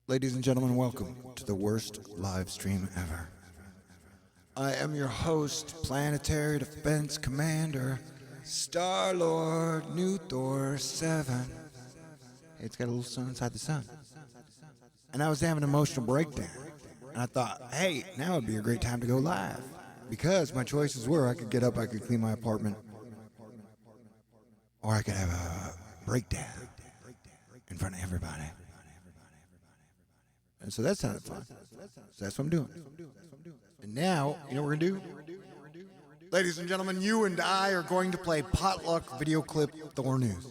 Ladies and gentlemen, welcome to the worst live stream ever. I am your host, Planetary Defense Commander, Star-Lord, New Thor 7. It's got a little sun inside the sun. And I was having an emotional breakdown. And I thought, hey, now would be a great time to go live. Because my choices were, I could get up, I could clean my apartment, or I could have a breakdown in front of everybody. And so that sounded fun. So that's what I'm doing. And now, you know what we're going to do? Ladies and gentlemen, you and I are going to play Potluck Video Clip Thor News.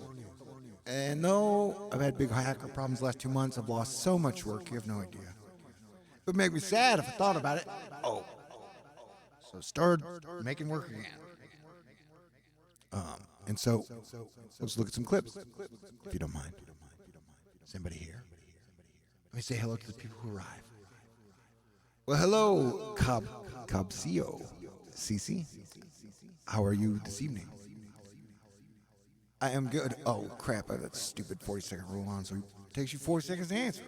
And though I've had big hacker problems the last 2 months, I've lost so much work, you have no idea. It would make me sad if I thought about it. So I started making work again. And so, let's look at some clips, if you don't mind. Is anybody here? Let me say hello to the people who arrive. Well, hello, Cobcio. Cece. How are you this evening? I am good. Oh, crap, I have that stupid 40-second rule on, so it takes you 4 seconds to answer.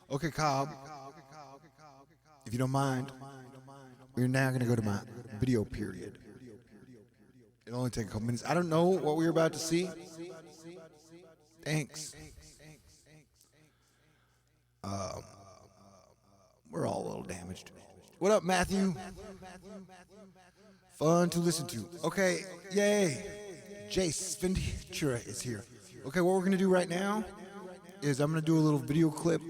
Okay, Cobb. If you don't mind, we're now going to go to my video period. It'll only take a couple minutes. I don't know what we're about to see. Thanks. We're all a little damaged. What up, Matthew? Fun to listen to. Okay, yay. Jace Ventura is here. Okay, what we're going to do right now is I'm going to do a little video clip,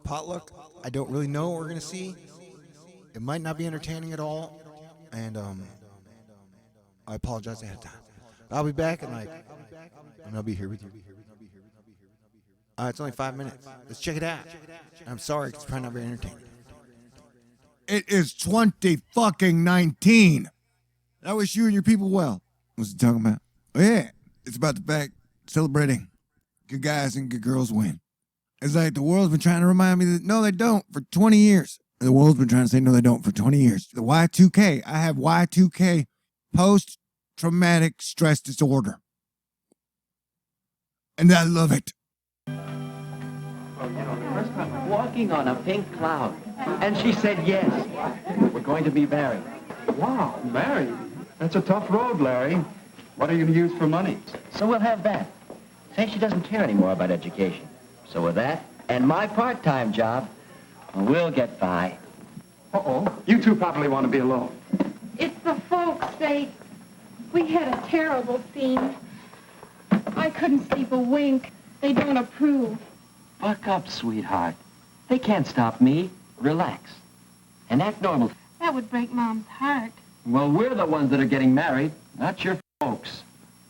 potluck. I don't really know what we're going to see. It might not be entertaining at all, and I apologize ahead of time. But I'll be back and I'll be here with you. It's only 5 minutes. Let's check it out. I'm sorry, it's probably not very entertaining. It is 2019. I wish you and your people well. What's it talking about? Oh yeah, it's about the fact celebrating good guys and good girls win. It's like the world's been trying to remind me that no, they don't for 20 years. The world's been trying to say no, they don't for 20 years. The Y2K. I have Y2K, post-traumatic stress disorder. And I love it. Walking on a pink cloud. And she said yes. We're going to be married. Wow, married? That's a tough road, Larry. What are you going to use for money? So we'll have that. Say she doesn't care anymore about education. So with that and my part-time job, we'll get by. Uh-oh. You two probably want to be alone. It's the folks. We had a terrible scene. I couldn't sleep a wink. They don't approve. Buck up, sweetheart. They can't stop me. Relax. And act normal. That would break Mom's heart. Well, we're the ones that are getting married, not your folks.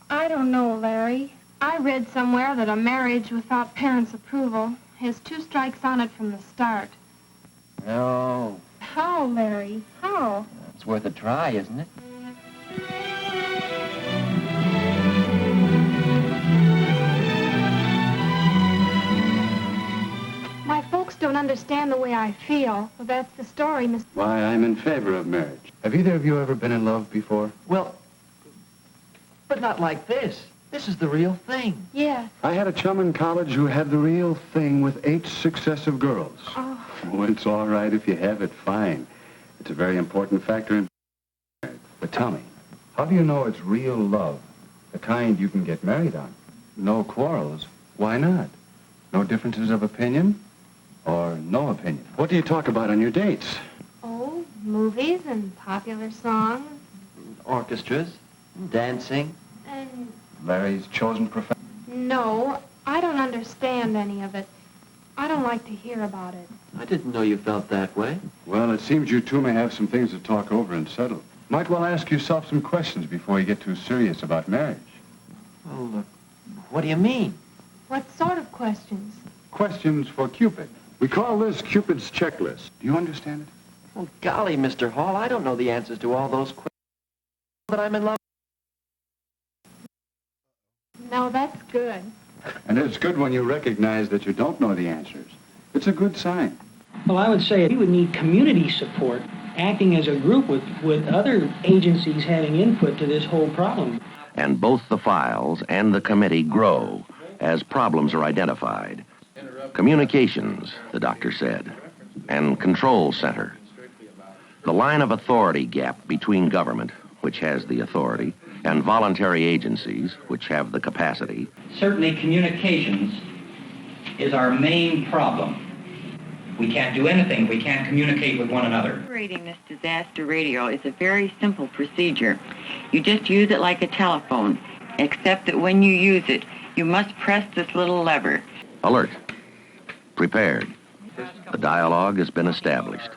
I don't know, Larry. I read somewhere that a marriage without parents' approval has 2 strikes on it from the start. No. How, Larry? How? It's worth a try, isn't it? My folks don't understand the way I feel. Well, that's the story, Miss... Why, I'm in favor of marriage. Have either of you ever been in love before? Well, but not like this. This is the real thing. Yes. I had a chum in college who had the real thing with 8 successive girls. Oh. Oh, it's all right if you have it, fine. It's a very important factor in marriage. But tell me, how do you know it's real love? The kind you can get married on? No quarrels. Why not? No differences of opinion? Or no opinion? What do you talk about on your dates? Oh, movies and popular songs. Orchestras, dancing. And... Larry's chosen profession? No, I don't understand any of it. I don't like to hear about it. I didn't know you felt that way. Well, it seems you two may have some things to talk over and settle. Might well ask yourself some questions before you get too serious about marriage. Well, what do you mean? What sort of questions? Questions for Cupid. We call this Cupid's checklist. Do you understand it? Well, golly, Mr. Hall, I don't know the answers to all those questions. But I'm in love. No, that's good. And it's good when you recognize that you don't know the answers. It's a good sign. Well, I would say we would need community support, acting as a group with other agencies having input to this whole problem. And both the files and the committee grow as problems are identified. Communications, the doctor said, and control center. The line of authority gap between government, which has the authority, and voluntary agencies, which have the capacity. Certainly communications is our main problem. We can't do anything if we can't communicate with one another. Operating this disaster radio is a very simple procedure. You just use it like a telephone, except that when you use it, you must press this little lever. Alert. Prepared. The dialogue has been established.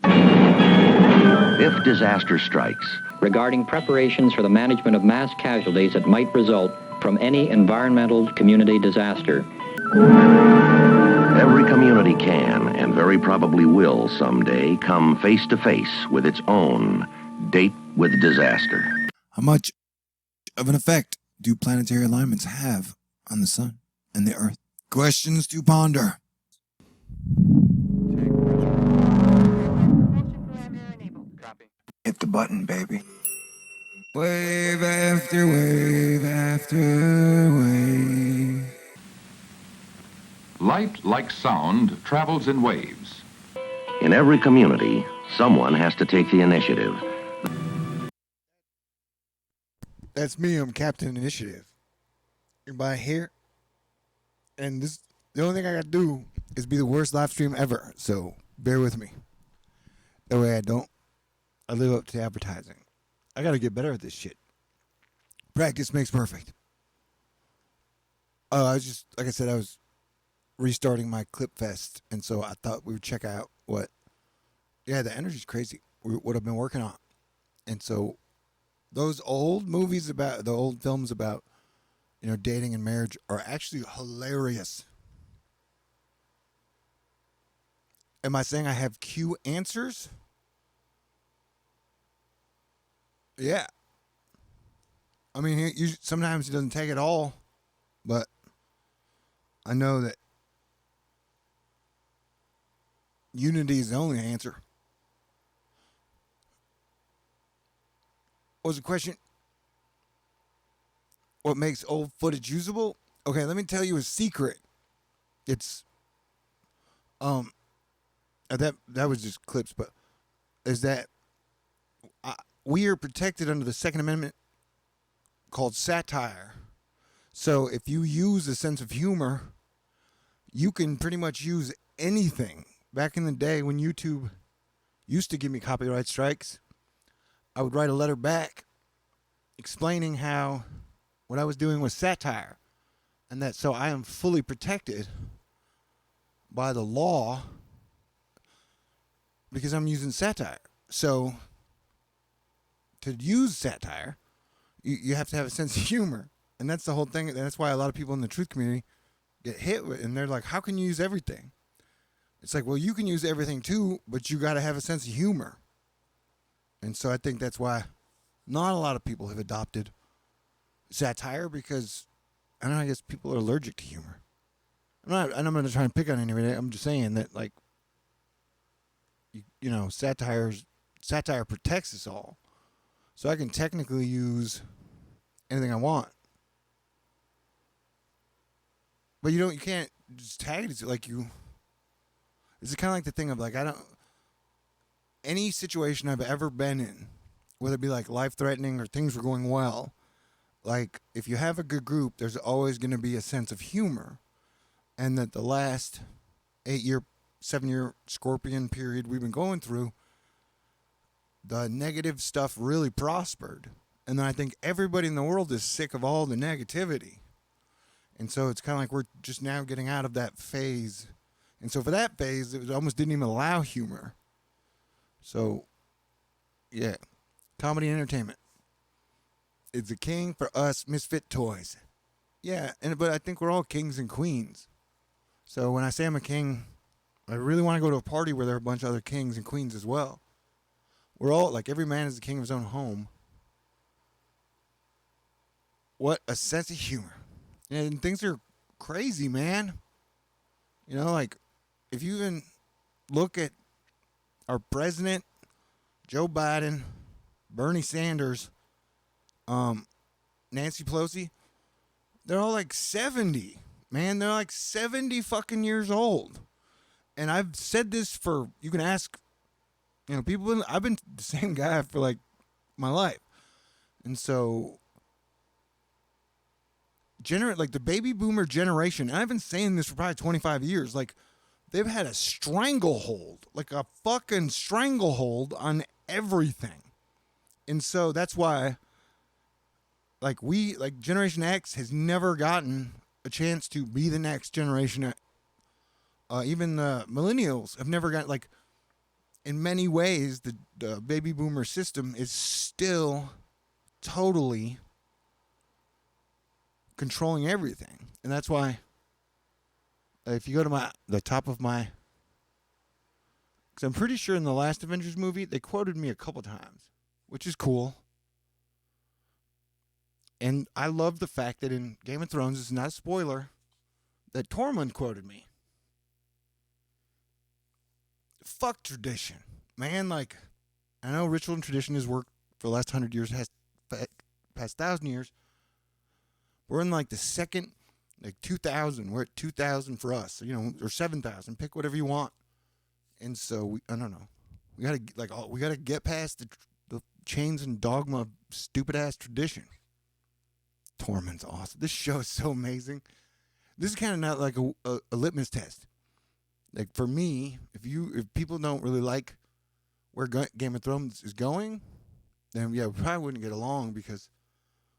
If disaster strikes, regarding preparations for the management of mass casualties that might result from any environmental community disaster. every community can, and very probably will someday, come face to face with its own date with disaster. How much of an effect do planetary alignments have on the sun and the earth? Questions to ponder. Hit the button, baby. Wave after wave after wave. Light, like sound, travels in waves. In every community, someone has to take the initiative. That's me. I'm Captain Initiative. Everybody here? And this, the only thing I gotta do is be the worst live stream ever. So bear with me. That way I live up to advertising. I gotta get better at this shit. Practice makes perfect. I was just, like I said, I was restarting my Clip Fest, and so I thought we would check out what, the energy's crazy, what I've been working on. And so those old movies about, the old films about, dating and marriage are actually hilarious. Am I saying I have Q answers? Yeah. I mean, sometimes he doesn't take it all, but I know that unity is the only answer. What was the question? What makes old footage usable? Okay, let me tell you a secret. It's that was just clips, but is that we are protected under the Second Amendment called satire. So if you use a sense of humor, you can pretty much use anything. Back in the day when YouTube used to give me copyright strikes, I would write a letter back explaining how what I was doing was satire, and that so I am fully protected by the law because I'm using satire. So to use satire, you have to have a sense of humor. And that's the whole thing. That's why a lot of people in the truth community get hit with, and they're like, how can you use everything? It's like, well, you can use everything too, but you got to have a sense of humor. And so I think that's why not a lot of people have adopted satire, because I don't know, I guess people are allergic to humor. I'm not going to try and pick on anybody. I'm just saying that, like, satire protects us all. So I can technically use anything I want. But you can't just tag it. It's like it's kind of like the thing of, like, any situation I've ever been in, whether it be like life-threatening or things were going well, like, if you have a good group, there's always going to be a sense of humor. And that the last 7-year Scorpion period we've been going through, the negative stuff really prospered. And then I think everybody in the world is sick of all the negativity. And so it's kind of like we're just now getting out of that phase. And so for that phase, it almost didn't even allow humor. So, yeah. Comedy and entertainment. It's a king for us misfit toys. Yeah, but I think we're all kings and queens. So when I say I'm a king, I really want to go to a party where there are a bunch of other kings and queens as well. We're all, like, every man is the king of his own home. What a sense of humor. And things are crazy, man. Like, if you even look at our president, Joe Biden, Bernie Sanders, Nancy Pelosi, they're all like 70. Man, they're like 70 fucking years old. And I've said this for, you can ask, people, I've been the same guy for like my life. And so, like the baby boomer generation, and I've been saying this for probably 25 years, like they've had a stranglehold, like a fucking stranglehold on everything. And so that's why, like Generation X has never gotten a chance to be the next generation. Even the millennials have never got, like, in many ways, the baby boomer system is still totally controlling everything. And that's why, if you go to the top of my, because I'm pretty sure in the last Avengers movie, they quoted me a couple times, which is cool. And I love the fact that in Game of Thrones, it's not a spoiler, that Tormund quoted me. Fuck tradition, man. Like, I know ritual and tradition has worked for the last 100 years, past 1,000 years. We're in like the second, like 2000. We're at 2000 for us, or 7,000. Pick whatever you want. And so I don't know. We gotta get past the chains and dogma of stupid ass tradition. Tormund's awesome. This show is so amazing. This is kind of not like a litmus test. Like, for me, if people don't really like where Game of Thrones is going, then yeah, we probably wouldn't get along, because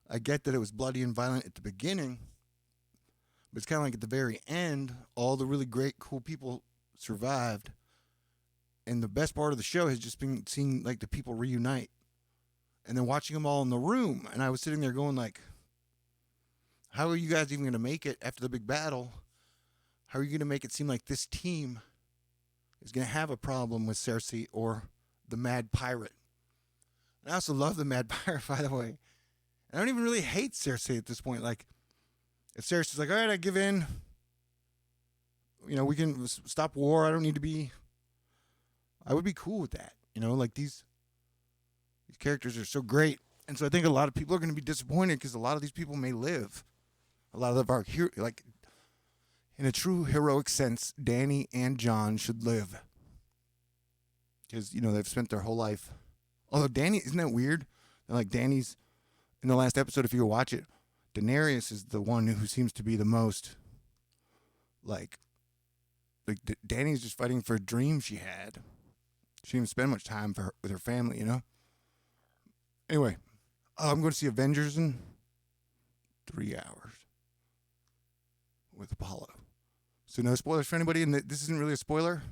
I get that it was bloody and violent at the beginning, but it's kind of like at the very end, all the really great, cool people survived, and the best part of the show has just been seeing like the people reunite, and then watching them all in the room, and I was sitting there going like, how are you guys even going to make it after the big battle? How are you going to make it seem like this team is going to have a problem with Cersei or the Mad Pirate? And I also love the Mad Pirate, by the way. I don't even really hate Cersei at this point. Like, if Cersei's like, all right, I give in. We can stop war. I don't need to be. I would be cool with that. Like these characters are so great. And so I think a lot of people are going to be disappointed, because a lot of these people may live. A lot of our like, in a true heroic sense, Dany and Jon should live. Because, they've spent their whole life. Although Dany, isn't that weird? Like, Dany's, in the last episode, if you watch it, Daenerys is the one who seems to be the most, like Dany's just fighting for a dream she had. She didn't spend much time with her family, Anyway, I'm going to see Avengers in 3 hours with Apollo. So no spoilers for anybody, and this isn't really a spoiler,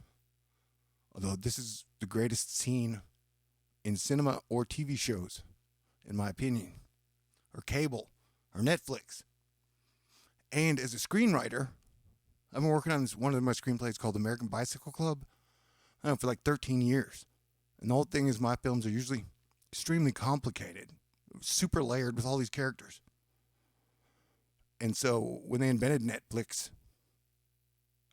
although this is the greatest scene in cinema or TV shows, in my opinion, or cable, or Netflix. And as a screenwriter, I've been working on one of my screenplays called American Bicycle Club, for like 13 years. And the whole thing is, my films are usually extremely complicated, super layered with all these characters. And so when they invented Netflix,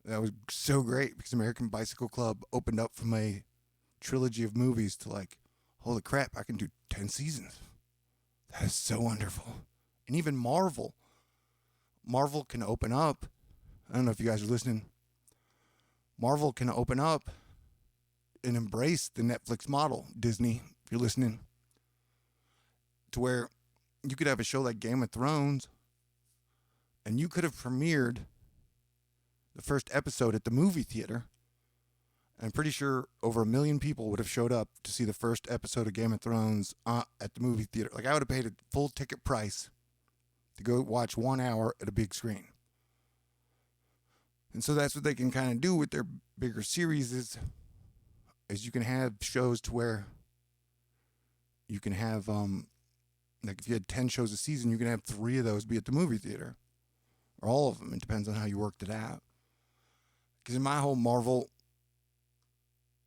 that was so great, because American Bicycle Club opened up from a trilogy of movies to like, holy crap, I can do 10 seasons. That is so wonderful. And even Marvel can open up. I don't know if you guys are listening. Marvel can open up and embrace the Netflix model, Disney, if you're listening, to where you could have a show like Game of Thrones, and you could have premiered the first episode at the movie theater. And I'm pretty sure over 1 million people would have showed up to see the first episode of Game of Thrones at the movie theater. Like, I would have paid a full ticket price to go watch 1 hour at a big screen. And so that's what they can kind of do with their bigger series is you can have shows to where you can have, like if you had 10 shows a season, you can have 3 of those be at the movie theater. Or all of them. It depends on how you worked it out. Because in my whole Marvel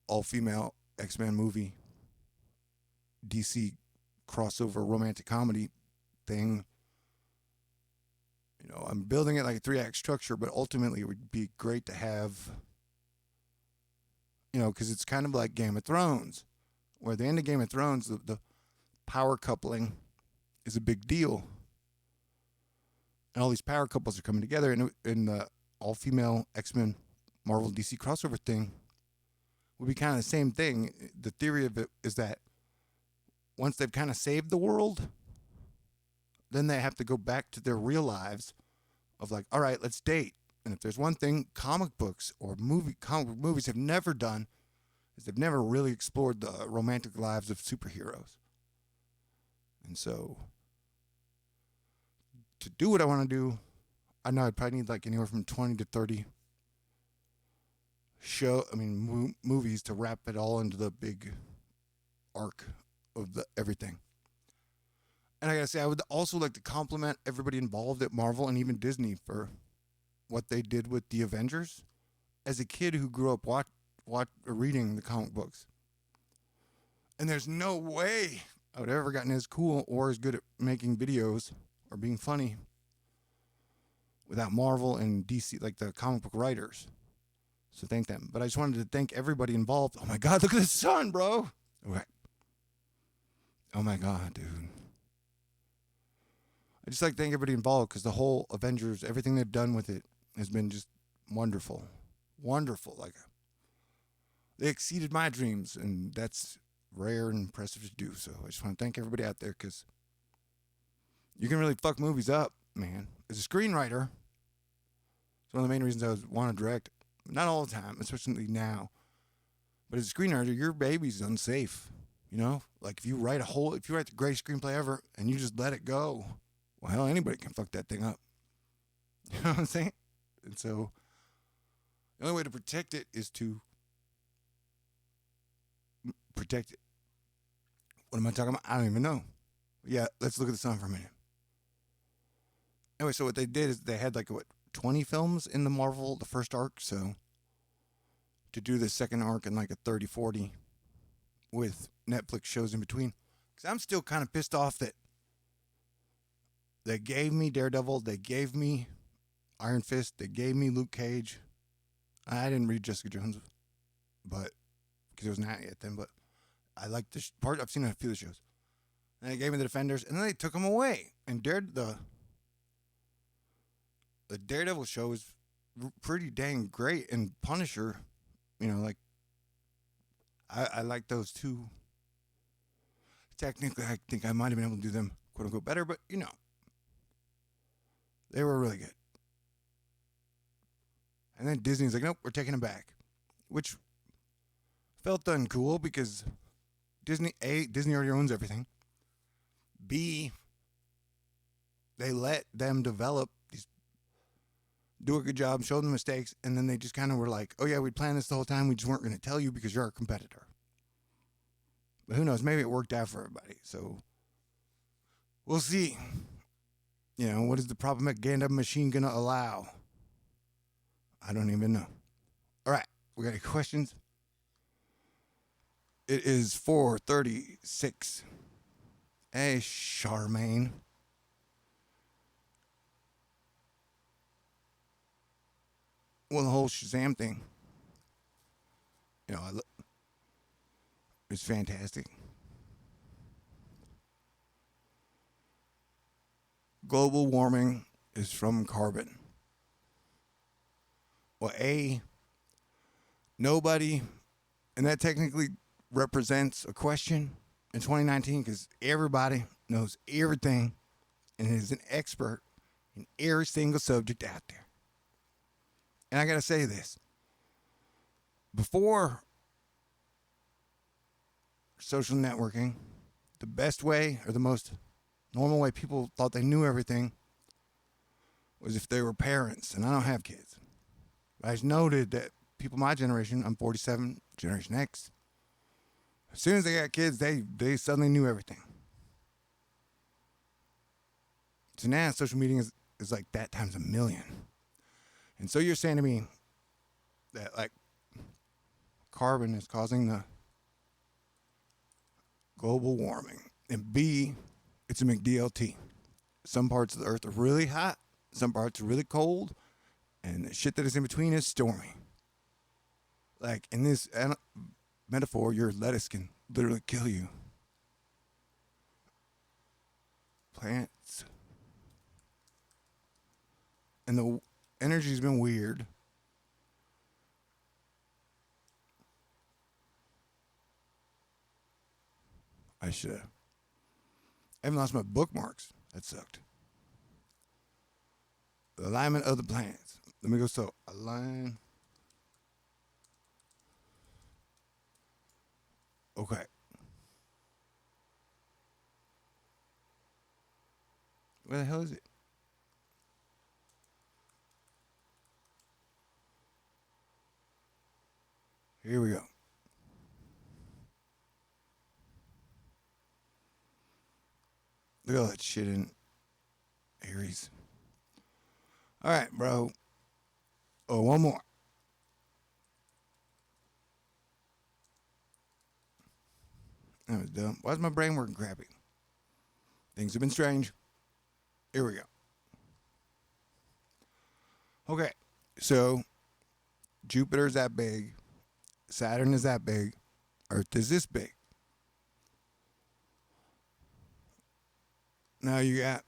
all-female X-Men movie, DC crossover romantic comedy thing, I'm building it like a 3-act structure, but ultimately it would be great to have, because it's kind of like Game of Thrones, where at the end of Game of Thrones, the power coupling is a big deal. and all these power couples are coming together, and in the all-female X-Men Marvel DC crossover thing would be kind of the same thing. The theory of it is that once they've kind of saved the world, then they have to go back to their real lives of like, all right, let's date. And if there's one thing comic books or comic book movies have never done, is they've never really explored the romantic lives of superheroes. And so to do what I want to do, I know I'd probably need like anywhere from 20 to 30 movies to wrap it all into the big arc of the everything. And I gotta say, I would also like to compliment everybody involved at Marvel and even Disney for what they did with the Avengers. As a kid who grew up reading the comic books, and there's no way I would have ever gotten as cool or as good at making videos or being funny without Marvel and DC, like the comic book writers. So thank them. But I just wanted to thank everybody involved. Oh my God, look at the sun, bro. Okay. Oh my God, dude. I just like to thank everybody involved because the whole Avengers, everything they've done with it has been just wonderful. Wonderful. Like, they exceeded my dreams, and that's rare and impressive to do. So I just want to thank everybody out there because you can really fuck movies up, man. As a screenwriter, it's one of the main reasons I want to direct. Not all the time, especially now. But as a screenwriter, your baby's unsafe. You know? Like, if you write the greatest screenplay ever and you just let it go, well, hell, anybody can fuck that thing up. You know what I'm saying? And so, the only way to protect it is to protect it. What am I talking about? I don't even know. Yeah, let's look at the sun for a minute. Anyway, so what they did is they had 20 films in the first arc, so to do the second arc in like a 30-40 with Netflix shows in between. Because I'm still kind of pissed off that they gave me Daredevil, they gave me Iron Fist, they gave me Luke Cage. I didn't read Jessica Jones, but because it was not yet then, but I liked this part. I've seen a few of the shows. And they gave me the Defenders, and then they took them away. And the Daredevil show is pretty dang great, and Punisher, I like those two. Technically, I think I might have been able to do them quote unquote better, but they were really good. And then Disney's like, nope, we're taking them back, which felt uncool because Disney already owns everything. B, they let them develop do a good job, show them mistakes, and then they just kind of were like, oh yeah, we planned this the whole time, we just weren't going to tell you because you're our competitor. But who knows, maybe it worked out for everybody, so we'll see. What is the propaganda machine going to allow? I don't even know. All right, we got any questions? It is 4:36. Hey, Charmaine. Well, the whole Shazam thing, it's fantastic. Global warming is from carbon. Well, nobody, and that technically represents a question in 2019 because everybody knows everything and is an expert in every single subject out there. And I got to say this. Before social networking, the best way or the most normal way people thought they knew everything was if they were parents. And I don't have kids. But I just noted that people my generation, I'm 47, Generation X, as soon as they got kids, they suddenly knew everything. So now social media is like that times a million. And so you're saying to me that carbon is causing the global warming. And B, it's a McDLT. Some parts of the earth are really hot, some parts are really cold, and the shit that is in between is stormy. Like in this metaphor, your lettuce can literally kill you. Plants And the energy's been weird. I haven't lost my bookmarks. That sucked. The alignment of the planets. Let me go. So, align. Okay. Where the hell is it? Here we go. Look at all that shit in Aries. All right, bro. Oh, one more. That was dumb. Why is my brain working crappy? Things have been strange. Here we go. Okay, so Jupiter's that big. Saturn is that big. Earth is this big. Now you got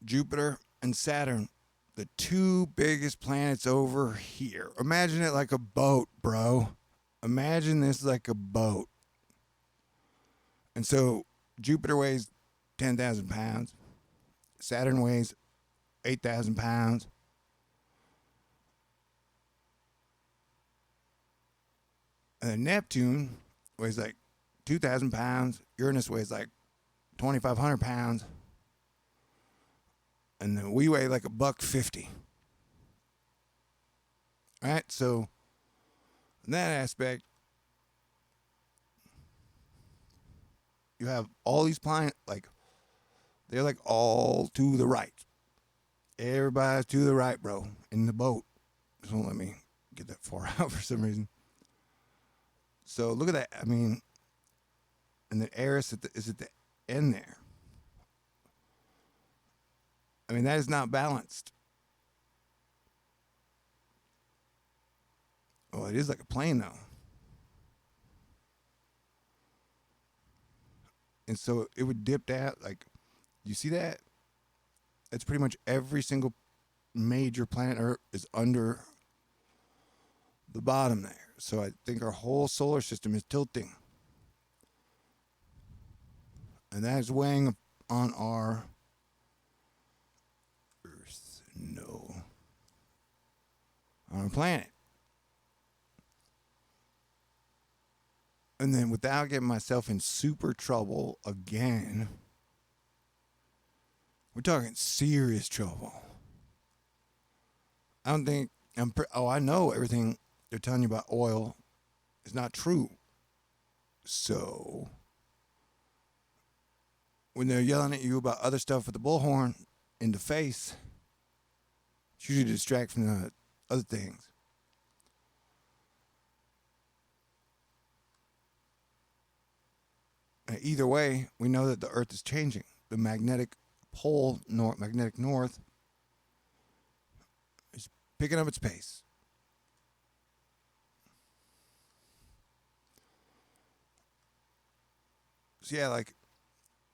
Jupiter and Saturn, the two biggest planets over here. Imagine it like a boat, bro. Imagine this like a boat. And so Jupiter weighs 10,000 pounds. Saturn weighs 8,000 pounds. And then Neptune weighs like 2,000 pounds. Uranus weighs like 2,500 pounds. And then we weigh like $150. All right, so in that aspect, you have all these planets, like, they're like all to the right. Everybody's to the right, bro, in the boat. Just won't let me get that far out for some reason. So look at that. I mean, and then Eris is at the end there. I mean, that is not balanced. Oh, it is like a plane, though. And so it would dip out. Like, you see that? That's pretty much every single major planet Earth is under the bottom there. So I think our whole solar system is tilting. And that is weighing on our Earth. No. On our planet. And then without getting myself in super trouble again, we're talking serious trouble. I don't think I know everything they're telling you about oil is not true. So when they're yelling at you about other stuff with the bullhorn in the face, it's usually to distract from the other things. Either way, we know that the Earth is changing. The magnetic pole, magnetic north, is picking up its pace. So yeah, like,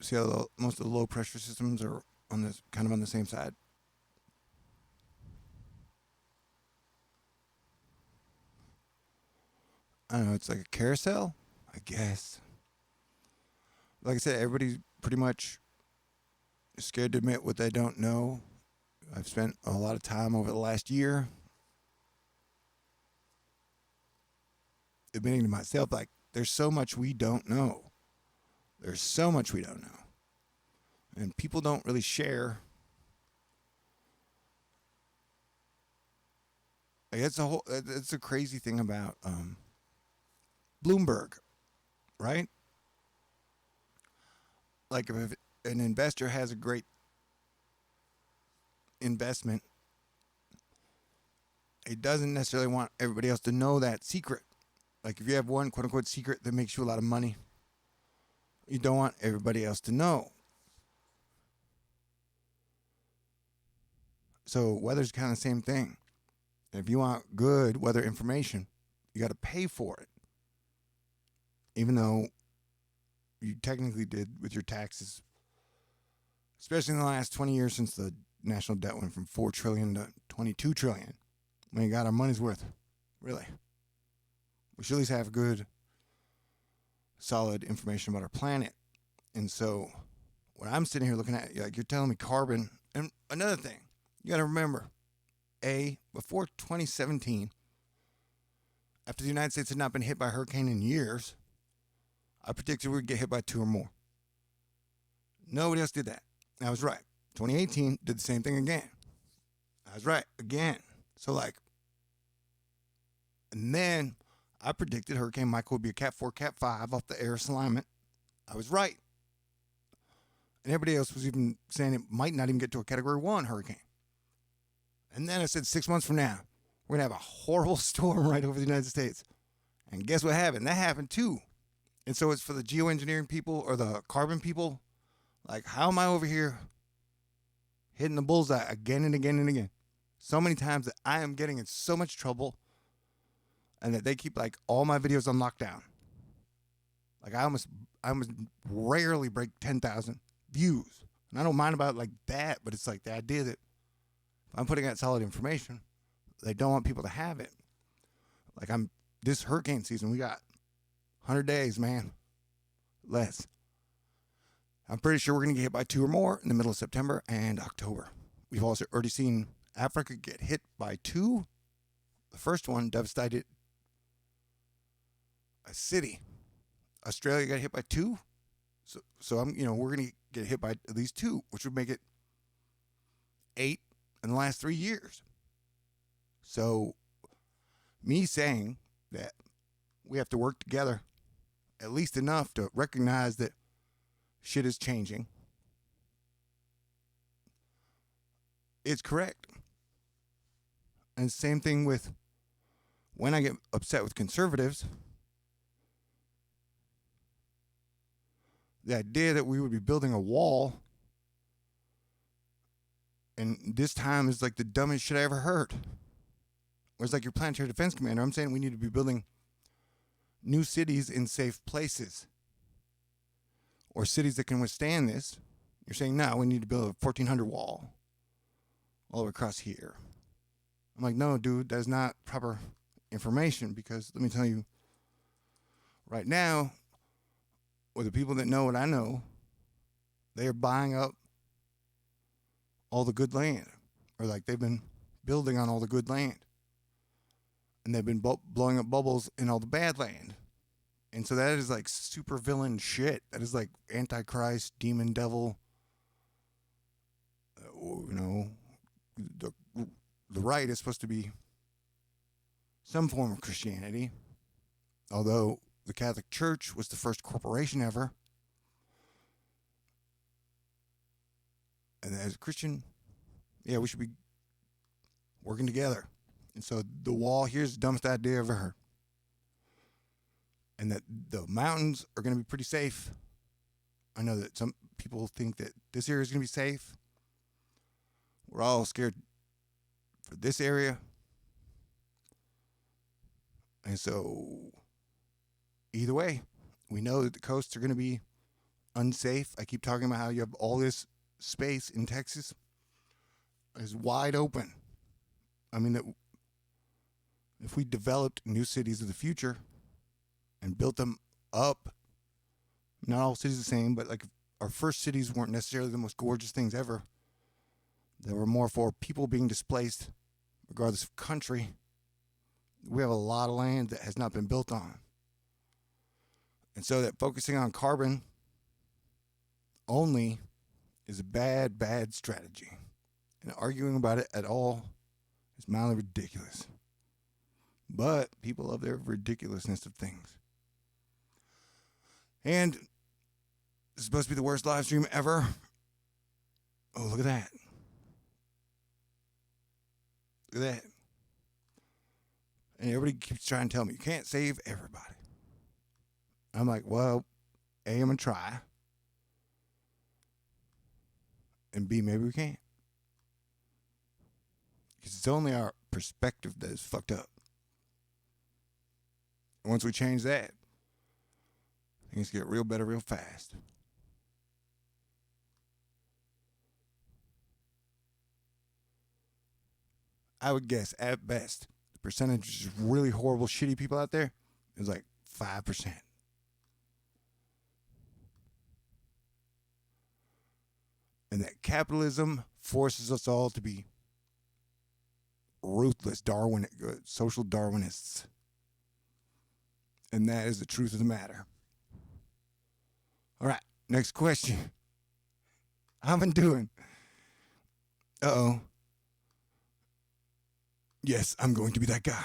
see how most of the low pressure systems are on this kind of on the same side. I don't know. It's like a carousel, I guess. Like I said, everybody's pretty much scared to admit what they don't know. I've spent a lot of time over the last year admitting to myself, like, there's so much we don't know. There's so much we don't know. And people don't really share. Like, it's a crazy thing about Bloomberg, right? Like, if an investor has a great investment, he doesn't necessarily want everybody else to know that secret. Like, if you have one quote-unquote secret that makes you a lot of money, you don't want everybody else to know. So weather's kind of the same thing. If you want good weather information, you got to pay for it. Even though you technically did with your taxes, especially in the last 20 years since the national debt went from 4 trillion to 22 trillion. We ain't got our money's worth. Really. We should at least have good, solid information about our planet. And so when I'm sitting here looking at you, like you're telling me carbon, and another thing, you got to remember, before 2017, after the United States had not been hit by a hurricane in years, I predicted we'd get hit by 2 or more. Nobody else did that. And I was right. 2018 did the same thing again. I was right again. So and then I predicted Hurricane Michael would be a Cat 4, Cat 5 off the air alignment. I was right. And everybody else was even saying it might not even get to a Category 1 hurricane. And then I said 6 months from now, we're going to have a horrible storm right over the United States. And guess what happened? That happened too. And so it's for the geoengineering people or the carbon people. Like, how am I over here hitting the bullseye again and again and again? So many times that I am getting in so much trouble and that they keep like all my videos on lockdown. Like I almost rarely break 10,000 views. And I don't mind about it like that, but it's like the idea that if I'm putting out solid information, they don't want people to have it. Like this hurricane season, we got 100 days, man. Less. I'm pretty sure we're going to get hit by 2 or more in the middle of September and October. We've also already seen Africa get hit by 2. The first one devastated a city. Australia got hit by 2. So we're going to get hit by at least 2, which would make it 8 in the last 3 years. So me saying that we have to work together at least enough to recognize that shit is changing. It's correct. And same thing with when I get upset with conservatives, the idea that we would be building a wall and this time is like the dumbest shit I ever heard. Whereas like your planetary defense commander, I'm saying we need to be building new cities in safe places. Or cities that can withstand this. You're saying, no, we need to build a 1,400 wall all the way across here. I'm like, no, dude, that's not proper information because let me tell you, right now, with the people that know what I know, they are buying up all the good land. Or like they've been building on all the good land. And they've been blowing up bubbles in all the bad land. And so that is like super villain shit. That is like Antichrist, demon, devil. The right is supposed to be some form of Christianity. Although the Catholic Church was the first corporation ever. And as a Christian, yeah, we should be working together. And so the wall here's the dumbest idea I've ever heard. And that the mountains are going to be pretty safe. I know that some people think that this area is going to be safe. We're all scared for this area. And so, either way, we know that the coasts are going to be unsafe. I keep talking about how you have all this space in Texas is wide open. I mean, that if we developed new cities of the future and built them up, not all cities the same, but like our first cities weren't necessarily the most gorgeous things ever. They were more for people being displaced, regardless of country. We have a lot of land that has not been built on. And so that focusing on carbon only is a bad, bad strategy. And arguing about it at all is mildly ridiculous. But people love their ridiculousness of things. And it's supposed to be the worst live stream ever. Oh, look at that. Look at that. And everybody keeps trying to tell me, you can't save everybody. I'm like, well, A, I'm going to try. And B, maybe we can't. Because it's only our perspective that is fucked up. And once we change that, things get real better real fast. I would guess at best, the percentage of really horrible, shitty people out there is like 5%. And that capitalism forces us all to be ruthless social Darwinists. And that is the truth of the matter. All right, next question. How am I doing? Uh-oh. Yes, I'm going to be that guy.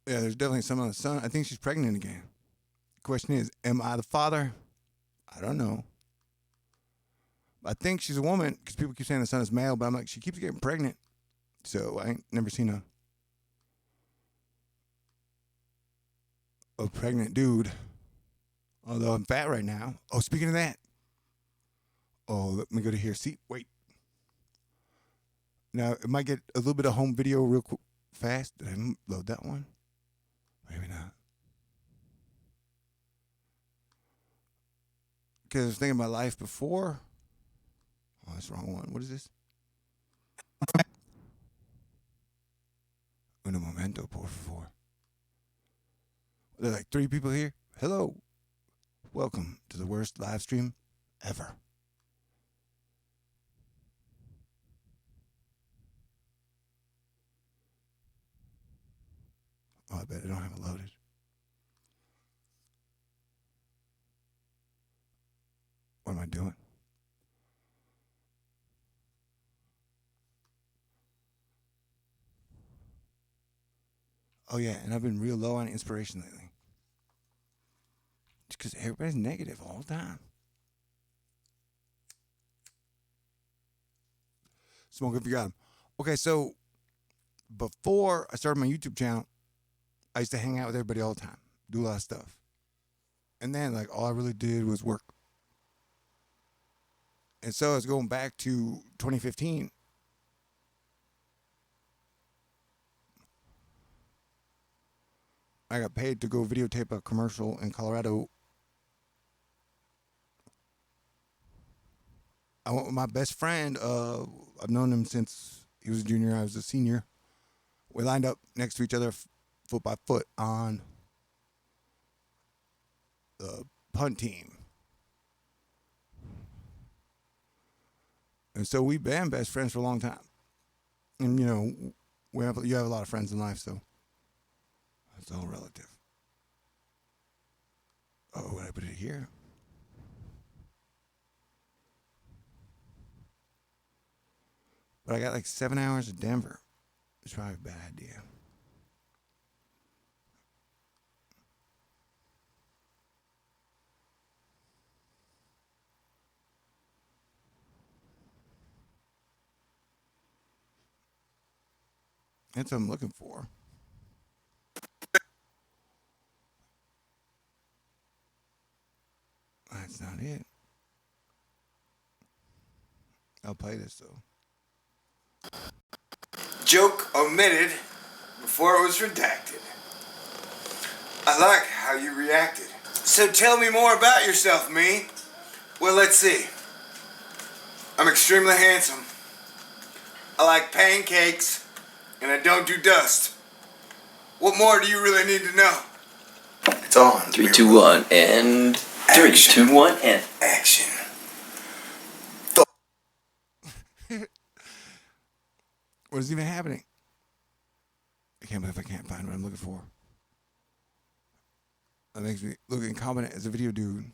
Yeah, there's definitely some on the sun. I think she's pregnant again. The question is, am I the father? I don't know. I think she's a woman because people keep saying the son is male, but I'm like, she keeps getting pregnant. So I ain't never seen a pregnant dude. Although I'm fat right now. Oh, speaking of that. Oh, let me go to here. See, wait. Now, it might get a little bit of home video real quick, fast. Did I load that one? Maybe not. Because I was thinking of my life before. Oh, that's the wrong one. What is this? Un momento, por favor. There are like 3 people here. Hello. Welcome to the worst live stream ever. Oh, I bet I don't have it loaded. What am I doing? Oh, yeah, and I've been real low on inspiration lately. Just because everybody's negative all the time. Smoke if you got 'em. Okay, so before I started my YouTube channel, I used to hang out with everybody all the time, do a lot of stuff. And then, like, all I really did was work. And so I was going back to 2015. I got paid to go videotape a commercial in Colorado. I went with my best friend. I've known him since he was a junior. I was a senior. We lined up next to each other, foot by foot, on the punt team. And so we've been best friends for a long time. And, you know, you have a lot of friends in life, so it's all relative. Oh, would I put it here? But I got like 7 hours of Denver. It's probably a bad idea. That's what I'm looking for. That's not it. I'll play this though. Joke omitted before it was redacted. I like how you reacted. So tell me more about yourself, me. Well, let's see. I'm extremely handsome. I like pancakes, and I don't do dust. What more do you really need to know? It's on. 3, 2, 1, and 3, 2, 1, and action. What is even happening? I can't believe I can't find what I'm looking for. That makes me look incompetent as a video dude.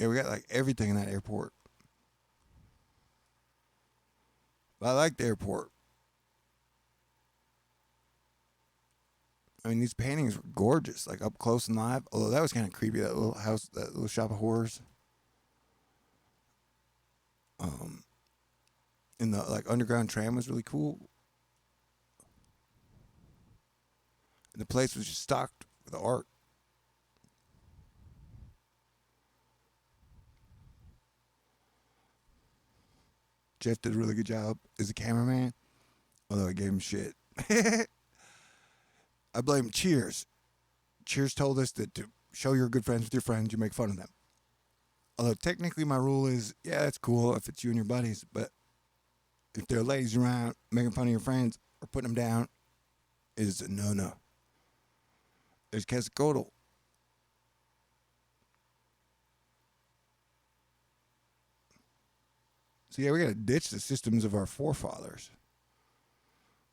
Yeah, we got like everything in that airport. But I like the airport. I mean, these paintings were gorgeous, like up close and live. Although that was kind of creepy, that little house, that little shop of horrors. And the like underground tram was really cool. And the place was just stocked with art. Jeff did a really good job as a cameraman, although I gave him shit. I blame Cheers. Cheers told us that to show you're good friends with your friends, you make fun of them. Although technically my rule is, yeah, that's cool if it's you and your buddies, but if there are ladies around making fun of your friends or putting them down, is a no-no. There's Quetzalcoatl. So yeah, we gotta ditch the systems of our forefathers.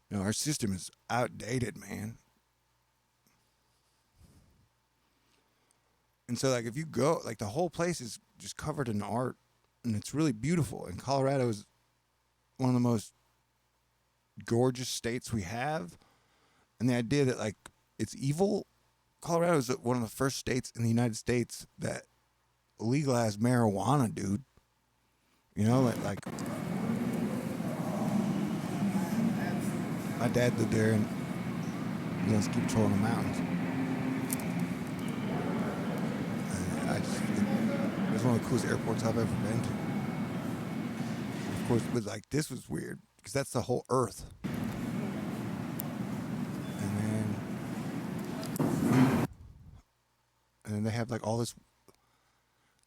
You know, our system is outdated, man. And so, like, if you go, like, the whole place is just covered in art, and it's really beautiful. And Colorado is one of the most gorgeous states we have. And the idea that, like, it's evil. Colorado is one of the first states in the United States that legalized marijuana, dude. You know, like my dad lived there, and he has to keep patrolling the mountains. It's one of the coolest airports I've ever been to. Of course, but like this was weird because that's the whole Earth. And then they have like all this.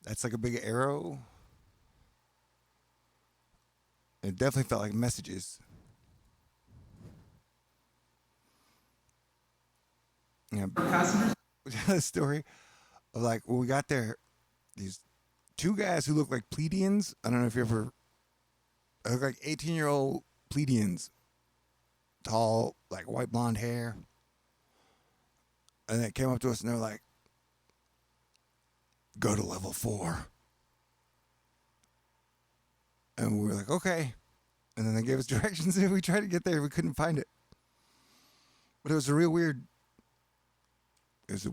That's like a big arrow. It definitely felt like messages. Yeah. The story of like when we got there, these two guys who look like plebeians. I don't know if you ever. They look like 18-year-old plebeians, tall, like white blonde hair. And they came up to us and they were like, "Go to level 4." And we were like, "Okay." And then they gave us directions and we tried to get there. We couldn't find it. But it was a real weird. It was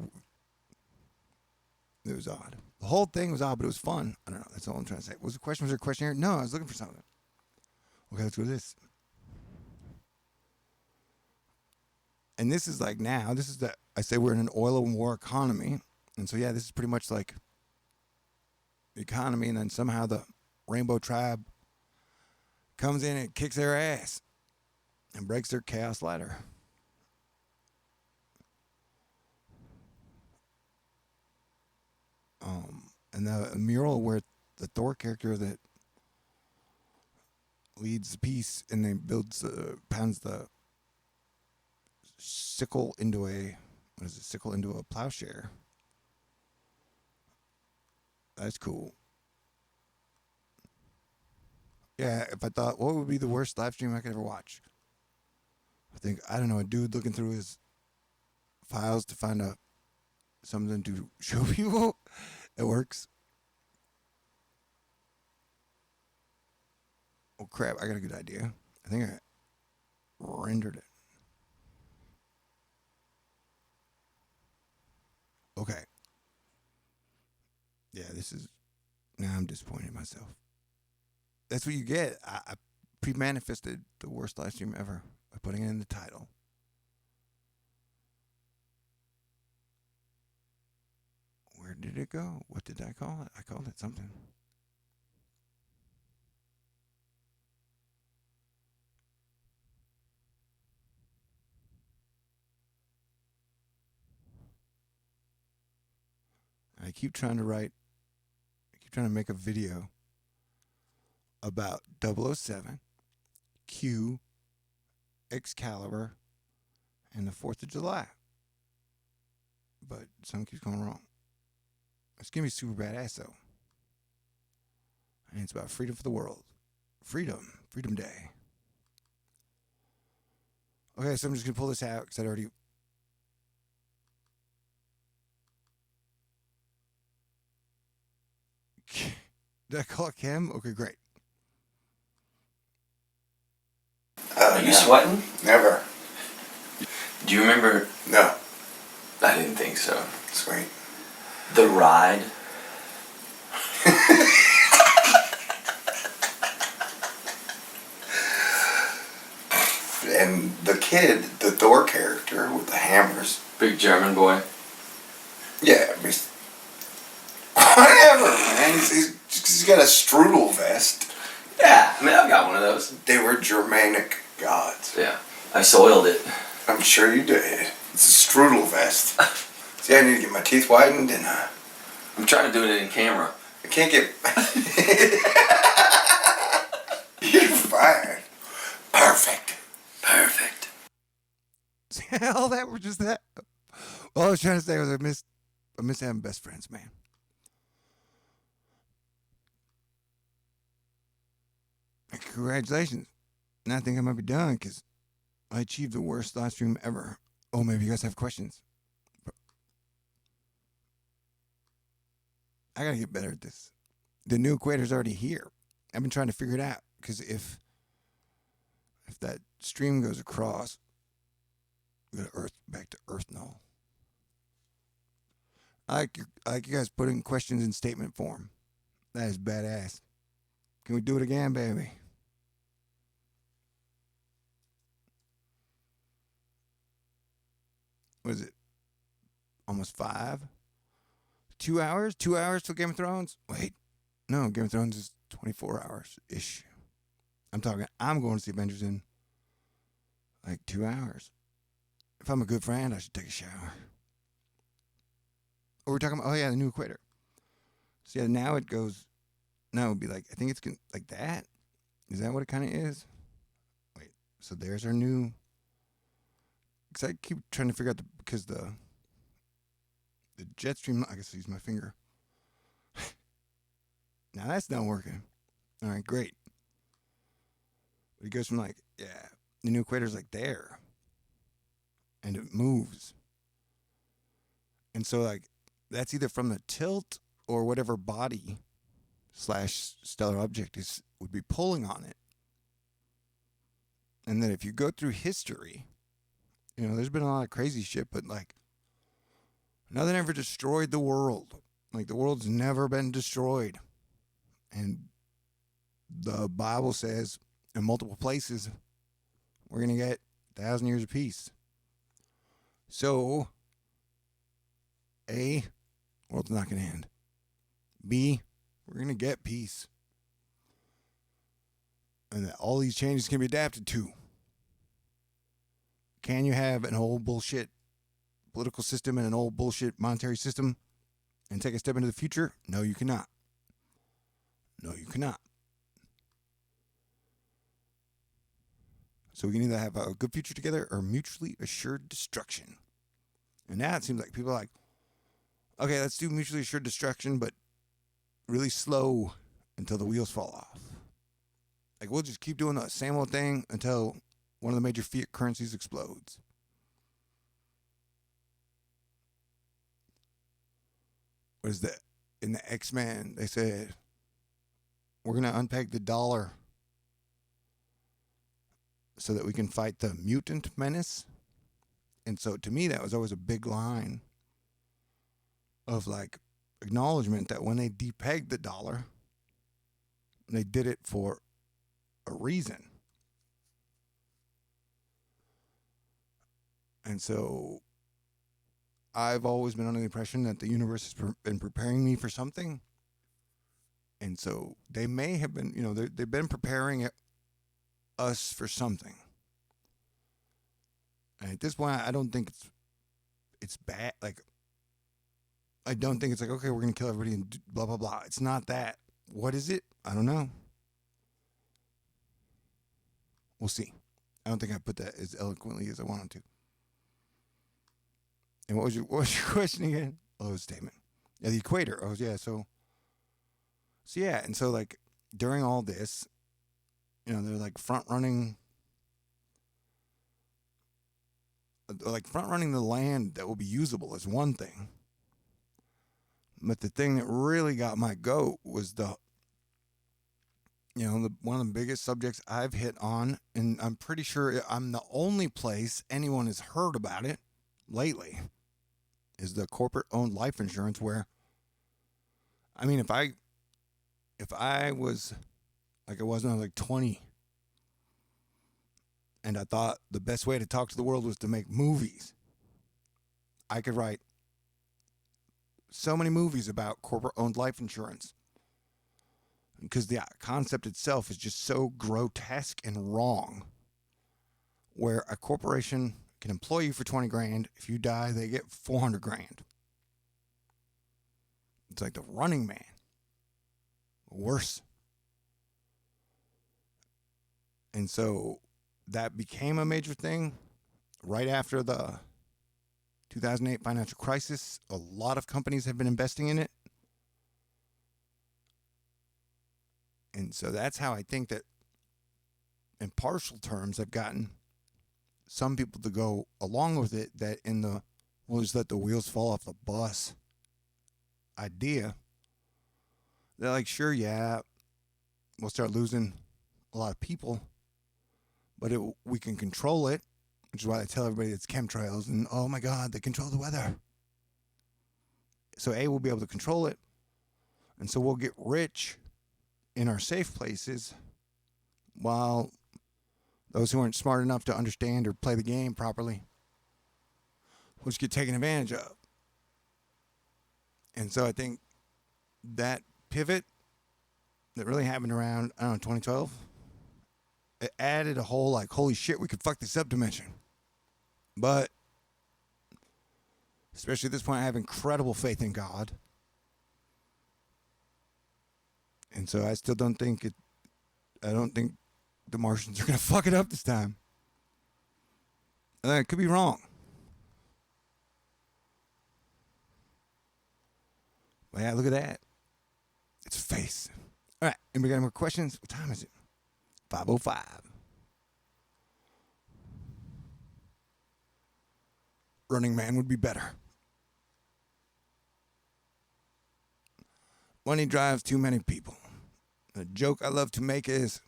odd. The whole thing was odd, but it was fun. I don't know. That's all I'm trying to say. Was there a question here? No, I was looking for something. Okay, let's go to this. And this is like now. This is I say we're in an oil and war economy. And so, yeah, this is pretty much like the economy. And then somehow the Rainbow Tribe comes in and kicks their ass and breaks their chaos ladder. And the mural where the Thor character that leads the piece and then pounds the sickle into a plowshare. That's cool. Yeah, if I thought, what would be the worst live stream I could ever watch? I think, I don't know, a dude looking through his files to find something to show people. It works. Oh, crap, I got a good idea. I think I rendered it. Okay. Yeah, now I'm disappointed in myself. That's what you get. I pre-manifested the worst live stream ever by putting it in the title. Where did it go? What did I call it? I called it something. I keep trying to make a video about 007, Q, Excalibur, and the 4th of July. But something keeps going wrong. It's going to be super badass, though. And it's about freedom for the world. Freedom Day. Okay, so I'm just going to pull this out because I already... Did I call it Kim? Okay, great. Are you sweating? Never. Do you remember? No. I didn't think so. Sweet. The ride? And the kid, the Thor character with the hammers. Big German boy. Yeah, I mean, whatever, man. He's got a strudel vest. Yeah, I mean, I've got one of those. They were Germanic gods. Yeah, I soiled it. I'm sure you did. It's a strudel vest. See, I need to get my teeth whitened and I'm trying to do it in camera. I can't get... You're fine. Perfect. Perfect. All that were just that. All I was trying to say was I miss having best friends, man. And congratulations. And I think I might be done because I achieved the worst live stream ever. Oh, maybe you guys have questions. I gotta get better at this. The new equator's already here. I've been trying to figure it out because if that stream goes across, we go to Earth, back to Earth null. I like you guys putting questions in statement form. That is badass. Can we do it again, baby? What is it? Almost 5? 2 hours? 2 hours till Game of Thrones? Wait. No, Game of Thrones is 24 hours-ish. I'm going to see Avengers in like 2 hours. If I'm a good friend, I should take a shower. Or we're talking about, oh yeah, the new equator. So yeah, now it goes, now it would be like, I think it's like that. Is that what it kind of is? Wait, so there's our new, because I keep trying to figure out because the jet stream, I guess I use my finger. Now that's not working. All right, great. But it goes from like, yeah, the new equator's like there. And it moves. And so like, that's either from the tilt or whatever body / stellar object would be pulling on it. And then if you go through history, there's been a lot of crazy shit, but like, nothing ever destroyed the world. Like, the world's never been destroyed. And the Bible says in multiple places, we're going to get 1,000 years of peace. So, A, world's not going to end. B, we're going to get peace. And that all these changes can be adapted to. Can you have an old bullshit political system and an old bullshit monetary system and take a step into the future? No, you cannot. No, you cannot. So we can either have a good future together or mutually assured destruction. And now it seems like people are like, okay, let's do mutually assured destruction, but really slow until the wheels fall off. Like, we'll just keep doing the same old thing until one of the major fiat currencies explodes. What is that? In the X-Men, they said, we're going to unpeg the dollar so that we can fight the mutant menace. And so to me, that was always a big line of like acknowledgement that when they depegged the dollar, they did it for a reason. And so I've always been under the impression that the universe has been preparing me for something. And so they may have been, they've been preparing us for something. And at this point, I don't think it's bad. Like, I don't think it's like, okay, we're going to kill everybody and blah, blah, blah. It's not that. What is it? I don't know. We'll see. I don't think I put that as eloquently as I wanted to. And what was your question again? Oh, the statement. Yeah, the equator. Oh, yeah. So yeah. And so, like, during all this, they're like front running the land that will be usable is one thing. But the thing that really got my goat was one of the biggest subjects I've hit on, and I'm pretty sure I'm the only place anyone has heard about it lately, is the corporate-owned life insurance where, I mean, if I was like I was when I was like 20, And I thought the best way to talk to the world was to make movies. I could write so many movies about corporate-owned life insurance because the concept itself is just so grotesque and wrong, where a corporation can employ you for 20 grand. If you die, they get 400 grand. It's like the Running Man. Worse. And so that became a major thing right after the 2008 financial crisis. A lot of companies have been investing in it. And so that's how I think that, in partial terms, I've gotten some people to go along with it, that in the, well, just let the wheels fall off the bus idea. They're like, sure, yeah, we'll start losing a lot of people, but we can control it, which is why I tell everybody it's chemtrails, and oh my God, they control the weather. So A, we'll be able to control it, and so we'll get rich in our safe places, while those who aren't smart enough to understand or play the game properly will just get taken advantage of. And so I think that pivot that really happened around, I don't know, 2012, it added a whole, like, holy shit, we could fuck this up dimension. But, especially at this point, I have incredible faith in God. And so I still don't think I don't think the Martians are going to fuck it up this time. I could be wrong. But yeah, look at that. It's a face. All right, anybody got any more questions? What time is it? 5:05. Running Man would be better. Money drives too many people. The joke I love to make is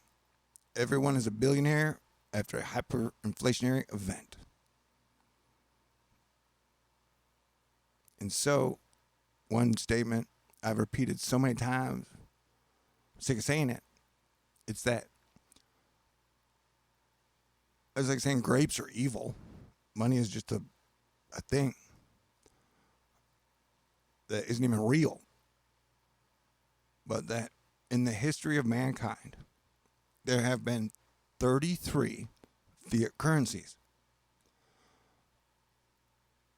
everyone is a billionaire after a hyperinflationary event. And so, one statement I've repeated so many times, I'm sick of saying it, it's that it's like saying grapes are evil. Money is just a thing that isn't even real. But that in the history of mankind, there have been 33 fiat currencies.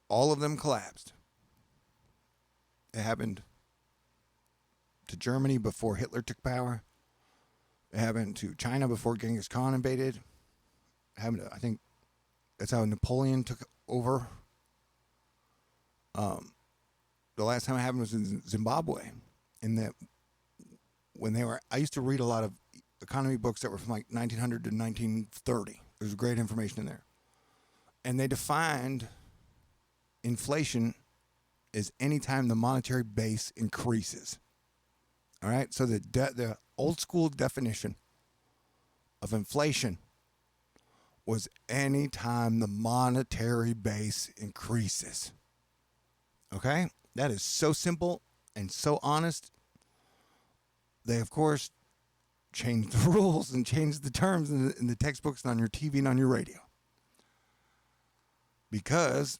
All of them collapsed. It happened to Germany before Hitler took power. It happened to China before Genghis Khan invaded. It happened to, I think that's how Napoleon took over. The last time it happened was in Zimbabwe. In that, when they were, I used to read a lot of economy books that were from like 1900 to 1930. There's great information in there. And they defined inflation as any time the monetary base increases. All right? So the old school definition of inflation was any time the monetary base increases. Okay? That is so simple and so honest. They, of course, changed the rules and changed the terms in the textbooks and on your TV and on your radio. Because,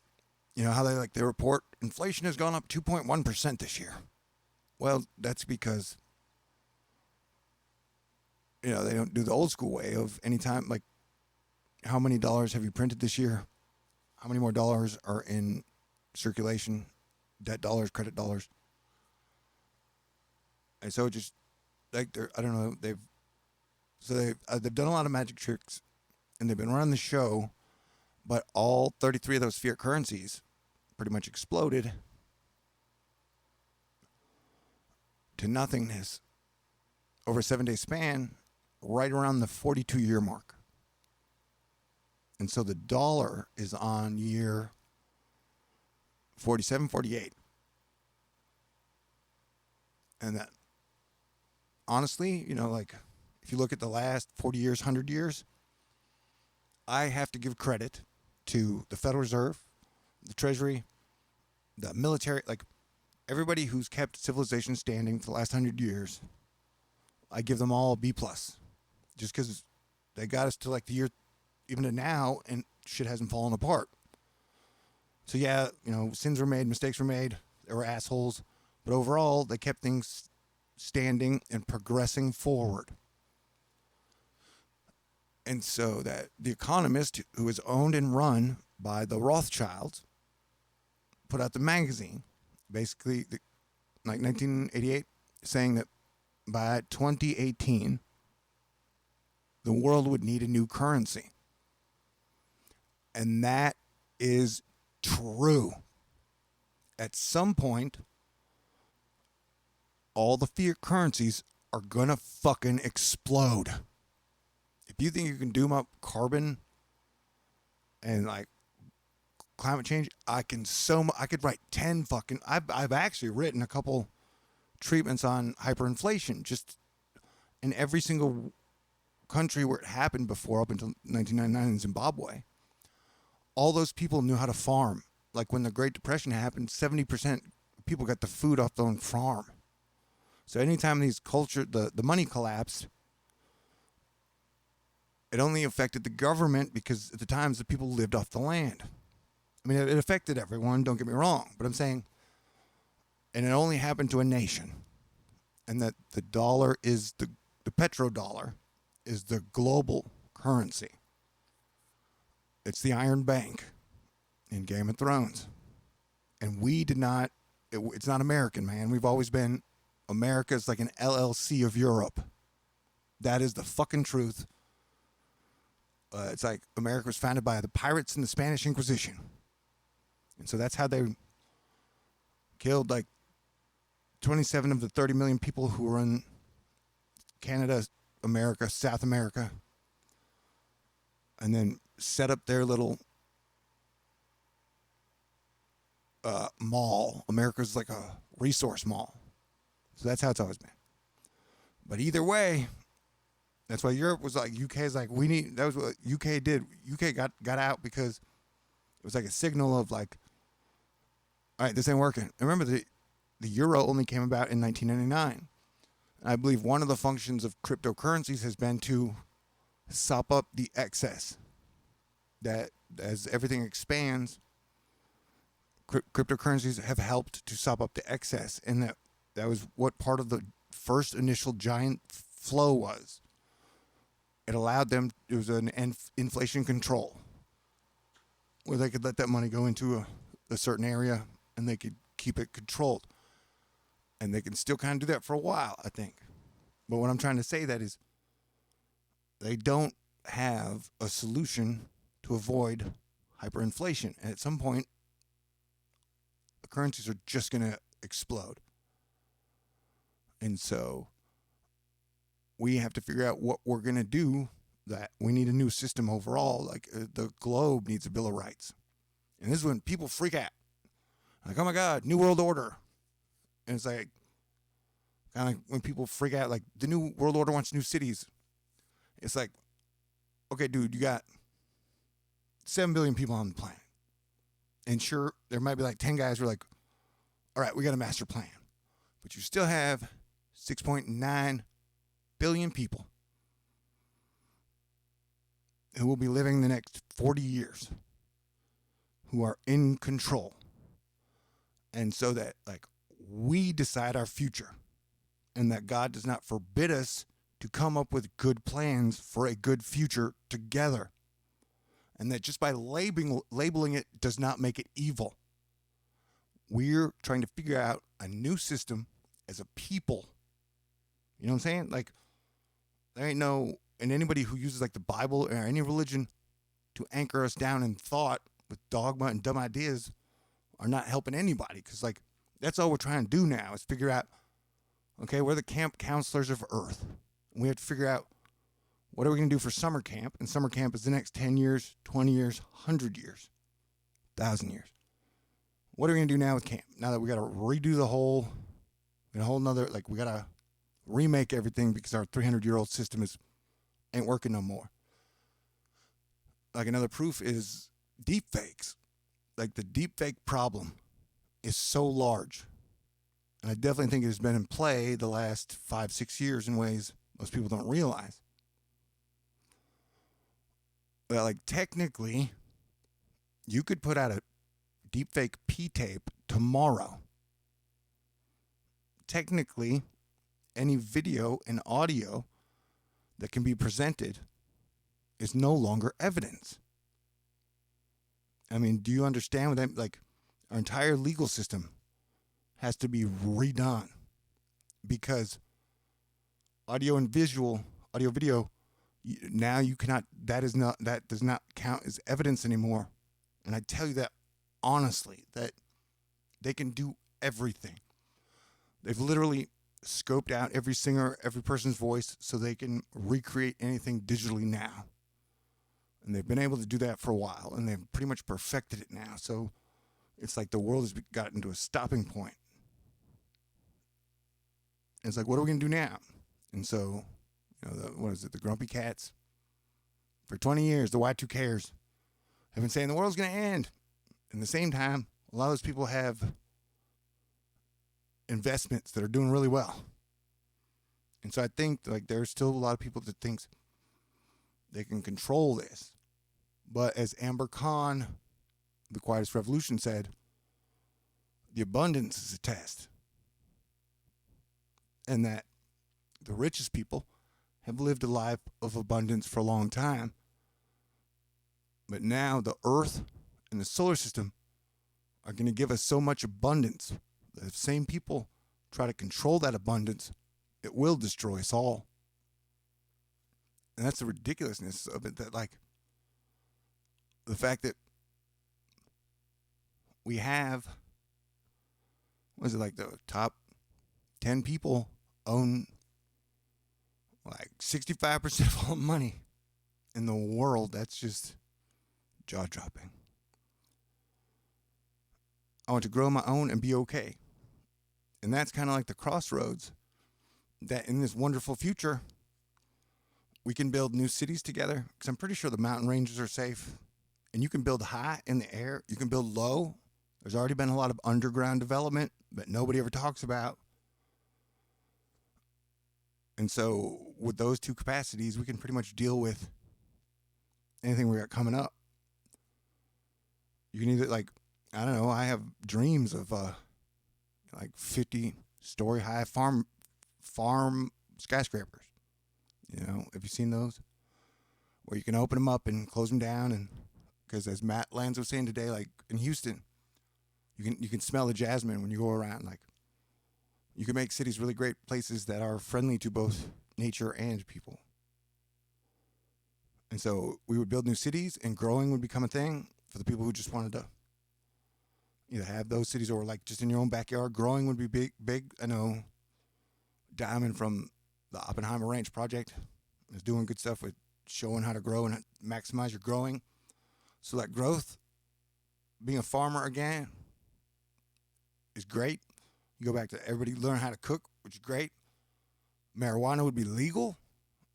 you know how they report inflation has gone up 2.1% this year. Well, that's because, you know, they don't do the old school way of any time, like, how many dollars have you printed this year? How many more dollars are in circulation? Debt dollars, credit dollars. And so it just, like, I don't know, they've done a lot of magic tricks, and they've been running the show, but all 33 of those fiat currencies pretty much exploded to nothingness over a 7-day span, right around the 42-year mark. And so the dollar is on year 47, 48. And that, honestly, you know, like, if you look at the last 40 years, 100 years, I have to give credit to the Federal Reserve, the Treasury, the military, like, everybody who's kept civilization standing for the last 100 years. I give them all a B+. Just because they got us to, like, the year even to now, and shit hasn't fallen apart. So yeah, sins were made, mistakes were made, there were assholes, but overall, they kept things standing and progressing forward. And so that The Economist, who is owned and run by the Rothschilds, put out the magazine, basically, like 1988, saying that by 2018, the world would need a new currency. And that is true. At some point, all the fiat currencies are gonna fucking explode. If you think you can doom up carbon and like climate change, I could write 10 fucking. I've actually written a couple treatments on hyperinflation, just in every single country where it happened before, up until 1999 in Zimbabwe. All those people knew how to farm. Like when the Great Depression happened, 70% of people got the food off their own farm. So anytime the money collapsed, it only affected the government because at the times the people lived off the land. I mean, it affected everyone, don't get me wrong, but I'm saying, and it only happened to a nation. And that the dollar is the petrodollar is the global currency. It's the Iron Bank in Game of Thrones. And we did not, it's not American, man. We've always been, America's like an LLC of Europe. That is the fucking truth. It's like America was founded by the pirates and the Spanish Inquisition. And so that's how they killed like 27 of the 30 million people who were in Canada, America, South America. And then set up their little mall. America's like a resource mall. So that's how it's always been. But either way, that's why Europe was like, UK is like, that was what UK did. UK got out because it was like a signal of like, all right, this ain't working. And remember, the euro only came about in 1999. And I believe one of the functions of cryptocurrencies has been to sop up the excess. That as everything expands, cryptocurrencies have helped to sop up the excess. And that was what part of the first initial giant flow was. It allowed them, it was an inflation control where they could let that money go into a certain area and they could keep it controlled. And they can still kind of do that for a while, I think. But what I'm trying to say that is they don't have a solution to avoid hyperinflation. And at some point, the currencies are just going to explode. And so we have to figure out what we're going to do. That we need a new system overall. Like the globe needs a Bill of Rights. And this is when people freak out. Like, oh my God, New World Order. And it's like, kind of like when people freak out, like the New World Order wants new cities. It's like, okay, dude, you got 7 billion people on the planet. And sure, there might be like 10 guys who are like, all right, we got a master plan. But you still have 6.9 billion people who will be living the next 40 years who are in control. And so that, like, we decide our future. And that God does not forbid us to come up with good plans for a good future together. And that just by labeling it does not make it evil. We're trying to figure out a new system as a people. You know what I'm saying? Like, there ain't no, and anybody who uses like the Bible or any religion to anchor us down in thought with dogma and dumb ideas are not helping anybody. Because, like, that's all we're trying to do now is figure out, okay, we're the camp counselors of Earth. And we have to figure out what are we going to do for summer camp. And summer camp is the next 10 years, 20 years, 100 years, 1,000 years. What are we going to do now with camp? Now that we got to redo the whole nother, like, we got to remake everything because our 300-year-old system ain't working no more. Like, another proof is deep fakes. Like, the deep fake problem is so large. And I definitely think it has been in play the last 5-6 years in ways most people don't realize. like technically, you could put out a deepfake P-tape tomorrow. Technically, any video and audio that can be presented is no longer evidence. I mean, do you understand what that, like, our entire legal system has to be redone because audio and visual, audio, video, now you cannot, that does not count as evidence anymore. And I tell you that honestly, that they can do everything. They've literally scoped out every singer, every person's voice so they can recreate anything digitally now. And they've been able to do that for a while, and they've pretty much perfected it now. So it's like the world has gotten to a stopping point. And it's like, what are we going to do now? And so, what is it, the Grumpy Cats? For 20 years, the Y2Kers have been saying the world's going to end. At the same time, a lot of those people have investments that are doing really well. And so I think like there's still a lot of people that thinks they can control this. But as Amber Khan, The Quietest Revolution, said, the abundance is a test. And that the richest people have lived a life of abundance for a long time. But now the Earth and the solar system are going to give us so much abundance that if same people try to control that abundance, it will destroy us all. And that's the ridiculousness of it, that like the fact that we have, what is it, like the top 10 people own like 65% of all money in the world. That's just jaw-dropping. I want to grow my own and be okay. And that's kind of like the crossroads that in this wonderful future, we can build new cities together, because I'm pretty sure the mountain ranges are safe. And you can build high in the air. You can build low. There's already been a lot of underground development that nobody ever talks about. And so with those two capacities, we can pretty much deal with anything we got coming up. You can either, like, I don't know, I have dreams of like 50-story high farm skyscrapers. Have you seen those? Where you can open them up and close them down, and because as Matt Lanz was saying today, like in Houston, you can smell the jasmine when you go around. Like, you can make cities really great places that are friendly to both nature and people. And so we would build new cities, and growing would become a thing for the people who just wanted to either have those cities or like just in your own backyard. Growing would be big. I know Diamond from the Oppenheimer Ranch Project is doing good stuff with showing how to grow and maximize your growing. So that growth, being a farmer again, is great. You go back to everybody learn how to cook, which is great. Marijuana would be legal,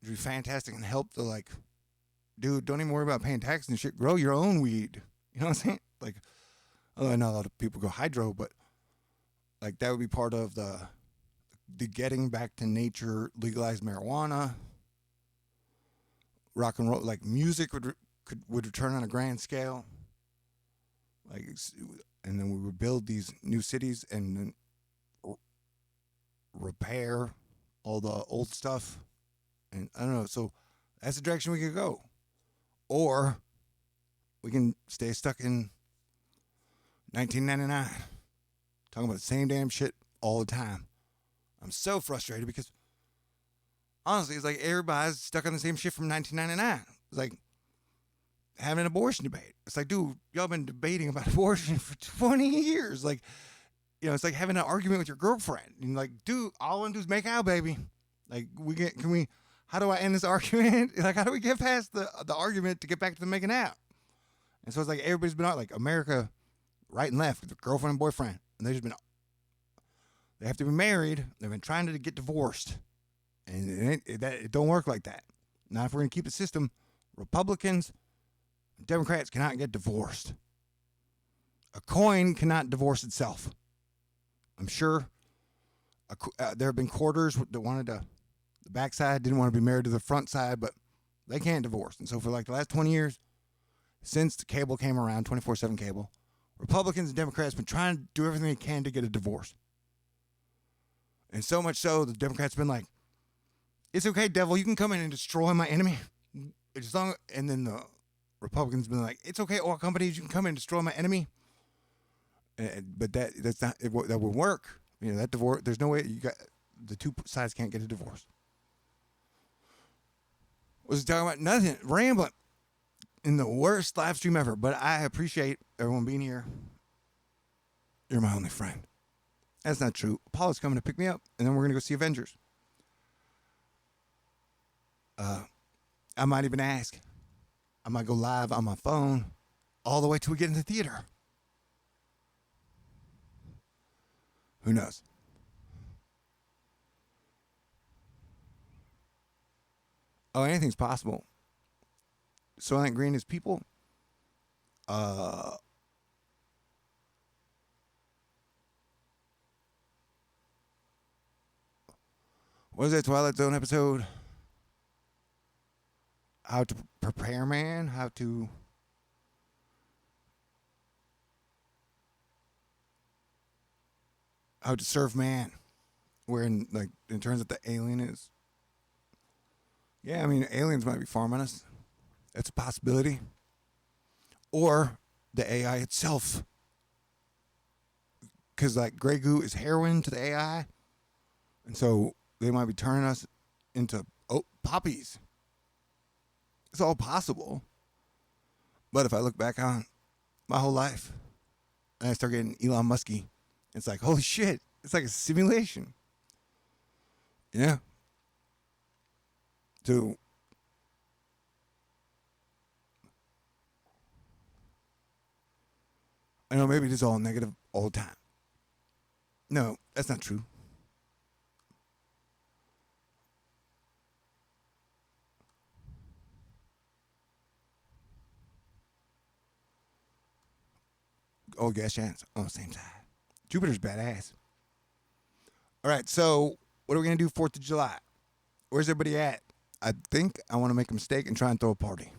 which would be fantastic and help the, like, dude, don't even worry about paying taxes and shit. Grow your own weed. You know what I'm saying? Like, although I know a lot of people go hydro, but like that would be part of the getting back to nature, legalized marijuana, rock and roll, like music would return on a grand scale. Like, and then we would build these new cities and then repair all the old stuff. And I don't know. So that's the direction we could go. Or we can stay stuck in 1999, talking about the same damn shit all the time. I'm so frustrated because honestly, it's like everybody's stuck on the same shit from 1999. It's like having an abortion debate. It's like, dude, y'all been debating about abortion for 20 years. Like, it's like having an argument with your girlfriend. And like, dude, all I want to do is make out, baby. Like, how do I end this argument? Like, how do we get past the argument to get back to the making out? And so it's like everybody's been out, like America, right and left, with their girlfriend and boyfriend. And they have to be married. They've been trying to get divorced. And it don't work like that. Now, if we're going to keep the system, Republicans, Democrats cannot get divorced. A coin cannot divorce itself. I'm sure there have been quarters that wanted to, the backside didn't want to be married to the front side, but they can't divorce. And so for like the last 20 years, since the cable came around, 24/7 cable, Republicans and Democrats have been trying to do everything they can to get a divorce. And so much so, the Democrats have been like, it's okay, devil, you can come in and destroy my enemy. And then the Republicans have been like, it's okay, oil companies, you can come in and destroy my enemy. But that's not, that would work. You know, that divorce, there's no way the two sides can't get a divorce. Was talking about nothing, rambling in the worst live stream ever. But I appreciate everyone being here. You're my only friend. That's not true. Apollo's coming to pick me up, and then we're going to go see Avengers. I might even ask. I might go live on my phone all the way till we get in the theater. Who knows? Oh, anything's possible. Soylent Green is people. What was that Twilight Zone episode? How to prepare man? How to serve man? Where in terms of the alien is. Yeah, I mean, aliens might be farming us. That's a possibility. Or the AI itself. Because, Grey Goo is heroin to the AI. And so they might be turning us into poppies. It's all possible. But if I look back on my whole life, and I start getting Elon Musky, it's like, holy shit, it's like a simulation. Yeah. So, I know maybe it is all negative all the time. No, that's not true. Oh, gas chance. Oh, same side. Jupiter's badass. All right, so what are we going to do 4th of July? Where's everybody at? I think I want to make a mistake and try and throw a party.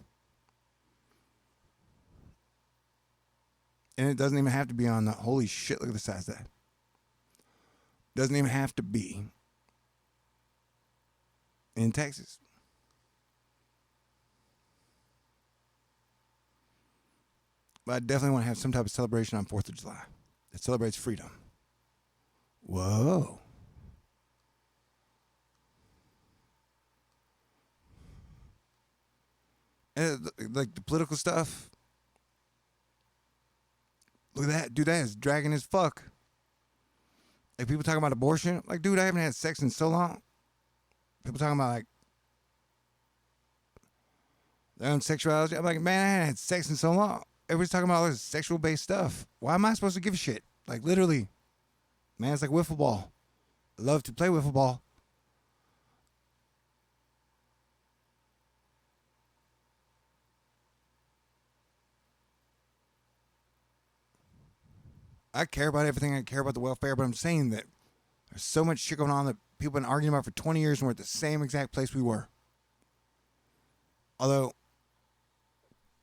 And it doesn't even have to be on the... Holy shit, look at the size of that. Doesn't even have to be in Texas. But I definitely want to have some type of celebration on 4th of July that celebrates freedom. Whoa. And the political stuff. Look at that. Dude, that is dragging as fuck. People talking about abortion. Dude, I haven't had sex in so long. People talking about, their own sexuality. I'm like, man, I haven't had sex in so long. Everybody's talking about all this sexual-based stuff. Why am I supposed to give a shit? Literally. Man, it's like wiffle ball. I love to play wiffle ball. I care about everything. I care about the welfare, but I'm saying that there's so much shit going on that people have been arguing about for 20 years and we're at the same exact place we were. Although,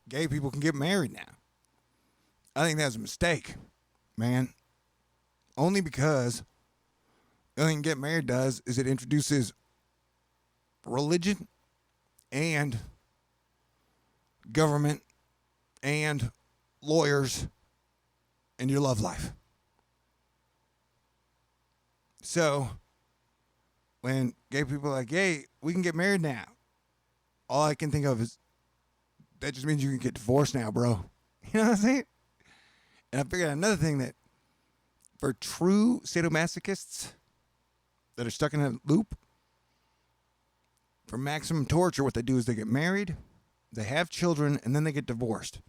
gay people can get married now. I think that's a mistake, man. Only because the only thing get married does is it introduces religion and government and lawyers in your love life. So, when gay people are like, hey, we can get married now, all I can think of is, that just means you can get divorced now, bro. You know what I'm saying? And I figured out another thing, that for true sadomasochists that are stuck in a loop, for maximum torture, what they do is they get married, they have children, and then they get divorced.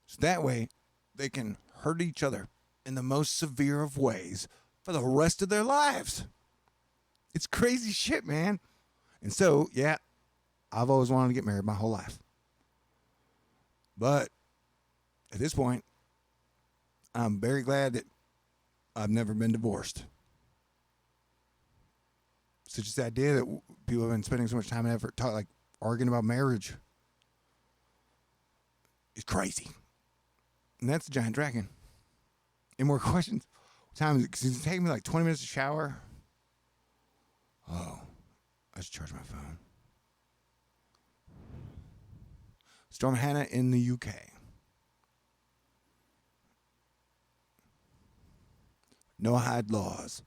So that way, they can hurt each other in the most severe of ways for the rest of their lives. It's crazy shit, man. And so, yeah, I've always wanted to get married my whole life. But at this point, I'm very glad that I've never been divorced. So just the idea that people have been spending so much time and effort arguing about marriage. is crazy. And that's a giant dragon. Any more questions? What time is it? Because it's taking me like 20 minutes to shower. Oh, I should charge my phone. Storm Hannah in the UK. No hide laws.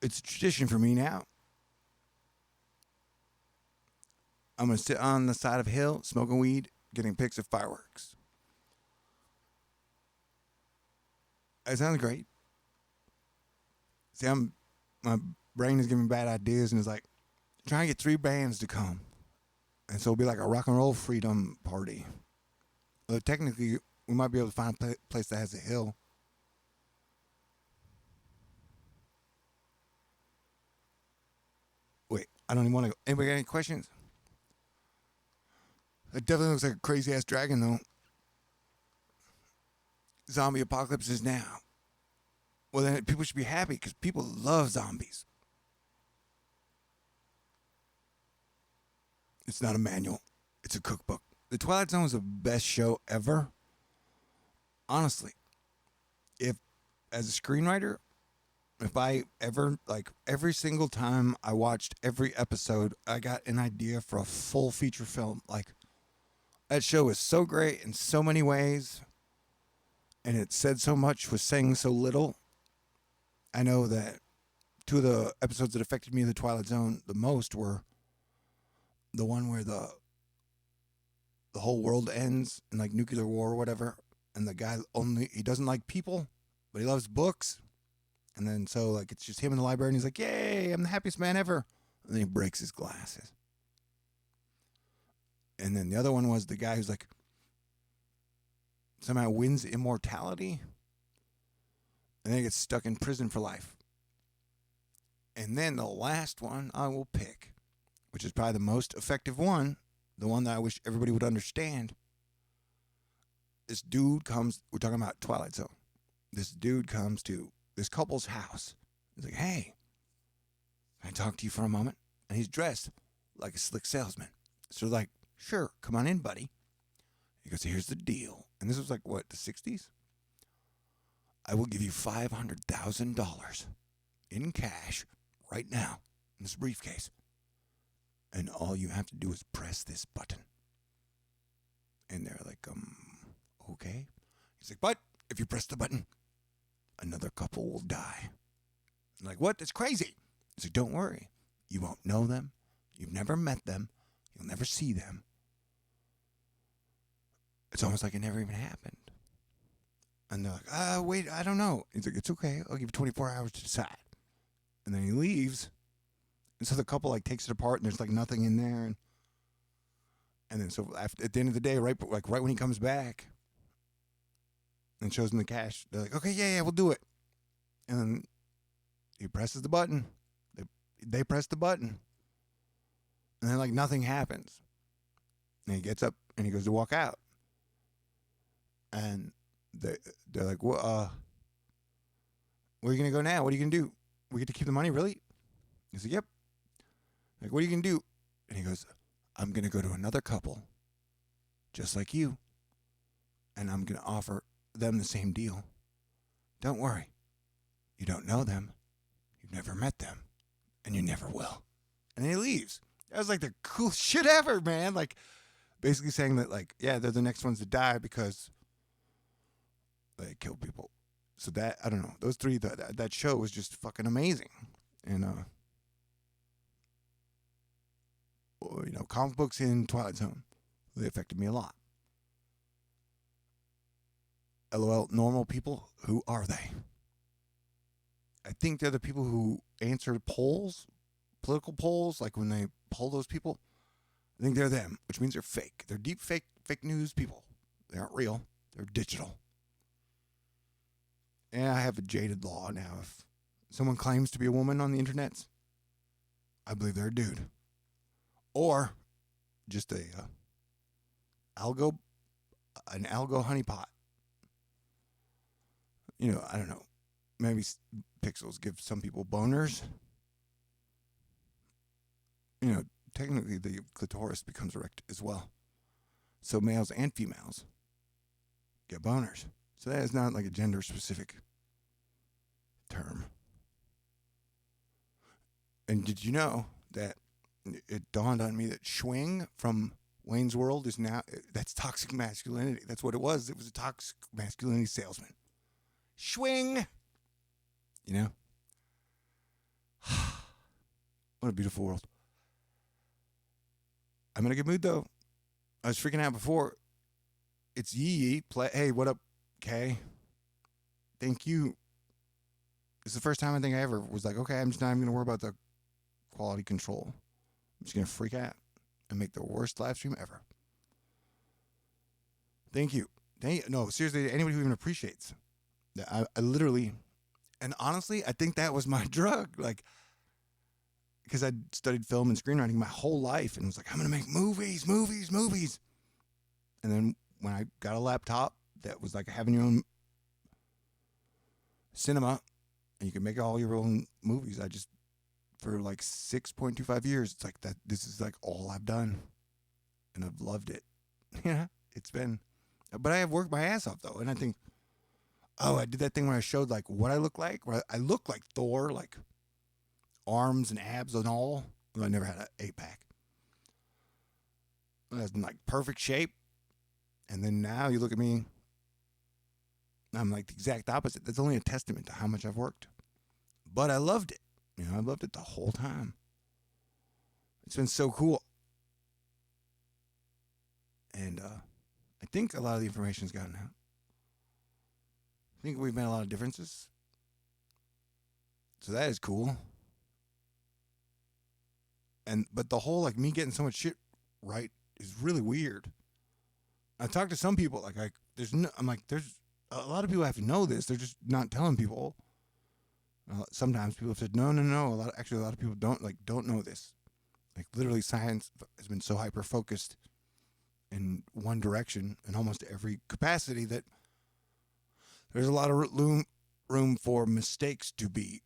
It's a tradition for me now. I'm going to sit on the side of a hill, smoking weed, getting pics of fireworks. That sounds great. See, my brain is giving me bad ideas and it's like, trying to get 3 bands to come. And so it'll be like a rock and roll freedom party. Well, technically, we might be able to find a place that has a hill. Wait, I don't even want to go. Anybody got any questions? It definitely looks like a crazy-ass dragon, though. Zombie apocalypse is now. Well, then people should be happy because people love zombies. It's not a manual. It's a cookbook. The Twilight Zone was the best show ever. Honestly, if as a screenwriter, if I ever, like every single time I watched every episode, I got an idea for a full feature film. Like, that show is so great in so many ways, and it said so much, was saying so little. I know that 2 of the episodes that affected me in the Twilight Zone the most were the one where the whole world ends in like nuclear war or whatever, and the guy he doesn't like people, but he loves books. And then so like it's just him in the library and he's like, yay, I'm the happiest man ever. And then he breaks his glasses. And then the other one was the guy who's like somehow wins immortality and then he gets stuck in prison for life. And then the last one I will pick, which is probably the most effective one, the one that I wish everybody would understand. This dude comes, we're talking about Twilight Zone. This dude comes to this couple's house. He's like, hey, can I talk to you for a moment? And he's dressed like a slick salesman. So like, sure, come on in, buddy. He goes, here's the deal. And this was like, what, the 60s? I will give you $500,000 in cash right now in this briefcase. And all you have to do is press this button. And they're like, okay. He's like, but if you press the button, another couple will die. I'm like, what? That's crazy. He's like, don't worry. You won't know them. You've never met them. You'll never see them. It's almost like it never even happened. And they're like, wait, I don't know. He's like, it's okay. I'll give you 24 hours to decide. And then he leaves. And so the couple like takes it apart and there's like nothing in there. And then so after, at the end of the day, right when he comes back and shows them the cash, they're like, okay, yeah, we'll do it. And then he presses the button. They press the button. And then like nothing happens. And he gets up and he goes to walk out. And they're like, well, where are you going to go now? What are you going to do? We get to keep the money, really? He's like, yep. Like, what are you going to do? And he goes, I'm going to go to another couple, just like you, and I'm going to offer them the same deal. Don't worry. You don't know them. You've never met them, and you never will. And then he leaves. That was like the coolest shit ever, man. Like, basically saying that, like, yeah, they're the next ones to die because they kill people. So that, I don't know, those 3, that show was just fucking amazing. And, you know, comic books in Twilight Zone, they affected me a lot. LOL, normal people, who are they? I think they're the people who answer polls, political polls, like when they poll those people. I think they're them, which means they're fake. They're deep fake news people. They aren't real. They're digital. And I have a jaded law now. If someone claims to be a woman on the internet, I believe they're a dude. Or just an algo honeypot. You know, I don't know. Maybe pixels give some people boners. You know, technically the clitoris becomes erect as well. So males and females get boners. So that is not like a gender-specific term. And did you know that it dawned on me that Schwing from Wayne's World is now, that's toxic masculinity. That's what it was. It was a toxic masculinity salesman. Schwing! You know? What a beautiful world. I'm in a good mood, though. I was freaking out before. It's Yee. Hey, what up, Kay? Thank you. It's the first time I think I ever was like, okay, I'm just not even going to worry about the quality control. I'm just going to freak out and make the worst live stream ever. Thank you. No, seriously, anybody who even appreciates that. I literally, and honestly, I think that was my drug. Like, because I studied film and screenwriting my whole life and was like, I'm going to make movies. And then when I got a laptop that was like having your own cinema and you can make all your own movies, I just, for like 6.25 years, it's like that. This is like all I've done. And I've loved it. Yeah, it's been, but I have worked my ass off though. And I think, oh, I did that thing where I showed like what I look like, where I look like Thor, like arms and abs and all. Well, I never had an 8-pack. I was in like perfect shape. And then now you look at me, I'm like the exact opposite. That's only a testament to how much I've worked. But I loved it. You know, I loved it the whole time. It's been so cool. And I think a lot of the information's gotten out. I think we've made a lot of differences. So that is cool. But the whole like me getting so much shit right is really weird. I talked to some people like there's a lot of people have to know this. They're just not telling people. Sometimes people have said no. A lot of people don't know this. Like literally, science has been so hyper focused in one direction in almost every capacity that there's a lot of room for mistakes to be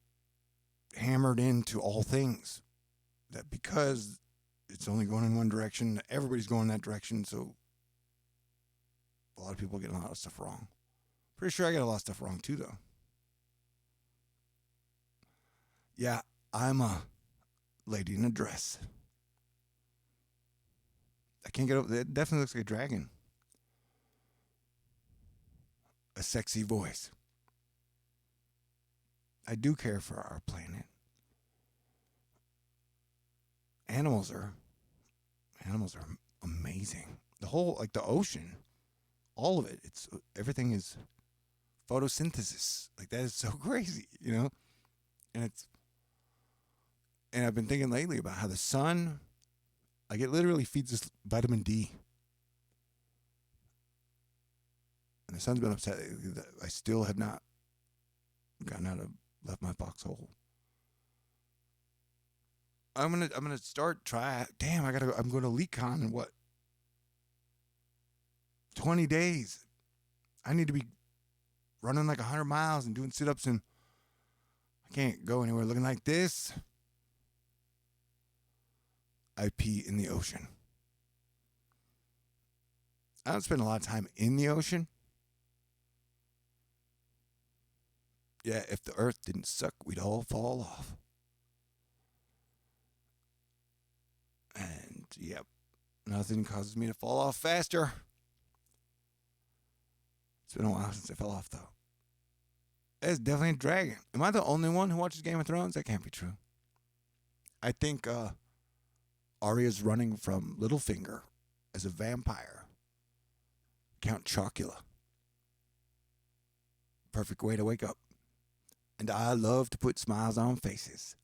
hammered into all things. That because it's only going in one direction, everybody's going in that direction, so a lot of people get a lot of stuff wrong. Pretty sure I get a lot of stuff wrong too, though. Yeah, I'm a lady in a dress. I can't get over it. Definitely looks like a dragon. A sexy voice. I do care for our planet. Animals are amazing. The whole, like the ocean, all of it. Everything is photosynthesis. Like that is so crazy, you know? And I've been thinking lately about how the sun, like it literally feeds us vitamin D. And the sun's been upset that I still have not left my foxhole. I'm gonna try. Damn, I'm going to LeakCon in what? 20 days. I need to be running like 100 miles and doing sit-ups, and I can't go anywhere looking like this. I pee in the ocean. I don't spend a lot of time in the ocean. Yeah, if the earth didn't suck, we'd all fall off. And, yep, nothing causes me to fall off faster. It's been a while since I fell off, though. It's definitely a dragon. Am I the only one who watches Game of Thrones? That can't be true. I think Arya's running from Littlefinger as a vampire. Count Chocula. Perfect way to wake up. And I love to put smiles on faces.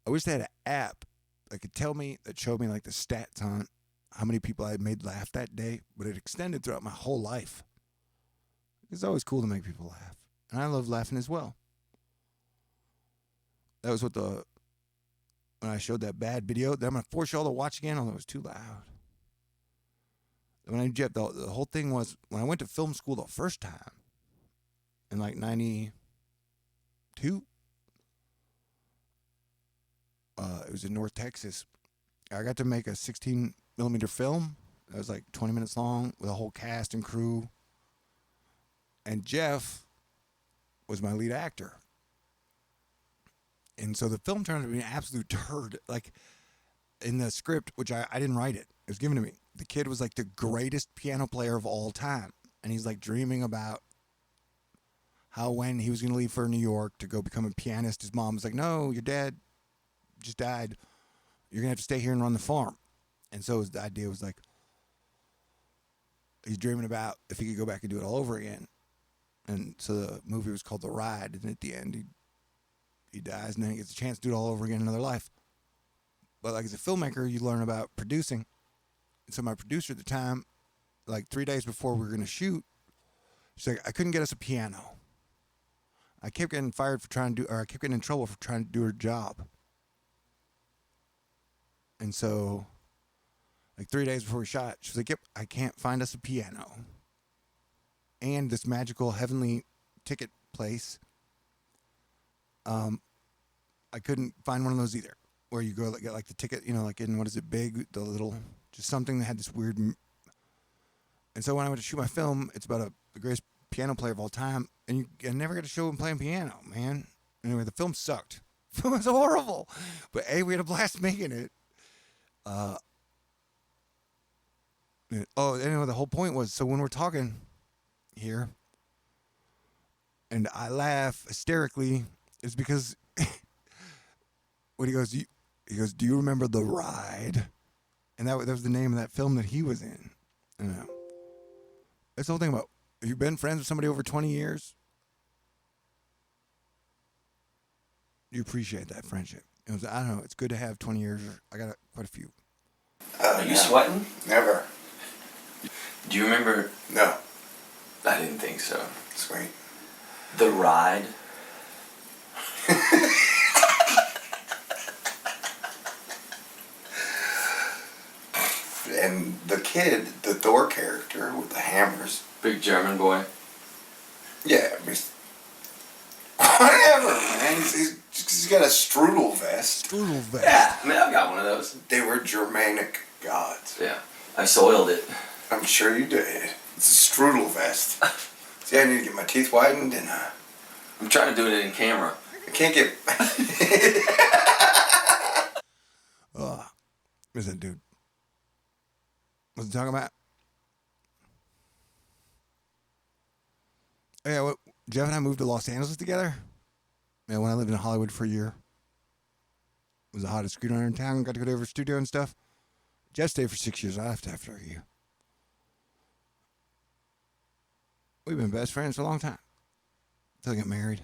I wish they had an app that could tell me, that showed me like the stats on how many people I made laugh that day, but it extended throughout my whole life. It's always cool to make people laugh. And I love laughing as well. That was when I showed that bad video that I'm going to force y'all to watch again, although it was too loud. The whole thing was, when I went to film school the first time, in like 92, it was in North Texas, I got to make a 16 millimeter film that was like 20 minutes long with a whole cast and crew. And Jeff was my lead actor. And so the film turned out to be an absolute turd. Like, in the script, which I didn't write it. It was given to me. The kid was like the greatest piano player of all time. And he's like dreaming about how when he was going to leave for New York to go become a pianist, his mom was like, no, your dad just died. You're going to have to stay here and run the farm. And so the idea was like, he's dreaming about if he could go back and do it all over again. And so the movie was called The Ride. And at the end, he dies and then he gets a chance to do it all over again in another life. But like as a filmmaker, you learn about producing. And so my producer at the time, like 3 days before we were going to shoot, she's like, I couldn't get us a piano. I kept getting fired for trying to do, or I kept getting in trouble for trying to do her job. And so, like 3 days before we shot, she was like, yep, I can't find us a piano. And this magical heavenly ticket place, I couldn't find one of those either. Where you go get like the ticket, like in, what is it, Big, the little, just something that had this weird. And so when I went to shoot my film, it's about the greatest piano player of all time, and I never got to show him playing piano, man. Anyway, the film sucked. The film was horrible, but we had a blast making it. Anyway, the whole point was, so when we're talking here, and I laugh hysterically, it's because when he goes, do you remember The Ride? And that was the name of that film that he was in. That's the whole thing about, have you been friends with somebody over 20 years? You appreciate that friendship. I don't know, it's good to have 20 years. I got quite a few. Are you sweating? Never. Do you remember? No. I didn't think so. Sweet. The Ride? And the kid, the Thor character with the hammers. Big German boy? Yeah, whatever, man. He's got a strudel vest. Strudel vest. Yeah, I mean, I've got one of those. They were Germanic gods. Yeah, I soiled it. I'm sure you did. It's a strudel vest. See, I need to get my teeth whitened and I'm trying to do it in camera. I can't get. Where's that dude? What's he talking about? Oh, yeah, Jeff and I moved to Los Angeles together. Man, when I lived in Hollywood for a year, was the hottest screenwriter in town. Got to go to every studio and stuff. Jeff stayed for 6 years. I left after a year. We've been best friends for a long time. Until I got married.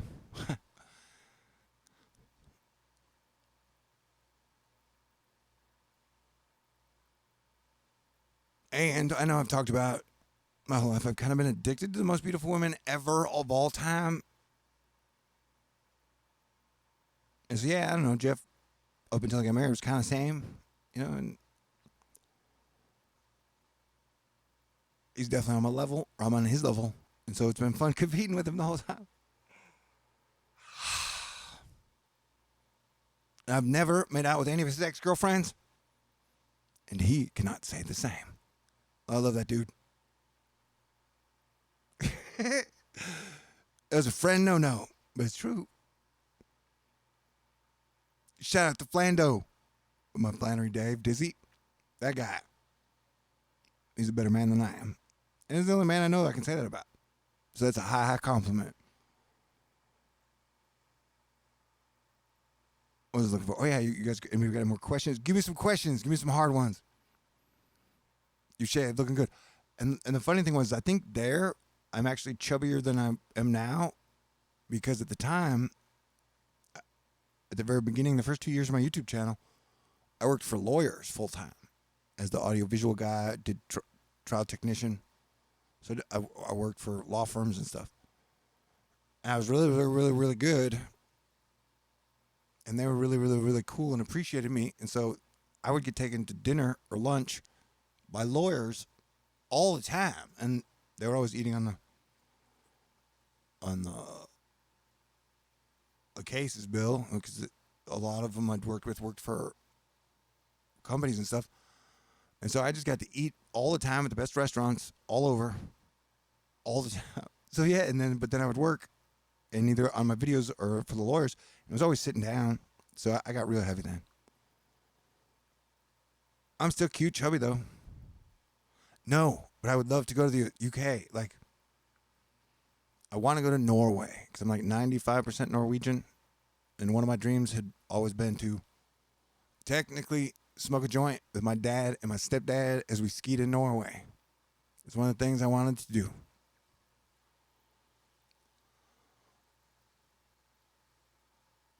And I know I've talked about my whole life. I've kind of been addicted to the most beautiful women ever of all time. And so, yeah, I don't know, Jeff, up until I got married, was kind of the same, and he's definitely on my level, or I'm on his level. And so it's been fun competing with him the whole time. I've never made out with any of his ex-girlfriends, and he cannot say the same. I love that dude. As a friend, no, but it's true. Shout out to Flando, my Planetary Dave, Dizzy, that guy. He's a better man than I am, and he's the only man I know that I can say that about. So that's a high compliment. What was I looking for? Oh yeah, you guys, and we've got more questions. Give me some questions. Give me some hard ones. Your shade looking good. And the funny thing was, I think I'm actually chubbier than I am now, because at the time, at the very beginning, the first 2 years of my YouTube channel, I worked for lawyers full time as the audiovisual guy, did trial technician. So I worked for law firms and stuff. And I was really, really, really, really good. And they were really, really, really cool and appreciated me. And so I would get taken to dinner or lunch by lawyers all the time. And they were always eating on the cases, Bill, because a lot of them I'd worked for companies and stuff. And so I just got to eat all the time at the best restaurants all over, all the time. So yeah, but then I would work, and either on my videos or for the lawyers, I was always sitting down. So I got real heavy then. I'm still cute, chubby though. No, but I would love to go to the UK. Like, I want to go to Norway because I'm like 95% Norwegian, and one of my dreams had always been to technically smoke a joint with my dad and my stepdad as we skied in Norway. It's one of the things I wanted to do.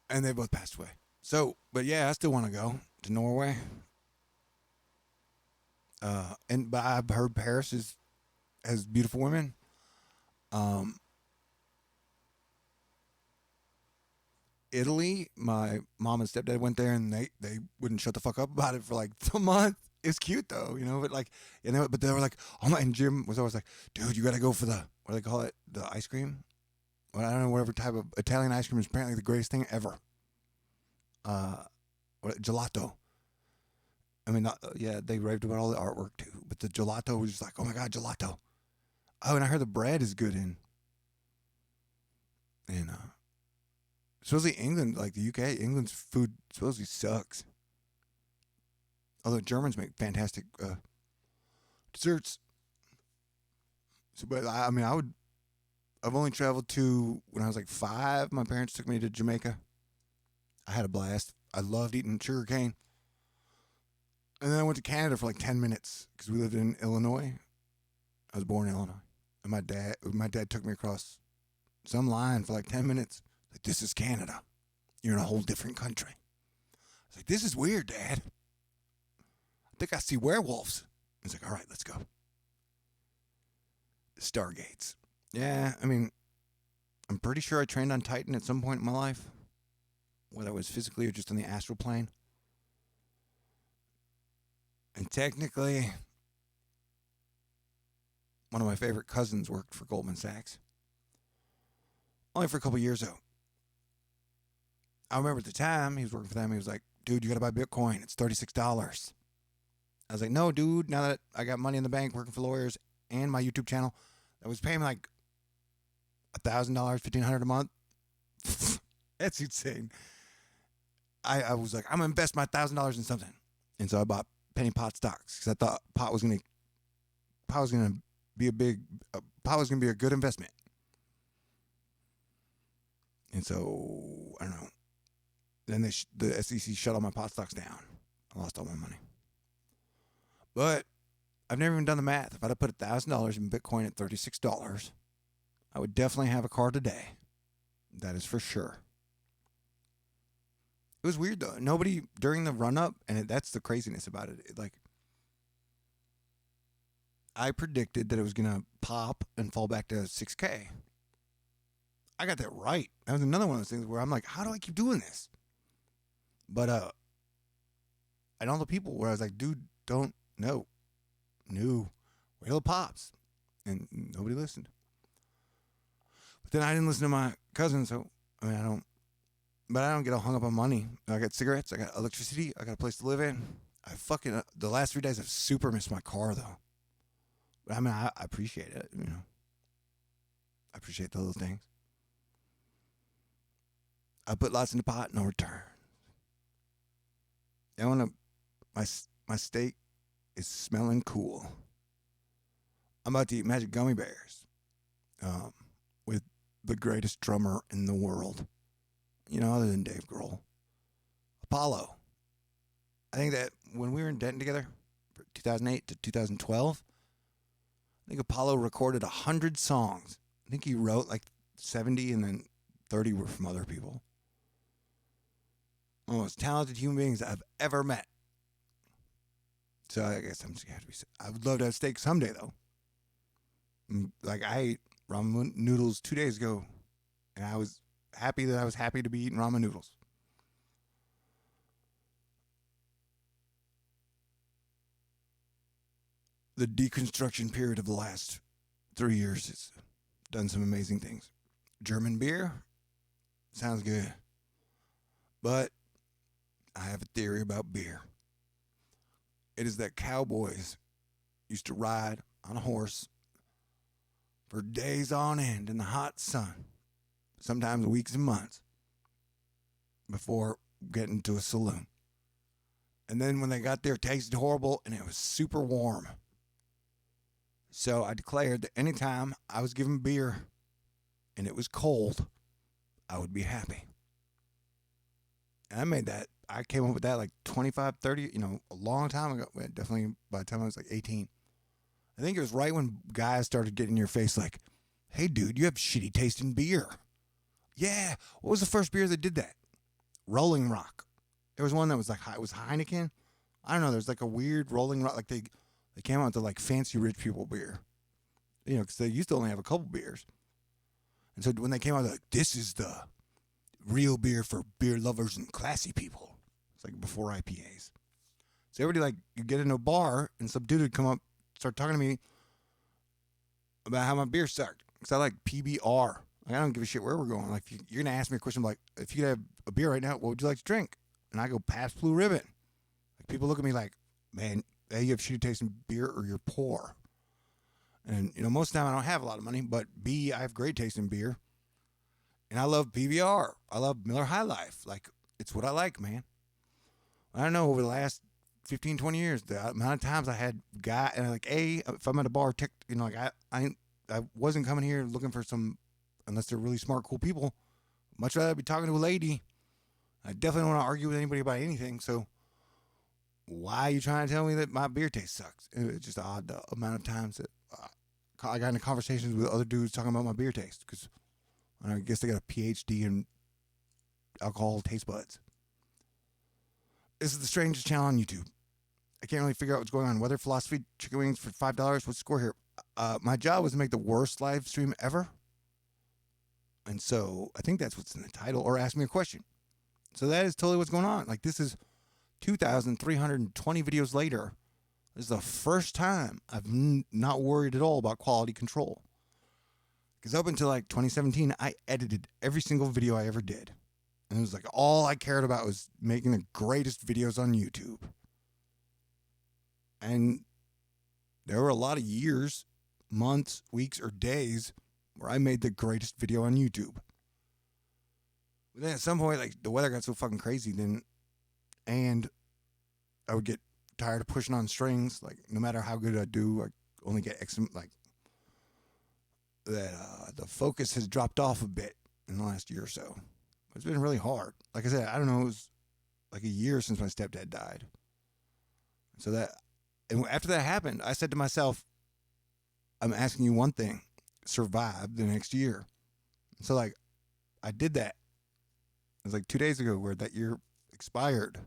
And they both passed away. So, but yeah, I still want to go to Norway. But I've heard Paris has beautiful women. Italy, my mom and stepdad went there, and they wouldn't shut the fuck up about it for like a month. It's cute though, but like, but they were like, oh my, and Jim was always like, dude, you got to go for the, what do they call it? The ice cream? Well, I don't know, whatever type of Italian ice cream is apparently the greatest thing ever. Gelato. I mean, they raved about all the artwork too, but the gelato was just like, oh my God, gelato. Oh, and I heard the bread is good in supposedly England, like the UK, England's food supposedly sucks. Although Germans make fantastic desserts. So, but I've only traveled to, when I was like 5, my parents took me to Jamaica. I had a blast. I loved eating sugar cane. And then I went to Canada for like 10 minutes because we lived in Illinois. I was born in Illinois. And my dad took me across some line for like 10 minutes. Like, this is Canada. You're in a whole different country. I was like, this is weird, Dad. I think I see werewolves. He's like, all right, let's go. Stargates. Yeah, I mean, I'm pretty sure I trained on Titan at some point in my life, whether it was physically or just on the astral plane. And technically, one of my favorite cousins worked for Goldman Sachs. Only for a couple years, though. I remember at the time, he was working for them, he was like, dude, you got to buy Bitcoin. It's $36. I was like, no, dude, now that I got money in the bank working for lawyers and my YouTube channel, that was paying me like $1,000, $1,500 a month. That's insane. I was like, I'm going to invest my $1,000 in something. And so I bought penny pot stocks because I thought pot was going to be a good investment. And so, I don't know. Then the SEC shut all my pot stocks down. I lost all my money. But I've never even done the math. If I'd have put $1,000 in Bitcoin at $36, I would definitely have a car today. That is for sure. It was weird though. Nobody during the run up, and that's the craziness about it. I predicted that it was gonna pop and fall back to 6K. I got that right. That was another one of those things where I'm like, how do I keep doing this? But I know the people where I was like, dude, don't no, wait till it pops, and nobody listened. But then I didn't listen to my cousin, so I mean But I don't get all hung up on money. I got cigarettes. I got electricity. I got a place to live in. The last 3 days I've super missed my car though. But I mean, I appreciate it. I appreciate the little things. I put lots in the pot, no return. My steak is smelling cool. I'm about to eat magic gummy bears, with the greatest drummer in the world. Other than Dave Grohl. Apollo. I think that when we were in Denton together, from 2008 to 2012, I think Apollo recorded 100 songs. I think he wrote like 70 and then 30 were from other people. One of the most talented human beings I've ever met. So I guess I'm just going to have to be... I would love to have steak someday, though. Like, I ate ramen noodles 2 days ago, and I was happy that I was happy to be eating ramen noodles. The deconstruction period of the last 3 years has done some amazing things. German beer sounds good, but I have a theory about beer. It is that cowboys used to ride on a horse for days on end in the hot sun, sometimes weeks and months, before getting to a saloon. And then when they got there, it tasted horrible and it was super warm. So I declared that anytime I was given beer and it was cold, I would be happy. And I came up with that like 25, 30, a long time ago. Definitely by the time I was like 18. I think it was right when guys started getting in your face like, hey, dude, you have shitty tasting beer. Yeah. What was the first beer that did that? Rolling Rock. There was one that was like, it was Heineken. I don't know. There's like a weird Rolling Rock. Like they came out with like fancy rich people beer. Because they used to only have a couple beers. And so when they came out, they're like, this is the real beer for beer lovers and classy people. It's like before IPAs. So everybody, like, you get into a bar and some dude would come up, start talking to me about how my beer sucked. Because I like PBR. Like, I don't give a shit where we're going. Like, you're going to ask me a question like, if you could have a beer right now, what would you like to drink? And I go, Pabst Blue Ribbon. Like, people look at me like, man, A, you have shitty tasting beer or you're poor. And, most of the time I don't have a lot of money, but B, I have great tasting beer. And I love PBR. I love Miller High Life. Like, it's what I like, man. I don't know, over the last 15, 20 years, the amount of times I had guy, and like, if I'm at a bar, like, I wasn't coming here looking for some, unless they're really smart, cool people. Much rather be talking to a lady. I definitely don't want to argue with anybody about anything, so why are you trying to tell me that my beer taste sucks? It's just odd the amount of times that I got into conversations with other dudes talking about my beer taste, because I guess they got a PhD in alcohol taste buds. This is the strangest channel on YouTube. I can't really figure out what's going on. Weather philosophy, chicken wings for $5. What's the score here? My job was to make the worst live stream ever. And so I think that's what's in the title, or ask me a question. So that is totally what's going on. Like, this is 2,320 videos later. This is the first time I've not worried at all about quality control. Because up until like 2017, I edited every single video I ever did. And it was like all I cared about was making the greatest videos on YouTube. And there were a lot of years, months, weeks, or days where I made the greatest video on YouTube. But then at some point, like, the weather got so fucking crazy and I would get tired of pushing on strings. Like, no matter how good I do, I only get the focus has dropped off a bit in the last year or so. It's been really hard. Like I said, I don't know, it was like a year since my stepdad died. And after that happened, I said to myself, I'm asking you one thing: survive the next year. So, like, I did that. It was like 2 days ago where that year expired.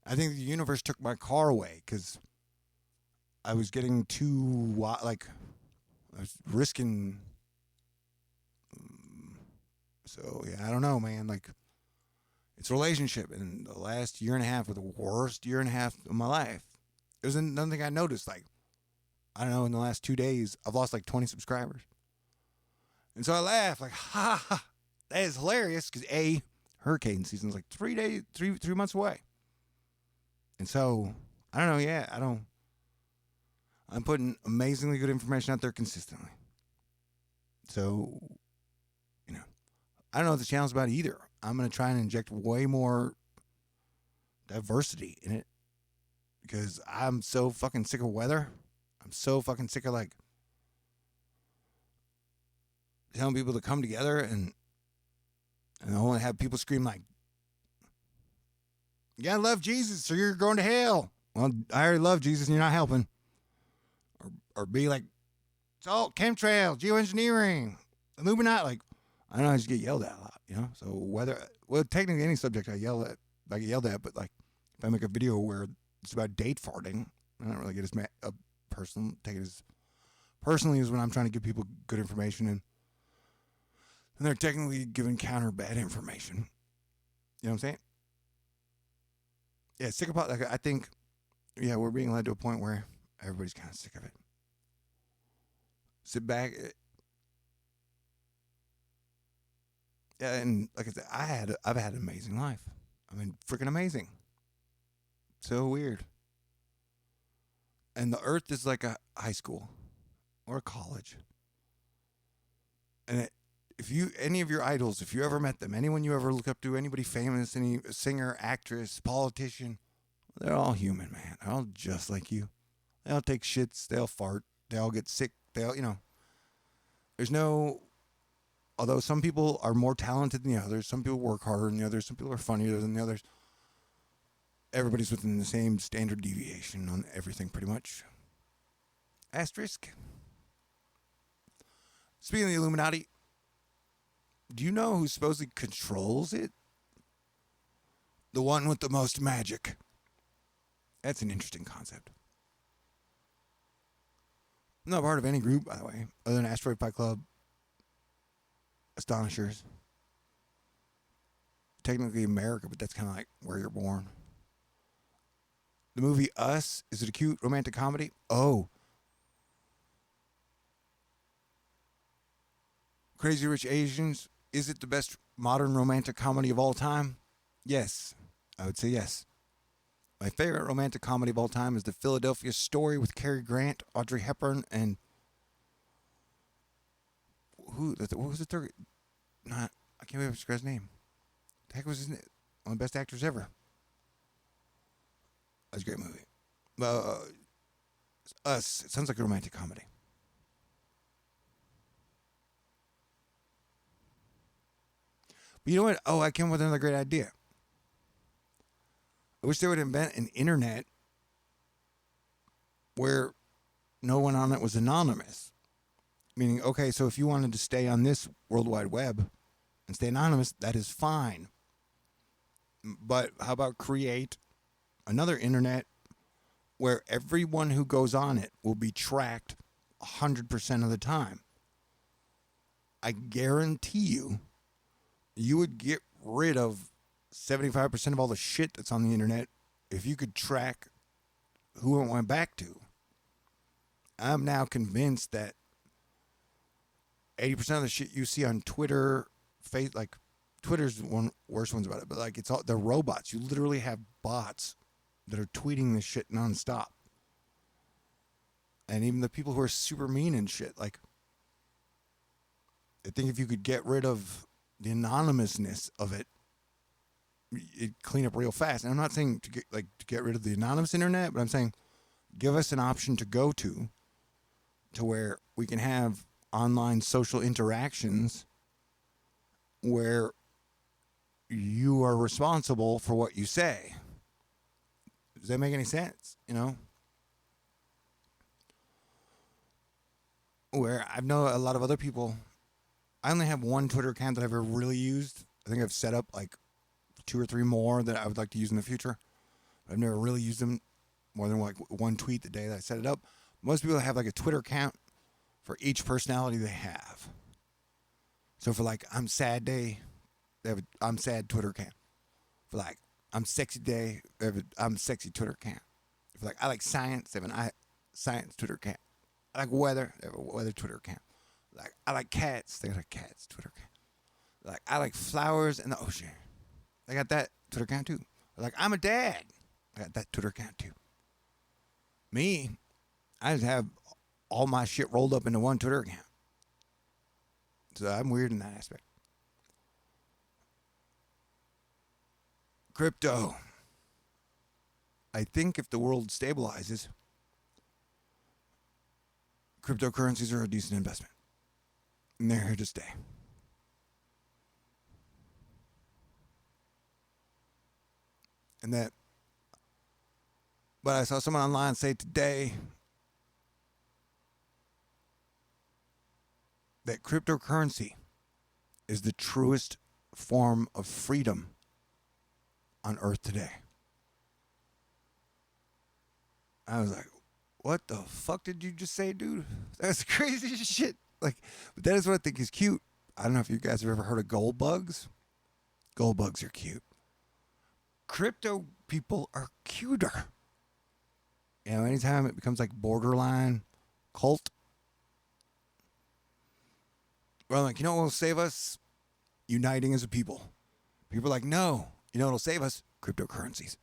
I think the universe took my car away because I was getting too, like, I was risking. So, yeah, I don't know, man. Like, it's a relationship. And the last year and a half were the worst year and a half of my life. It was another thing I noticed. Like, I don't know, in the last 2 days, I've lost like 20 subscribers. And so I laughed, like, ha ha, that is hilarious. Because hurricane season's like 3 months away. And so, I don't know, yeah, I'm putting amazingly good information out there consistently. So, I don't know what the channel's about either. I'm going to try and inject way more diversity in it because I'm so fucking sick of weather. I'm so fucking sick of, like, telling people to come together and only have people scream like, you gotta love Jesus or you're going to hell. Well, I already love Jesus and you're not helping. Or be like, salt, chemtrails, geoengineering, Illuminati. Like, I don't know, I just get yelled at a lot, So technically any subject I get yelled at, but like if I make a video where it's about date farting, I don't really get as take it as personally as when I'm trying to give people good information and they're technically giving counter bad information. You know what I'm saying? Yeah, sick of like, I think, yeah, we're being led to a point where everybody's kind of sick of it. Sit back. Yeah, and like I said, I've had an amazing life. I mean, freaking amazing. So weird. And the Earth is like a high school or a college. And if you, any of your idols, if you ever met them, anyone you ever look up to, anybody famous, any singer, actress, politician, they're all human, man. They're all just like you. They all take shits. They all fart. They all get sick. They all, there's no, although some people are more talented than the others, some people work harder than the others, some people are funnier than the others. Everybody's within the same standard deviation on everything, pretty much. Asterisk. Speaking of the Illuminati, do you know who supposedly controls it? The one with the most magic. That's an interesting concept. I'm not part of any group, by the way, other than Asteroid Fight Club, Astonishers. Technically America, but that's kind of like where you're born. The movie Us, is it a cute romantic comedy? Oh. Crazy Rich Asians, is it the best modern romantic comedy of all time? Yes, I would say yes. My favorite romantic comedy of all time is The Philadelphia Story with Cary Grant, Audrey Hepburn, and what was the third? I can't remember this guy's name. The heck was his name? One of the best actors ever. That's a great movie. Us, it sounds like a romantic comedy. But you know what? Oh, I came up with another great idea. I wish they would invent an internet where no one on it was anonymous. Meaning, okay, so if you wanted to stay on this World Wide Web and stay anonymous, that is fine. But how about create another internet where everyone who goes on it will be tracked 100% of the time? I guarantee you would get rid of 75% of all the shit that's on the internet if you could track who it went back to. I'm now convinced that 80% of the shit you see on Twitter, like Twitter's one worst ones about it, but like it's all, they're robots. You literally have bots that are tweeting this shit nonstop. And even the people who are super mean and shit, like I think if you could get rid of the anonymousness of it, it'd clean up real fast. And I'm not saying to get rid of the anonymous internet, but I'm saying give us an option to go to where we can have online social interactions where you are responsible for what you say. Does that make any sense? Where I know a lot of other people, I only have one Twitter account that I've ever really used. I think I've set up like 2 or 3 more that I would like to use in the future. I've never really used them more than like one tweet the day that I set it up. Most people have like a Twitter account for each personality they have. So for like I'm sad day, they have a I'm sad Twitter account. For like I'm sexy day, they have a I'm sexy Twitter account. For like I like science, they have an science Twitter account. I like weather, they have a weather Twitter account. Like I like cats, they got a cats Twitter account. Like I like flowers and the ocean, they got that Twitter account too. Like I'm a dad, I got that Twitter account too. Me, I just have all my shit rolled up into one Twitter account. So I'm weird in that aspect. Crypto. I think if the world stabilizes, cryptocurrencies are a decent investment. And they're here to stay. But I saw someone online say today that cryptocurrency is the truest form of freedom on Earth today. I was like, what the fuck did you just say, dude? That's crazy shit. Like, but that is what I think is cute. I don't know if you guys have ever heard of gold bugs. Gold bugs are cute. Crypto people are cuter. Anytime it becomes like borderline cult, well, like, you know what will save us? Uniting as a people. People are like, no, you know what'll save us? Cryptocurrencies.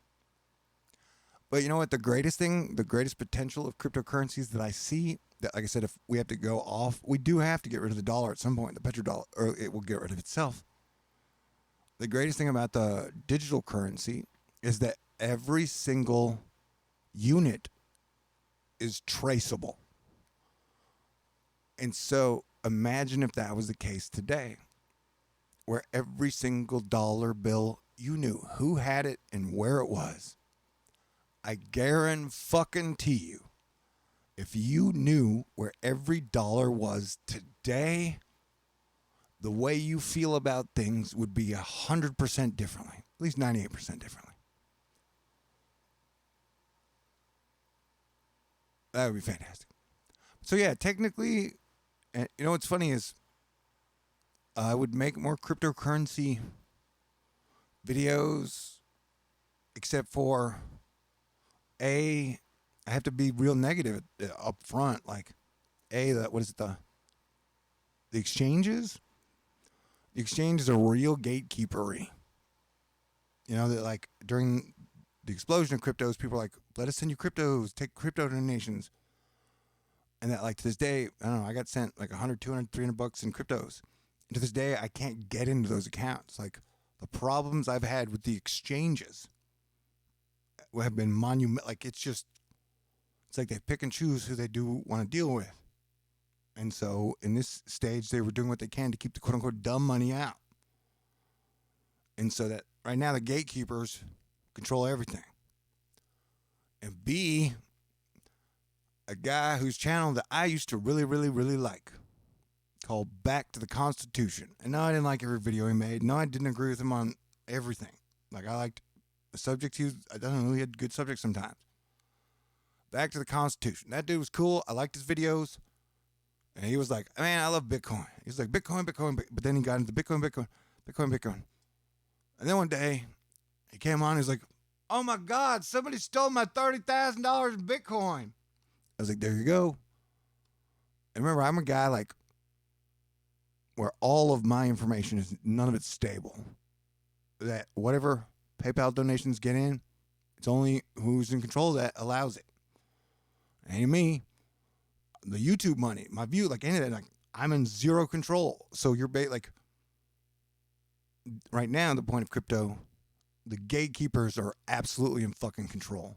But you know what? The greatest potential of cryptocurrencies that I see, that, like I said, if we have to go off, we do have to get rid of the dollar at some point, the petrodollar, or it will get rid of itself. The greatest thing about the digital currency is that every single unit is traceable. And so imagine if that was the case today, where every single dollar bill, you knew who had it and where it was. I guarantee you, if you knew where every dollar was today, the way you feel about things would be 100% differently, at least 98% differently. That would be fantastic. So yeah, technically, and you know what's funny is I would make more cryptocurrency videos, except for I have to be real negative up front. Like, what is it, the exchanges? The exchanges are real gatekeepery. You know, that like during the explosion of cryptos, people are like, let us send you cryptos, take crypto donations. And that, like, to this day, I don't know, I got sent like 100, 200, 300 bucks in cryptos. And to this day, I can't get into those accounts. Like, the problems I've had with the exchanges have been monumental. Like, it's like they pick and choose who they do want to deal with. And so in this stage, they were doing what they can to keep the quote-unquote dumb money out. And so that right now the gatekeepers control everything. And B, a guy whose channel that I used to really, really, really like, called Back to the Constitution. And no, I didn't like every video he made. No, I didn't agree with him on everything. Like, I liked the subjects I don't know, he had good subjects sometimes. Back to the Constitution. That dude was cool. I liked his videos. And he was like, man, I love Bitcoin. He was like, Bitcoin. But then he got into Bitcoin. And then one day, he came on, he was like, oh my God, somebody stole my $30,000 in Bitcoin. I was like, there you go. And remember, I'm a guy like where all of my information is, none of it's stable. That whatever PayPal donations get in, it's only who's in control of that allows it. Ain't me. The YouTube money, my view, like any of that, like I'm in zero control. So you're like right now, the point of crypto, the gatekeepers are absolutely in fucking control.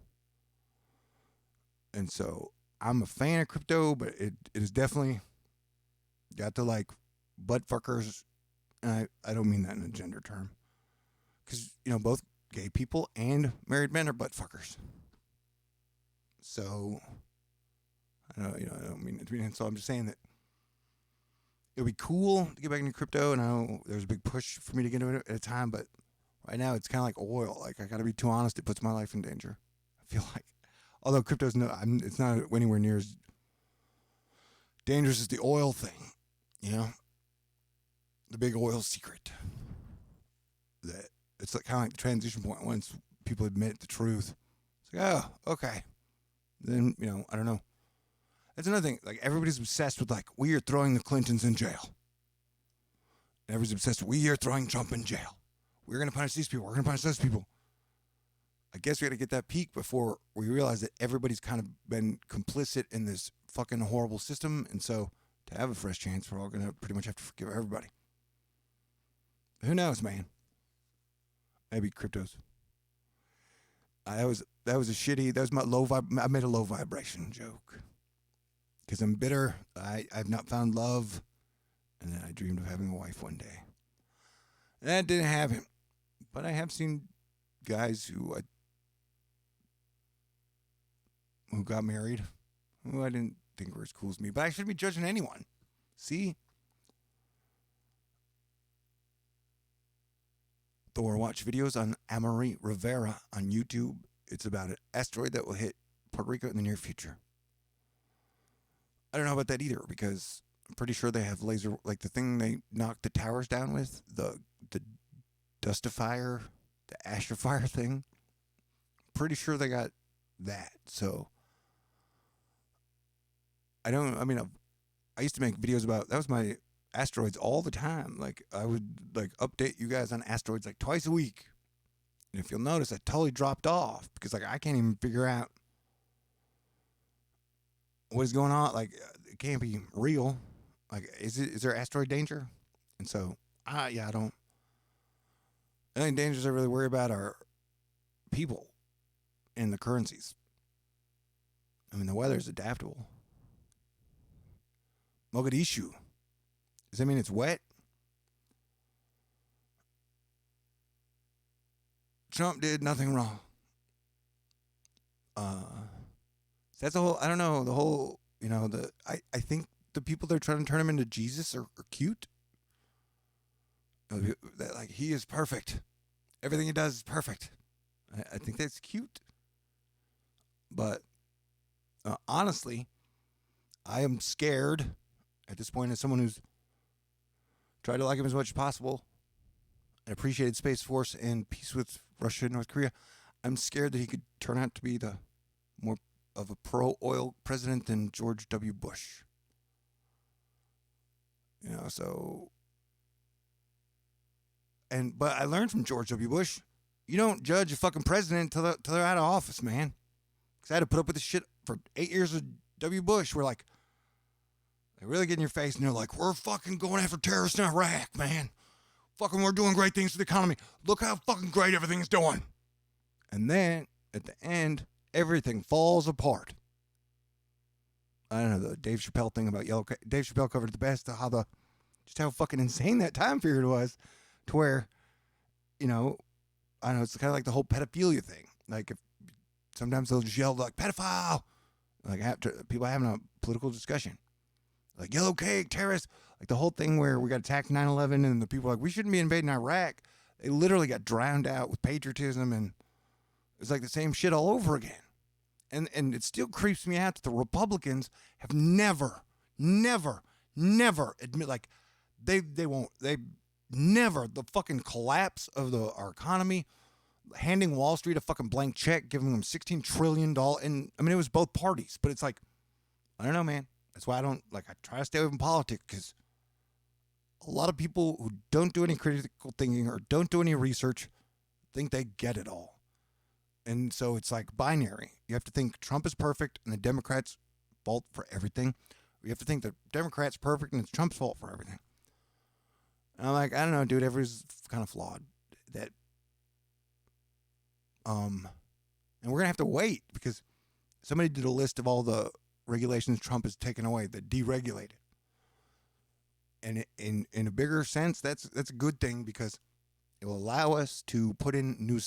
And so I'm a fan of crypto, but it is definitely got to like butt fuckers. And I don't mean that in a gender term. Because, you know, both gay people and married men are butt fuckers. So I don't mean it to be, and so I'm just saying that it would be cool to get back into crypto, and I know there's a big push for me to get into it at a time, but right now it's kind of like oil. Like, I got to be too honest, it puts my life in danger. I feel like, although crypto's it's not anywhere near as dangerous as the oil thing, you know, the big oil secret. That it's like, kind of like the transition point. Once people admit the truth, it's like, oh, okay, then, you know, I don't know. That's another thing. Like, everybody's obsessed with, like, we are throwing the Clintons in jail. Everybody's obsessed with, we are throwing Trump in jail. We're going to punish these people. We're going to punish those people. I guess we got to get that peak before we realize that everybody's kind of been complicit in this fucking horrible system. And so to have a fresh chance, we're all going to pretty much have to forgive everybody. Who knows, man? Maybe cryptos. That was my I made a low vibration joke. Because I'm bitter, I've not found love, and then I dreamed of having a wife one day. That didn't happen, but I have seen guys who got married, who I didn't think were as cool as me, but I shouldn't be judging anyone. See? Thor watch videos on Amory Rivera on YouTube. It's about an asteroid that will hit Puerto Rico in the near future. I don't know about that either, because I'm pretty sure they have laser, like the thing they knocked the towers down with, the dustifier, the ashifier thing. Pretty sure they got that. So I used to make videos about, that was my asteroids all the time. Like, I would like update you guys on asteroids like twice a week. And if you'll notice, I totally dropped off because like I can't even figure out what is going on. Like it can't be real. Like is there asteroid danger? And so I don't. The only dangers I really worry about are people and the currencies. I mean, the weather's adaptable. Mogadishu. Does that mean it's wet? Trump did nothing wrong. That's the whole, I don't know, the whole, I think the people that are trying to turn him into Jesus are cute. That, like, he is perfect. Everything he does is perfect. I think that's cute. But honestly, I am scared at this point as someone who's tried to like him as much as possible and appreciated Space Force and peace with Russia and North Korea. I'm scared that he could turn out to be the more of a pro-oil president than George W. Bush. So... But I learned from George W. Bush, you don't judge a fucking president till they're out of office, man. Because I had to put up with this shit for 8 years of W. Bush. We're like, they really get in your face and they're like, we're fucking going after terrorists in Iraq, man. Fucking we're doing great things for the economy. Look how fucking great everything's doing. And then, at the end, everything falls apart. I don't know, the Dave Chappelle thing about Dave Chappelle covered it the best, just how fucking insane that time period was. To where, I don't know, it's kind of like the whole pedophilia thing. Like, if sometimes they'll just yell, like, pedophile! Like, after people having a political discussion. Like, yellow cake, terrorist. Like, the whole thing where we got attacked 9/11 and the people are like, we shouldn't be invading Iraq. They literally got drowned out with patriotism, and it's like the same shit all over again. And it still creeps me out that the Republicans have never admit, like, they never, the fucking collapse of our economy, handing Wall Street a fucking blank check, giving them $16 trillion. And I mean, it was both parties, but it's like, I don't know, man. That's why I try to stay away from politics, because a lot of people who don't do any critical thinking or don't do any research think they get it all. And so it's like binary. You have to think Trump is perfect and the Democrats' fault for everything. You have to think the Democrats' perfect and it's Trump's fault for everything. And I'm like, I don't know, dude, everybody's kind of flawed. And we're going to have to wait because somebody did a list of all the regulations Trump has taken away that deregulated. And in a bigger sense, that's a good thing because it will allow us to put in new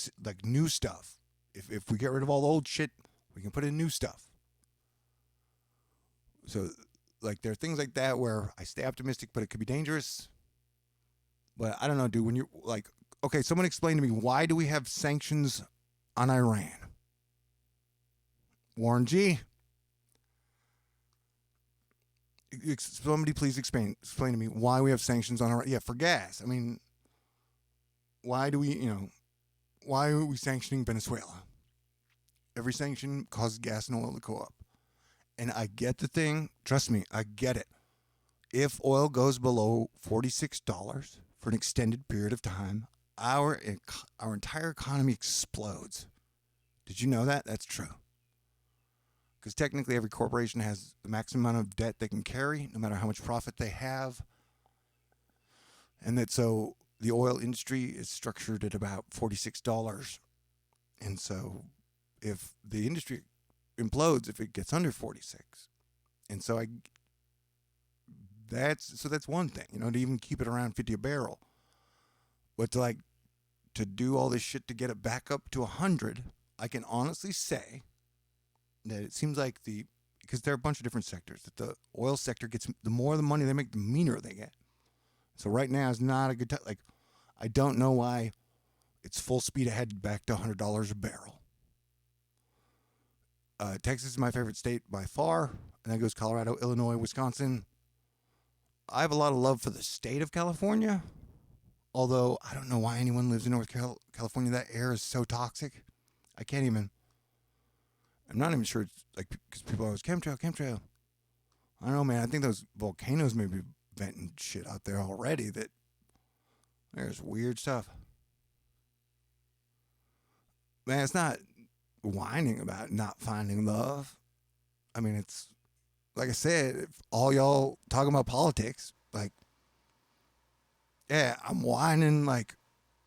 stuff. If we get rid of all the old shit, we can put in new stuff. So, like, there are things like that where I stay optimistic, but it could be dangerous. But I don't know, dude, when you're like, okay, someone explain to me, why do we have sanctions on Iran? Warren G. Somebody please explain to me why we have sanctions on Iran. Yeah, for gas. I mean, why are we sanctioning Venezuela? Every sanction causes gas and oil to go up. And I get the thing. Trust me, I get it. If oil goes below $46 for an extended period of time, our entire economy explodes. Did you know that? That's true. Because technically every corporation has the maximum amount of debt they can carry, no matter how much profit they have. And that so the oil industry is structured at about $46. And so if the industry implodes, if it gets under 46. And so that's one thing, to even keep it around 50 a barrel. But to do all this shit to get it back up to 100, I can honestly say that it seems like because there are a bunch of different sectors, that the oil sector gets, the more the money they make, the meaner they get. So right now is not a good time. Like, I don't know why it's full speed ahead back to $100 a barrel. Texas is my favorite state by far, and then goes Colorado, Illinois, Wisconsin. I have a lot of love for the state of California, although I don't know why anyone lives in North California. That air is so toxic. I'm not even sure it's like, because people always, chemtrail. I don't know, man. I think those volcanoes may be venting shit out there already, that there's weird stuff. Man, it's not whining about not finding love. I mean, it's like I said, if all y'all talking about politics, like, yeah, I'm whining like,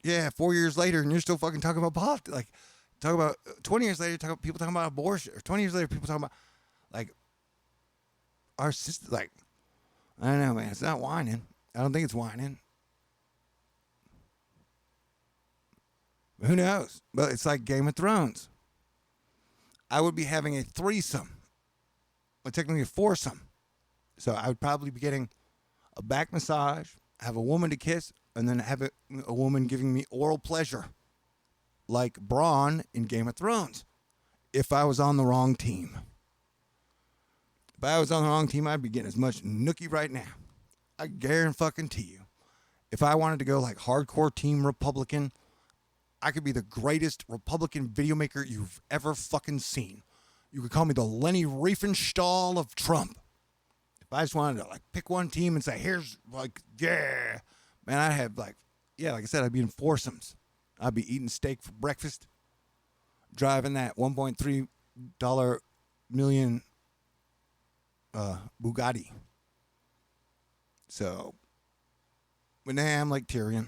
yeah, 4 years later, and you're still fucking talking about politics. Like, talk about 20 years later, people talking about abortion, or 20 years later, people talking about like our sister. Like, I don't know, man. It's not whining. I don't think it's whining. Who knows? But it's like Game of Thrones. I would be having a threesome, or technically a foursome. So I would probably be getting a back massage, have a woman to kiss, and then have a woman giving me oral pleasure, like Bronn in Game of Thrones, if I was on the wrong team. If I was on the wrong team, I'd be getting as much nookie right now. I guarantee you. If I wanted to go like hardcore team Republican, I could be the greatest Republican video maker you've ever fucking seen. You could call me the Lenny Riefenstahl of Trump. If I just wanted to like pick one team and say, here's like, yeah, man, I'd have like, yeah, like I said, I'd be in foursomes. I'd be eating steak for breakfast, driving that $1.3 million Bugatti. So, but now I'm like Tyrion.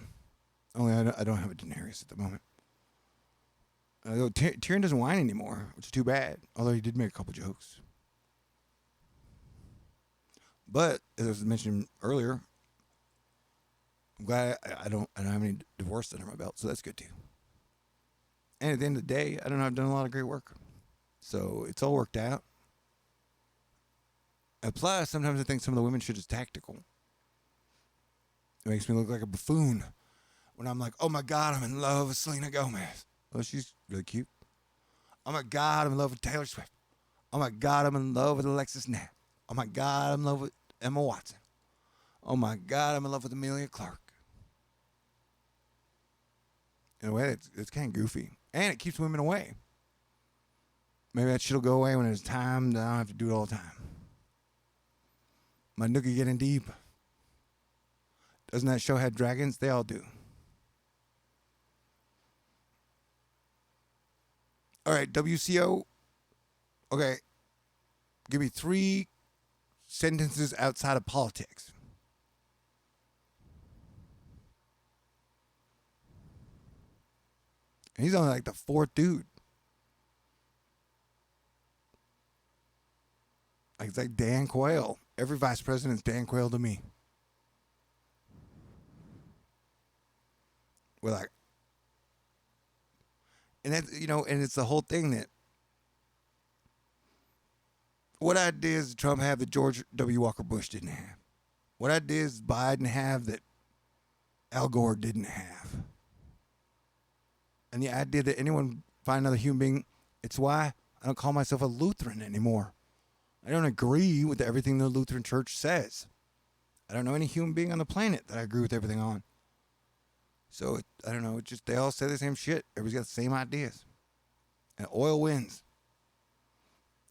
Only I don't have a Daenerys at the moment. Tyrion doesn't whine anymore, which is too bad. Although he did make a couple jokes. But as I was mentioning earlier, I'm glad I don't have any divorce under my belt, so that's good too. And at the end of the day, I don't know, I've done a lot of great work, so it's all worked out. And plus, sometimes I think some of the women shit is tactical. It makes me look like a buffoon when I'm like, oh my God, I'm in love with Selena Gomez. Oh, she's really cute. Oh my God, I'm in love with Taylor Swift. Oh my God, I'm in love with Alexis Knapp. Oh my God, I'm in love with Emma Watson. Oh my God, I'm in love with Amelia Clark. In a way, it's kind of goofy. And it keeps women away. Maybe that shit'll go away when there's time that I don't have to do it all the time. My nookie getting deep. Doesn't that show have dragons? They all do. All right, WCO. Okay. Give me 3 sentences outside of politics. And he's only like the 4th dude. Like, it's like Dan Quayle. Every vice president's Dan Quayle to me. We're like, and that, you know, and it's the whole thing that what ideas did Trump have that George W. Walker Bush didn't have? What ideas did Biden have that Al Gore didn't have? And the idea that anyone find another human being, it's why I don't call myself a Lutheran anymore. I don't agree with everything the Lutheran Church says. I don't know any human being on the planet that I agree with everything on. So, I don't know, it's just they all say the same shit. Everybody's got the same ideas. And oil wins.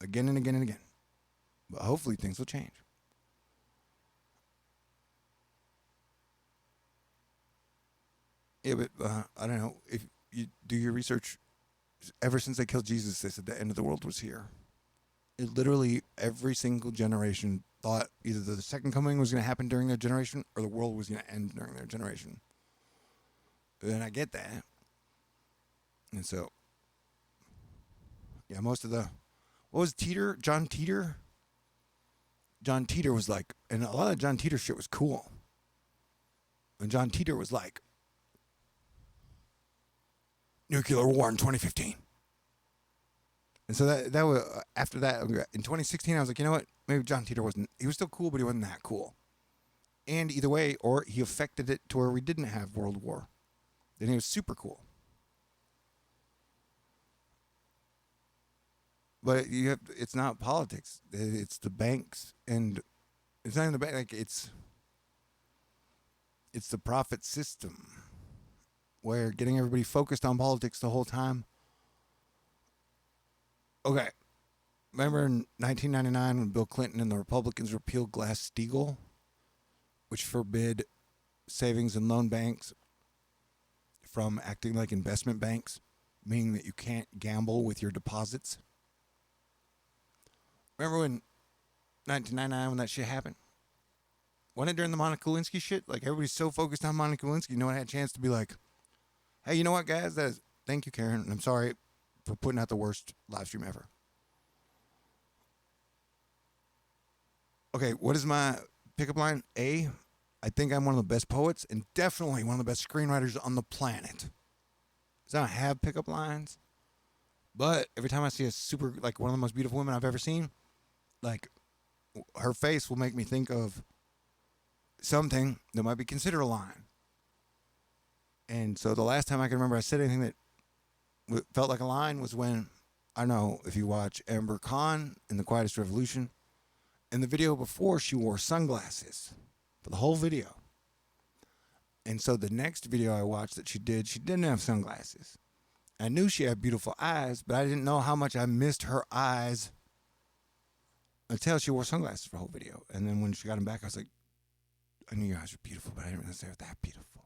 Again and again and again. But hopefully things will change. Yeah, but I don't know. If you do your research, ever since they killed Jesus, they said the end of the world was here. It literally, every single generation thought either the second coming was going to happen during their generation or the world was going to end during their generation. And I get that. And so, yeah, most of the, what was Teeter? John Teeter? John Teeter was like, and a lot of John Teeter shit was cool. And John Teeter was like, nuclear war in 2015. And so that was, after that, in 2016, I was like, you know what? Maybe John Teeter wasn't, he was still cool, but he wasn't that cool. And either way, or he affected it to where we didn't have World War. Then he was super cool. But you have, it's not politics. It's the banks, and it's not even the bank. Like it's the profit system, where getting everybody focused on politics the whole time. Okay, remember in 1999 when Bill Clinton and the Republicans repealed Glass-Steagall, which forbid savings and loan banks from acting like investment banks, meaning that you can't gamble with your deposits. Remember when 1999 when that shit happened? Wasn't it during the Monica Lewinsky shit? Like, everybody's so focused on Monica Lewinsky, no one had a chance to be like, hey, you know what, guys? Thank you, Karen. And I'm sorry for putting out the worst live stream ever. Okay, what is my pickup line? A, I think I'm one of the best poets and definitely one of the best screenwriters on the planet. So I don't have pickup lines, but every time I see a super, like, one of the most beautiful women I've ever seen, like, her face will make me think of something that might be considered a line. And so the last time I can remember I said anything that felt like a line was when, I don't know if you watch Amber Khan in The Quietest Revolution, in the video before she wore sunglasses for the whole video. And so the next video I watched that she didn't have sunglasses. I knew she had beautiful eyes, but I didn't know how much I missed her eyes until she wore sunglasses for the whole video. And then when she got them back, I was like, I knew your eyes were beautiful, but I didn't realize they were that beautiful.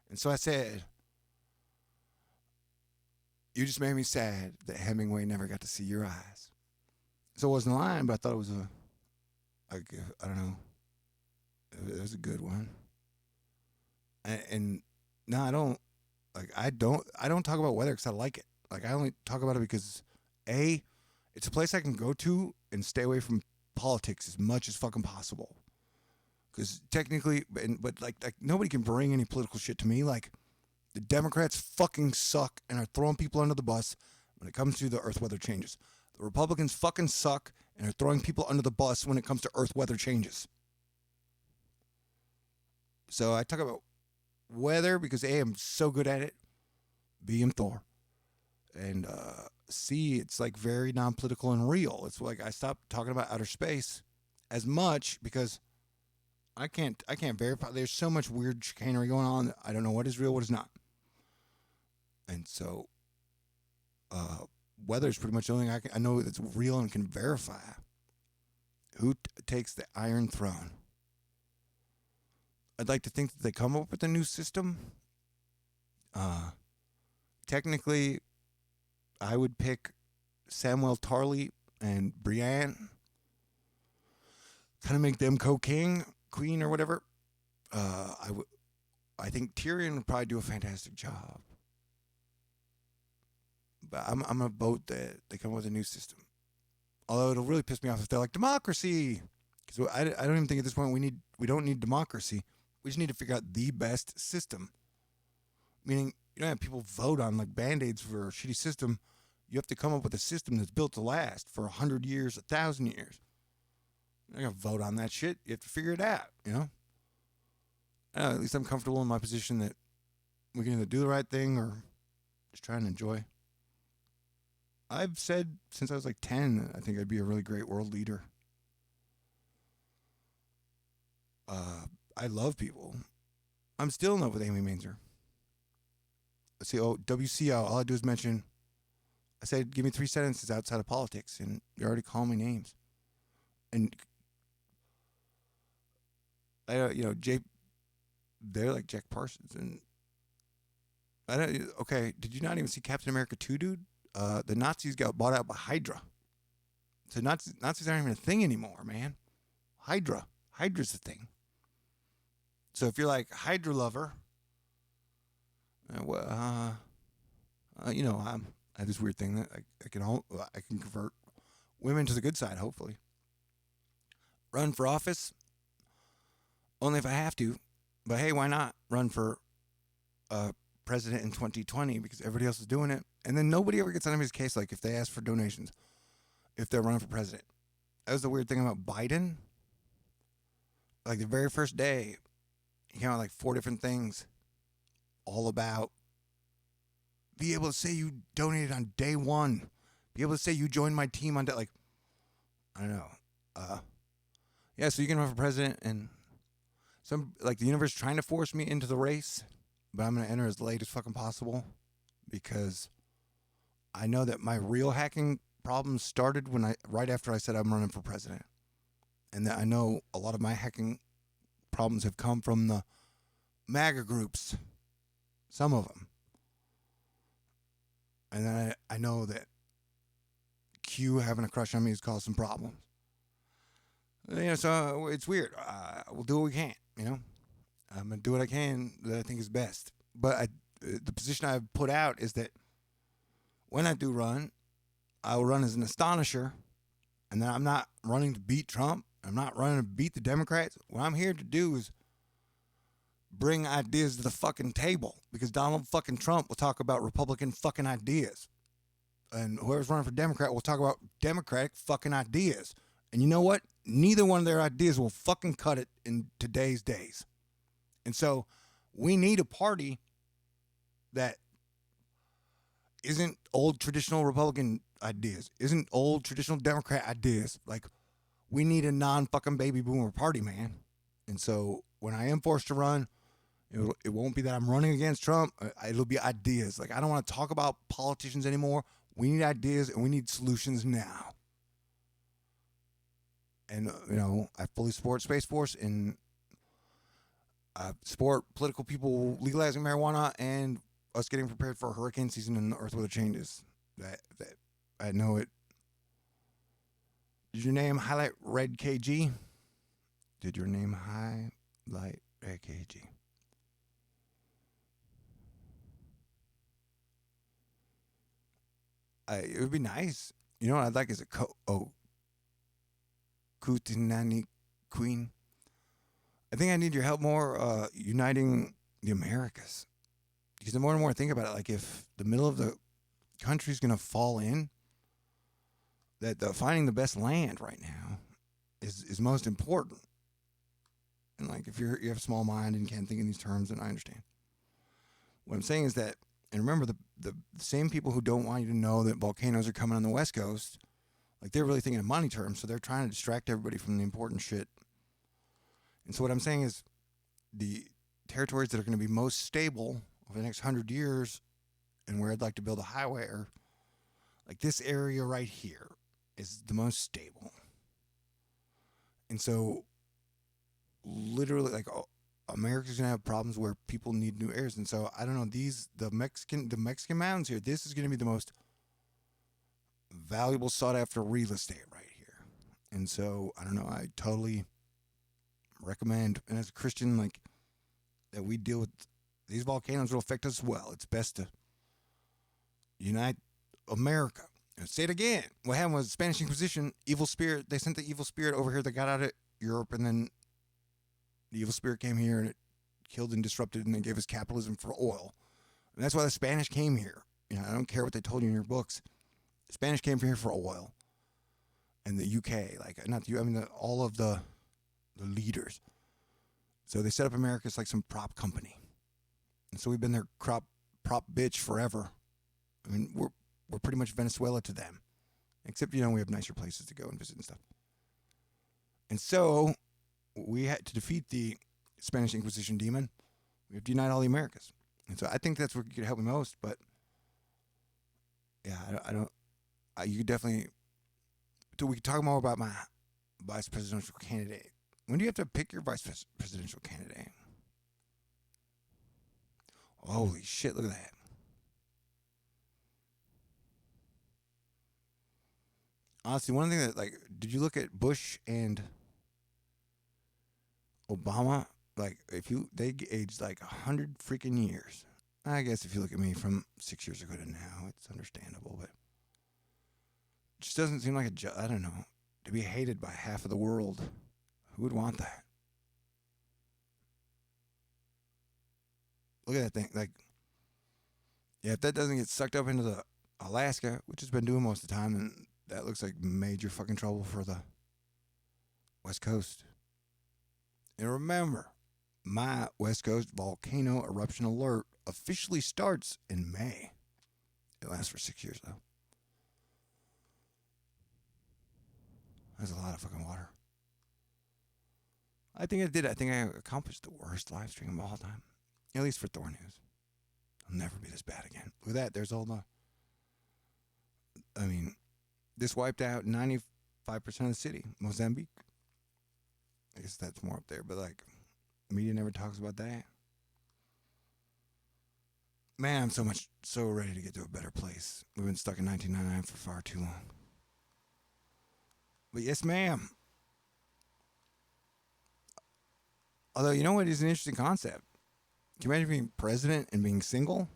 And so I said, you just made me sad that Hemingway never got to see your eyes. So it wasn't a line, but I thought it was I don't know. It was a good one. And no, I don't talk about weather because I like it. Like, I only talk about it because, A, it's a place I can go to and stay away from politics as much as fucking possible. Because technically, but like nobody can bring any political shit to me. Like, the Democrats fucking suck and are throwing people under the bus when it comes to the earth weather changes. The Republicans fucking suck and are throwing people under the bus when it comes to earth weather changes. So I talk about weather because A, I'm so good at it. B, I'm Thor. And C, it's like very non-political and real. It's like I stopped talking about outer space as much because I can't verify. There's so much weird chicanery going on that I don't know what is real, what is not. And so weather is pretty much the only thing I know that's real and can verify. Who takes the Iron Throne? I'd like to think that they come up with a new system. Technically, I would pick Samuel Tarly and Brienne. Kind of make them co-king, queen, or whatever. I think Tyrion would probably do a fantastic job. But I'm gonna vote that they come up with a new system. Although it'll really piss me off if they're like democracy, because I don't even think at this point we don't need democracy. We just need to figure out the best system. Meaning, you don't have people vote on like band-aids for a shitty system. You have to come up with a system that's built to last for 100 years, 1,000 years. You're not going to vote on that shit. You have to figure it out, you know? At least I'm comfortable in my position that we can either do the right thing or just try and enjoy. I've said since I was like 10, I think I'd be a really great world leader. I love people. I'm still in love with Amy Mainzer. Let's see, WCL, all I do is mention, I said, give me 3 sentences outside of politics, and you're already calling me names. And, they're like Jack Parsons. And, did you not even see Captain America 2, dude? The Nazis got bought out by Hydra. So Nazis aren't even a thing anymore, man. Hydra's the thing. So if you're like Hydra lover, I have this weird thing that I can convert women to the good side, hopefully. Run for office, only if I have to. But hey, why not run for president in 2020 because everybody else is doing it, and then nobody ever gets on anybody's case. Like if they ask for donations, if they're running for president. That was the weird thing about Biden. Like the very first day, he came out with like 4 different things, all about be able to say you donated on day 1, be able to say you joined my team on day, like I don't know. Yeah, so you can run for president, and some like the universe trying to force me into the race, but I'm gonna enter as late as fucking possible because I know that my real hacking problems started right after I said I'm running for president, and that I know a lot of my hacking problems have come from the MAGA groups, some of them. And then I know that Q having a crush on me has caused some problems. So it's weird. We'll do what we can, I'm going to do what I can that I think is best. But the position I've put out is that when I do run, I will run as an astonisher, and then I'm not running to beat Trump. I'm not running to beat the Democrats. What I'm here to do is bring ideas to the fucking table, because Donald fucking Trump will talk about Republican fucking ideas. And whoever's running for Democrat will talk about Democratic fucking ideas. And you know what? Neither one of their ideas will fucking cut it in today's days. And so we need a party that isn't old traditional Republican ideas, isn't old traditional Democrat ideas. Like, we need a non-fucking baby boomer party, man. And so when I am forced to run, it won't be that I'm running against Trump. It'll be ideas. Like, I don't want to talk about politicians anymore. We need ideas, and we need solutions now. And, I fully support Space Force, and I support political people legalizing marijuana and us getting prepared for hurricane season and earth weather changes. That I know it. Did your name highlight red KG? Did your name highlight red KG? It would be nice. You know what I'd like is a Kutinani Queen. I think I need your help more uniting the Americas. Because the more and more I think about it, like, if the middle of the country's going to fall in, that finding the best land right now is most important. And, like, if you have a small mind and can't think in these terms, then I understand. What I'm saying is that, and remember, the same people who don't want you to know that volcanoes are coming on the West Coast, like, they're really thinking in money terms, so they're trying to distract everybody from the important shit. And so what I'm saying is the territories that are going to be most stable over the next 100 years, and where I'd like to build a highway, are like this area right here is the most stable. And so literally, like, America's going to have problems where people need new areas. And so, I don't know, the Mexican mountains here, this is going to be the most valuable, sought after real estate right here. And so, I don't know, I totally recommend, and as a Christian, like, that we deal with these volcanoes will affect us well. It's best to unite America. And say it again. What happened was Spanish Inquisition, evil spirit. They sent the evil spirit over here that got out of Europe, and then the evil spirit came here and it killed and disrupted, and they gave us capitalism for oil. And that's why the Spanish came here. I don't care what they told you in your books. The Spanish came here for oil. And the UK, like, not the, I mean, all of the leaders. So they set up America as like some prop company. And so we've been their prop bitch forever. I mean, we're pretty much Venezuela to them. Except, we have nicer places to go and visit and stuff. And so we had to defeat the Spanish Inquisition demon. We have to unite all the Americas. And so I think that's what could help me most. But yeah, I don't. You could definitely. So we could talk more about my vice presidential candidate. When do you have to pick your vice presidential candidate? Holy shit! Look at that. Honestly, one thing that, like, did you look at Bush and Obama? Like, they aged like 100 freaking years. I guess if you look at me from 6 years ago to now, it's understandable, but it just doesn't seem like I don't know, to be hated by half of the world. Who would want that? Look at that thing. Like, yeah, if that doesn't get sucked up into the Alaska, which it's been doing most of the time, then that looks like major fucking trouble for the West Coast. And remember, my West Coast volcano eruption alert officially starts in May. It lasts for 6 years, though. That's a lot of fucking water. I think I did. I think I accomplished the worst live stream of all time. At least for Thor News. It'll never be this bad again. Look at that. There's all the... I mean, this wiped out 95% of the city. Mozambique. I guess that's more up there. But, like, media never talks about that. Man, I'm so ready to get to a better place. We've been stuck in 1999 for far too long. But yes, ma'am. Although, you know what is an interesting concept? Can you imagine being president and being single?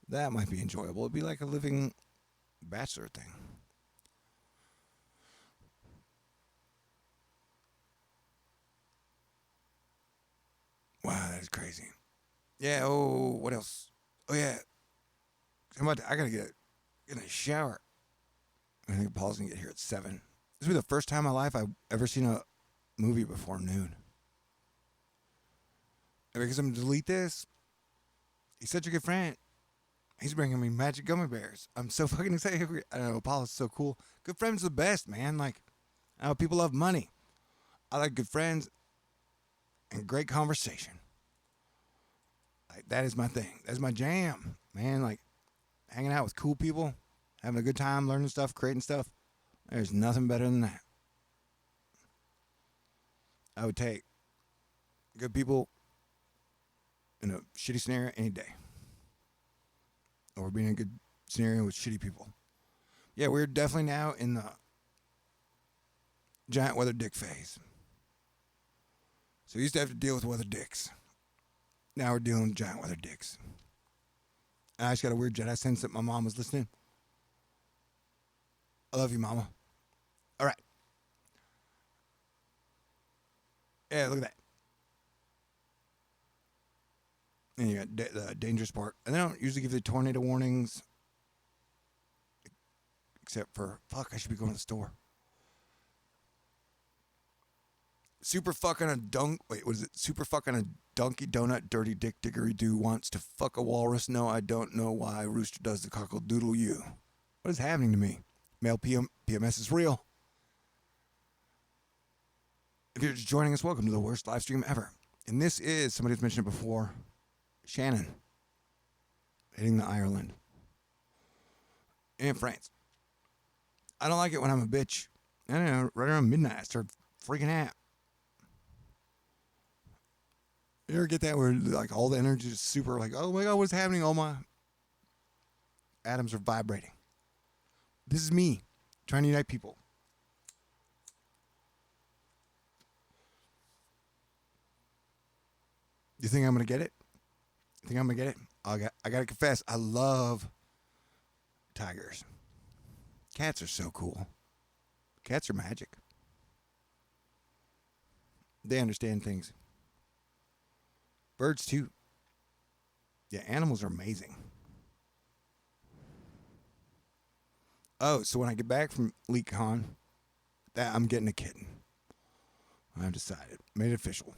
That might be enjoyable. It'd be like a living bachelor thing. Wow, that is crazy. Yeah, oh, what else? Oh, yeah. I gotta get in a shower. I think Paul's gonna get here at 7. This will be the first time in my life I've ever seen a movie before noon. And because I'm gonna delete this, he's such a good friend. He's bringing me magic gummy bears. I'm so fucking excited. I don't know, Apollo's so cool. Good friends are the best, man. Like, I know people love money. I like good friends and great conversation. Like, that is my thing. That's my jam, man. Like, hanging out with cool people, having a good time, learning stuff, creating stuff. There's nothing better than that. I would take good people in a shitty scenario any day. Or being in a good scenario with shitty people. Yeah, we're definitely now in the giant weather dick phase. So we used to have to deal with weather dicks. Now we're dealing with giant weather dicks. I just got a weird Jedi sense that my mom was listening. I love you, Mama. All right. Yeah, look at that. And you got the dangerous part. And they don't usually give the tornado warnings. Except for, fuck, I should be going to the store. Super fucking a dunk. Wait, what is it? Super fucking a donkey donut dirty dick diggery do wants to fuck a walrus. No, I don't know why Rooster does the cockle doodle you. What is happening to me? Male PMS is real. If you're just joining us, welcome to the worst live stream ever. And this is, somebody's mentioned it before, Shannon hitting the Ireland and France. I don't like it when I'm a bitch. I don't know, right around midnight I start freaking out. You ever get that where like all the energy is super like, oh my God, what's happening? All my atoms are vibrating. This is me trying to unite people. You think I'm going to get it? You think I'm going to get it? I got to confess, I love tigers. Cats are so cool. Cats are magic. They understand things. Birds too. Yeah, animals are amazing. Oh, so when I get back from LeakCon, that I'm getting a kitten. I've decided. Made it official.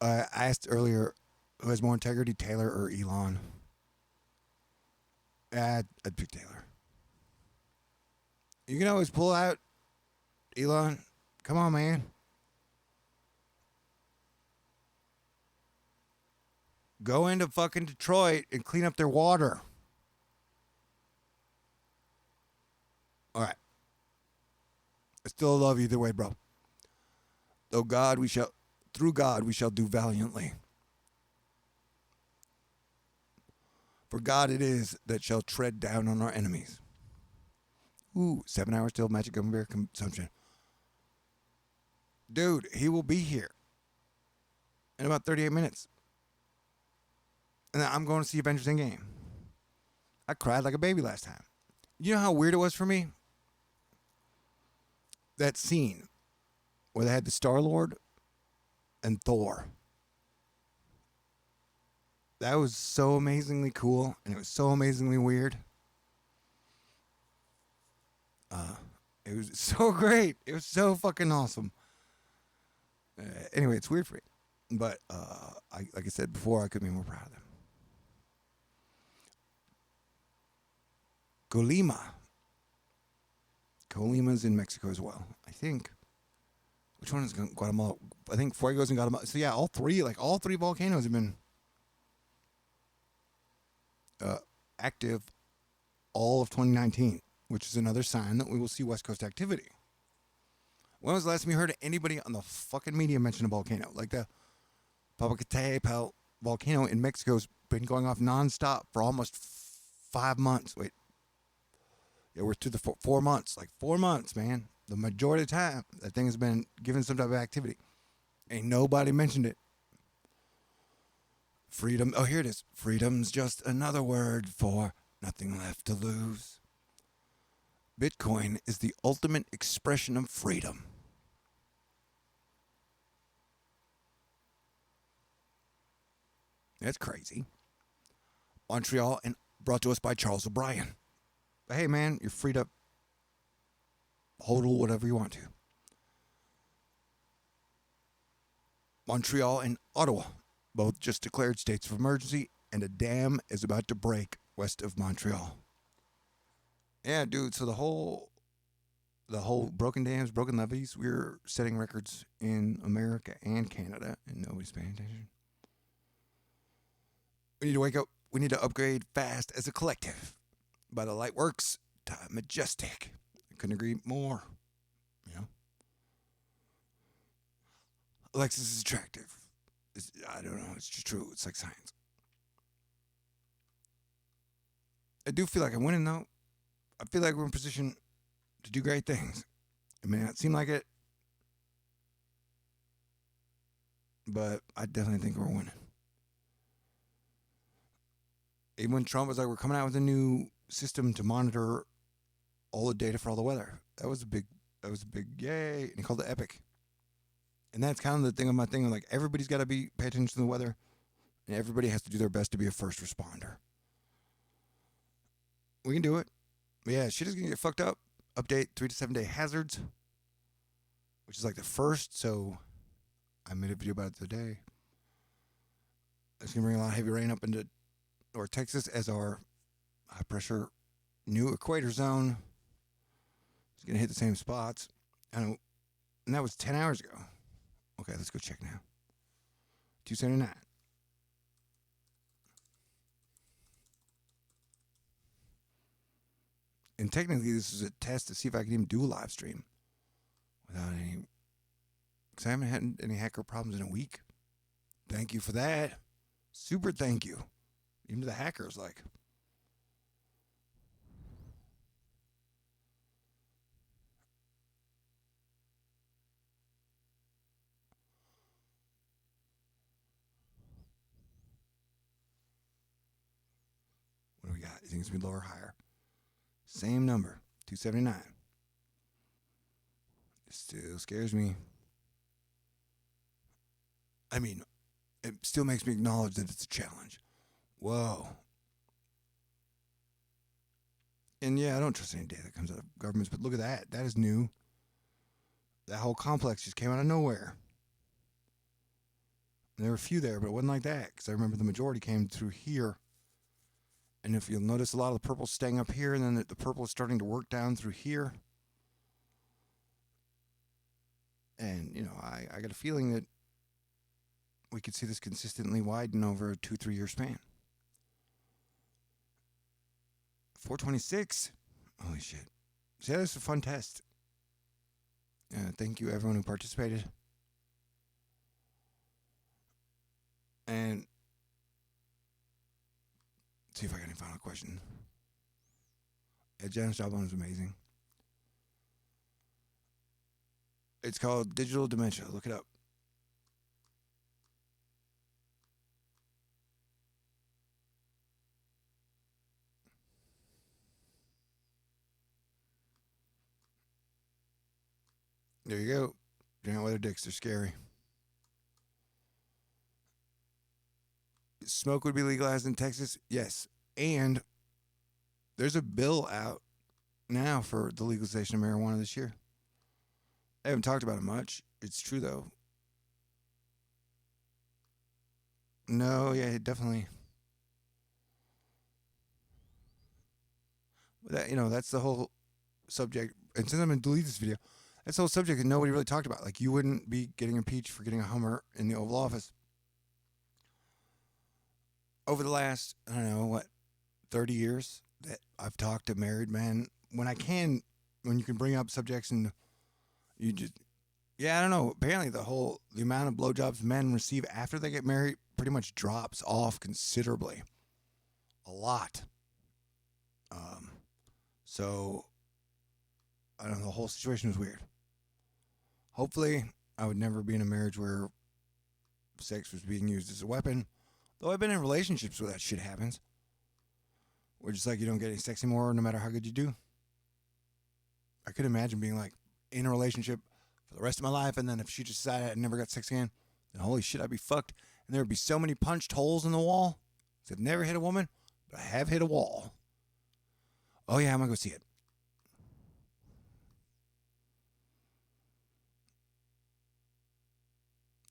I asked earlier who has more integrity, Taylor or Elon. I'd pick Taylor. You can always pull out Elon. Come on, man. Go into fucking Detroit and clean up their water. All right. I still love you either way, bro. Through God we shall do valiantly. For God it is that shall tread down on our enemies. Ooh, 7 hours till magic gummy bear consumption. Dude, he will be here in about 38 minutes. And then I'm going to see Avengers Endgame. I cried like a baby last time. You know how weird it was for me? That scene where they had the Star-Lord and Thor. That was so amazingly cool, and it was so amazingly weird. It was so great. It was so fucking awesome. Anyway, it's weird for me. But like I said before, I couldn't be more proud of them. Colima's in Mexico as well, I think. Which one is Guatemala? I think Fuego's in Guatemala. So yeah, all three volcanoes have been active all of 2019, which is another sign that we will see West Coast activity. When was the last time you heard anybody on the fucking media mention a volcano? Like the Popocatépetl volcano in Mexico's been going off nonstop for almost 5 months. Wait. Yeah, we're through the 4 months. Like 4 months, man. The majority of the time, that thing has been given some type of activity. Ain't nobody mentioned it. Freedom. Oh, here it is. Freedom's just another word for nothing left to lose. Bitcoin is the ultimate expression of freedom. That's crazy. Montreal, and brought to us by Charles O'Brien. But hey, man, you're free to hodl whatever you want to. Montreal and Ottawa both just declared states of emergency, and a dam is about to break west of Montreal. Yeah, dude, so the whole broken dams, broken levees, we're setting records in America and Canada, and nobody's paying attention. We need to wake up. We need to upgrade fast as a collective. By the light works, time majestic. I couldn't agree more. You know? Alexis is attractive. I don't know. It's just true. It's like science. I do feel like I'm winning, though. I feel like we're in position to do great things. It may not seem like it, but I definitely think we're winning. Even when Trump was like, we're coming out with a new system to monitor all the data for all the weather. That was a big yay. And he called it epic. And that's kind of the thing of my thing. Like, everybody's got to pay attention to the weather, and everybody has to do their best to be a first responder. We can do it. But yeah, shit is going to get fucked up. Update 3 to 7 day hazards, which is like the first. So I made a video about it today. It's going to bring a lot of heavy rain up into North Texas as our high pressure new equator zone is going to hit the same spots. And that was 10 hours ago. Okay, let's go check now. 279. And technically, this is a test to see if I can even do a live stream without any. Because I haven't had any hacker problems in a week. Thank you for that. Super thank you. Even to the hackers, like. What do we got? You think it's going to be lower or higher? Same number, 279. It still scares me. I mean, it still makes me acknowledge that it's a challenge. Whoa. And yeah, I don't trust any data that comes out of governments, but look at that. That is new. That whole complex just came out of nowhere. There were a few there, but it wasn't like that, because I remember the majority came through here. And if you'll notice, a lot of the purple's staying up here, and then the purple is starting to work down through here. And, you know, I got a feeling that we could see this consistently widen over a 2-3 year span. 426? Holy shit. See, that was a fun test. Thank you, everyone who participated. And see if I got any final questions. Yeah, Janice Joblin is amazing. It's called Digital Dementia. Look it up. There you go. Giant weather dicks. They're scary. Smoke would be legalized in Texas? Yes. And there's a bill out now for the legalization of marijuana this year. I haven't talked about it much. It's true, though. No, yeah, definitely. That, you know, that's the whole subject. And since I'm going to delete this video, that's the whole subject that nobody really talked about. Like, you wouldn't be getting impeached for getting a Hummer in the Oval Office. Over the last, I don't know, 30 years that I've talked to married men, when you can bring up subjects and you just, Yeah, I don't know. Apparently, the amount of blowjobs men receive after they get married pretty much drops off considerably, a lot. So I don't know. The whole situation was weird. Hopefully, I would never be in a marriage where sex was being used as a weapon. Though I've been in relationships where that shit happens. Where just like you don't get any sex anymore no matter how good you do. I could imagine being like in a relationship for the rest of my life, and then if she just decided I never got sex again, then holy shit, I'd be fucked. And there would be so many punched holes in the wall. I've never hit a woman, but I have hit a wall. Oh yeah, I'm gonna go see it.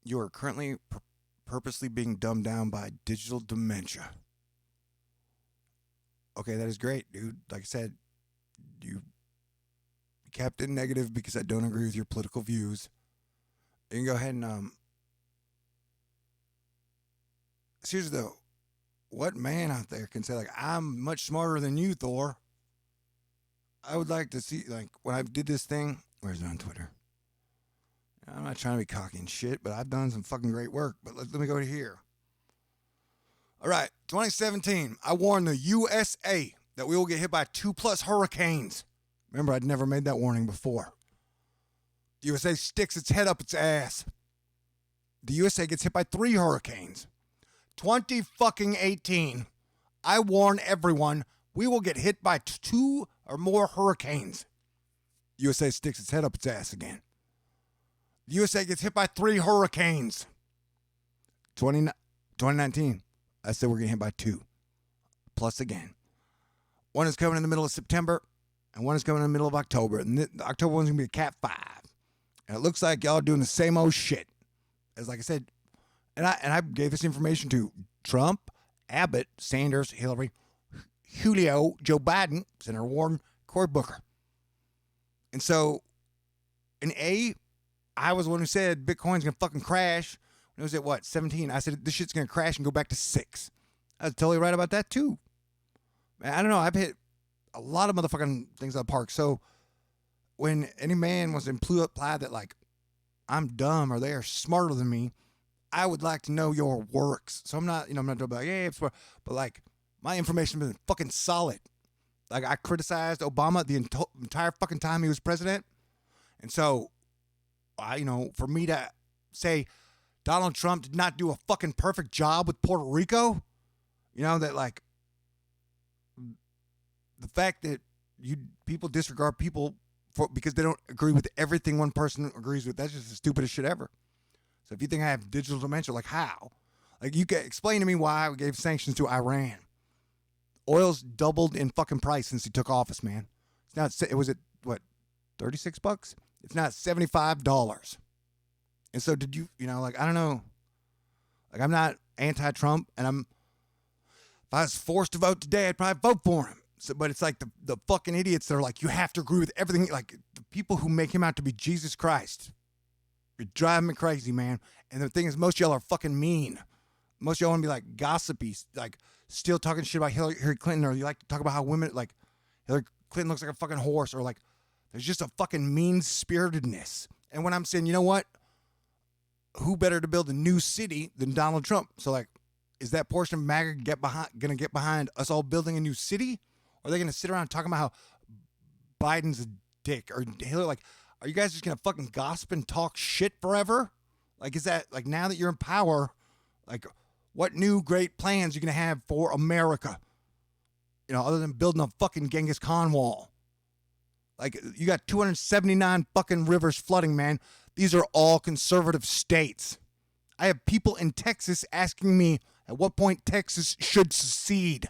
You are currently purposely being dumbed down by digital dementia. Okay, that is great, dude. Like I said, you kept it negative because I don't agree with your political views. You can go ahead and seriously though, what man out there can say like I'm much smarter than you, Thor? I would like to see like when I did this thing. Where's it on Twitter? I'm not trying to be cocky and shit, but I've done some fucking great work. But let me go to here. All right, 2017. I warned the USA that we will get hit by 2+ hurricanes. Remember, I'd never made that warning before. The USA sticks its head up its ass. The USA gets hit by 3 hurricanes. 2018. I warn everyone we will get hit by 2 or more hurricanes. USA sticks its head up its ass again. The USA gets hit by 3 hurricanes. 2019. I said we're getting hit by 2. Plus again. One is coming in the middle of September, and one is coming in the middle of October. And the October one's going to be a Cat 5. And it looks like y'all are doing the same old shit. As like I said, and I gave this information to Trump, Abbott, Sanders, Hillary, Julio, Joe Biden, Senator Warren, Cory Booker. And so, I was the one who said Bitcoin's going to fucking crash. When it was at what, 17? I said this shit's going to crash and go back to 6. I was totally right about that too. Man, I don't know. I've hit a lot of motherfucking things at the park. So when any man wants to imply that like I'm dumb or they are smarter than me, I would like to know your works. So I'm not doing like, yeah, but like my information has been fucking solid. Like I criticized Obama the entire fucking time he was president. And so for me to say Donald Trump did not do a fucking perfect job with Puerto Rico, that like the fact that people disregard people because they don't agree with everything one person agrees with, that's just the stupidest shit ever. So if you think I have digital dementia, like how? Like you can explain to me why we gave sanctions to Iran. Oil's doubled in fucking price since he took office, man. It was at what, $36? It's not $75. And so did you, like, I don't know. Like, I'm not anti-Trump, and if I was forced to vote today, I'd probably vote for him. So, but it's like the fucking idiots that are like, you have to agree with everything. Like, the people who make him out to be Jesus Christ. You're driving me crazy, man. And the thing is, most of y'all are fucking mean. Most of y'all want to be like gossipy, like still talking shit about Hillary Clinton, or you like to talk about how women, like Hillary Clinton looks like a fucking horse, or like there's just a fucking mean-spiritedness. And when I'm saying, you know what? Who better to build a new city than Donald Trump? So like, is that portion of MAGA gonna get behind us all building a new city? Or are they gonna sit around talking about how Biden's a dick or Hillary? Like, are you guys just gonna fucking gossip and talk shit forever? Like, is that like now that you're in power, like what new great plans you're gonna have for America? Other than building a fucking Genghis Khan wall. Like, you got 279 fucking rivers flooding, man. These are all conservative states. I have people in Texas asking me at what point Texas should secede.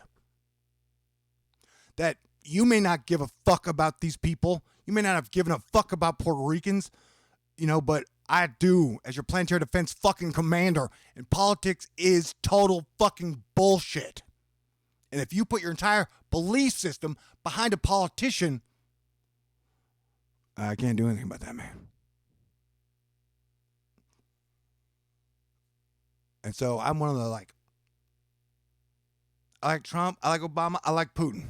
That you may not give a fuck about these people. You may not have given a fuck about Puerto Ricans, but I do as your planetary defense fucking commander. And politics is total fucking bullshit. And if you put your entire belief system behind a politician, I can't do anything about that, man. And so I'm one of the I like Trump, I like Obama, I like Putin.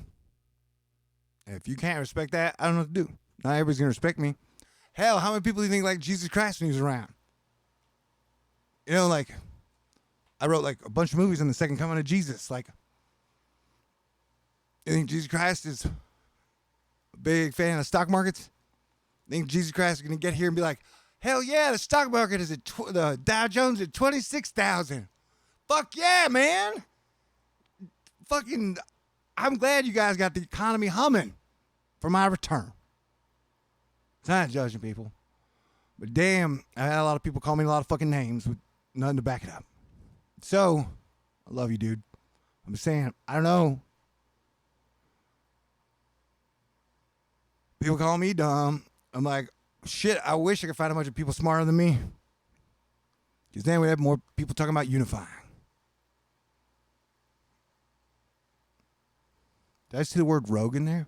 And if you can't respect that, I don't know what to do. Not everybody's going to respect me. Hell, how many people do you think like Jesus Christ when he was around? You know, like, I wrote like a bunch of movies on the second coming of Jesus. Like, you think Jesus Christ is a big fan of stock markets? You think Jesus Christ is going to get here and be like, hell yeah, the stock market is at, the Dow Jones at 26,000. Fuck yeah, man. Fucking, I'm glad you guys got the economy humming for my return. It's not judging people. But damn, I had a lot of people call me a lot of fucking names with nothing to back it up. So, I love you, dude. I'm saying, I don't know. People call me dumb. I'm like, shit, I wish I could find a bunch of people smarter than me. Because then we'd have more people talking about unifying. Did I see the word rogue in there?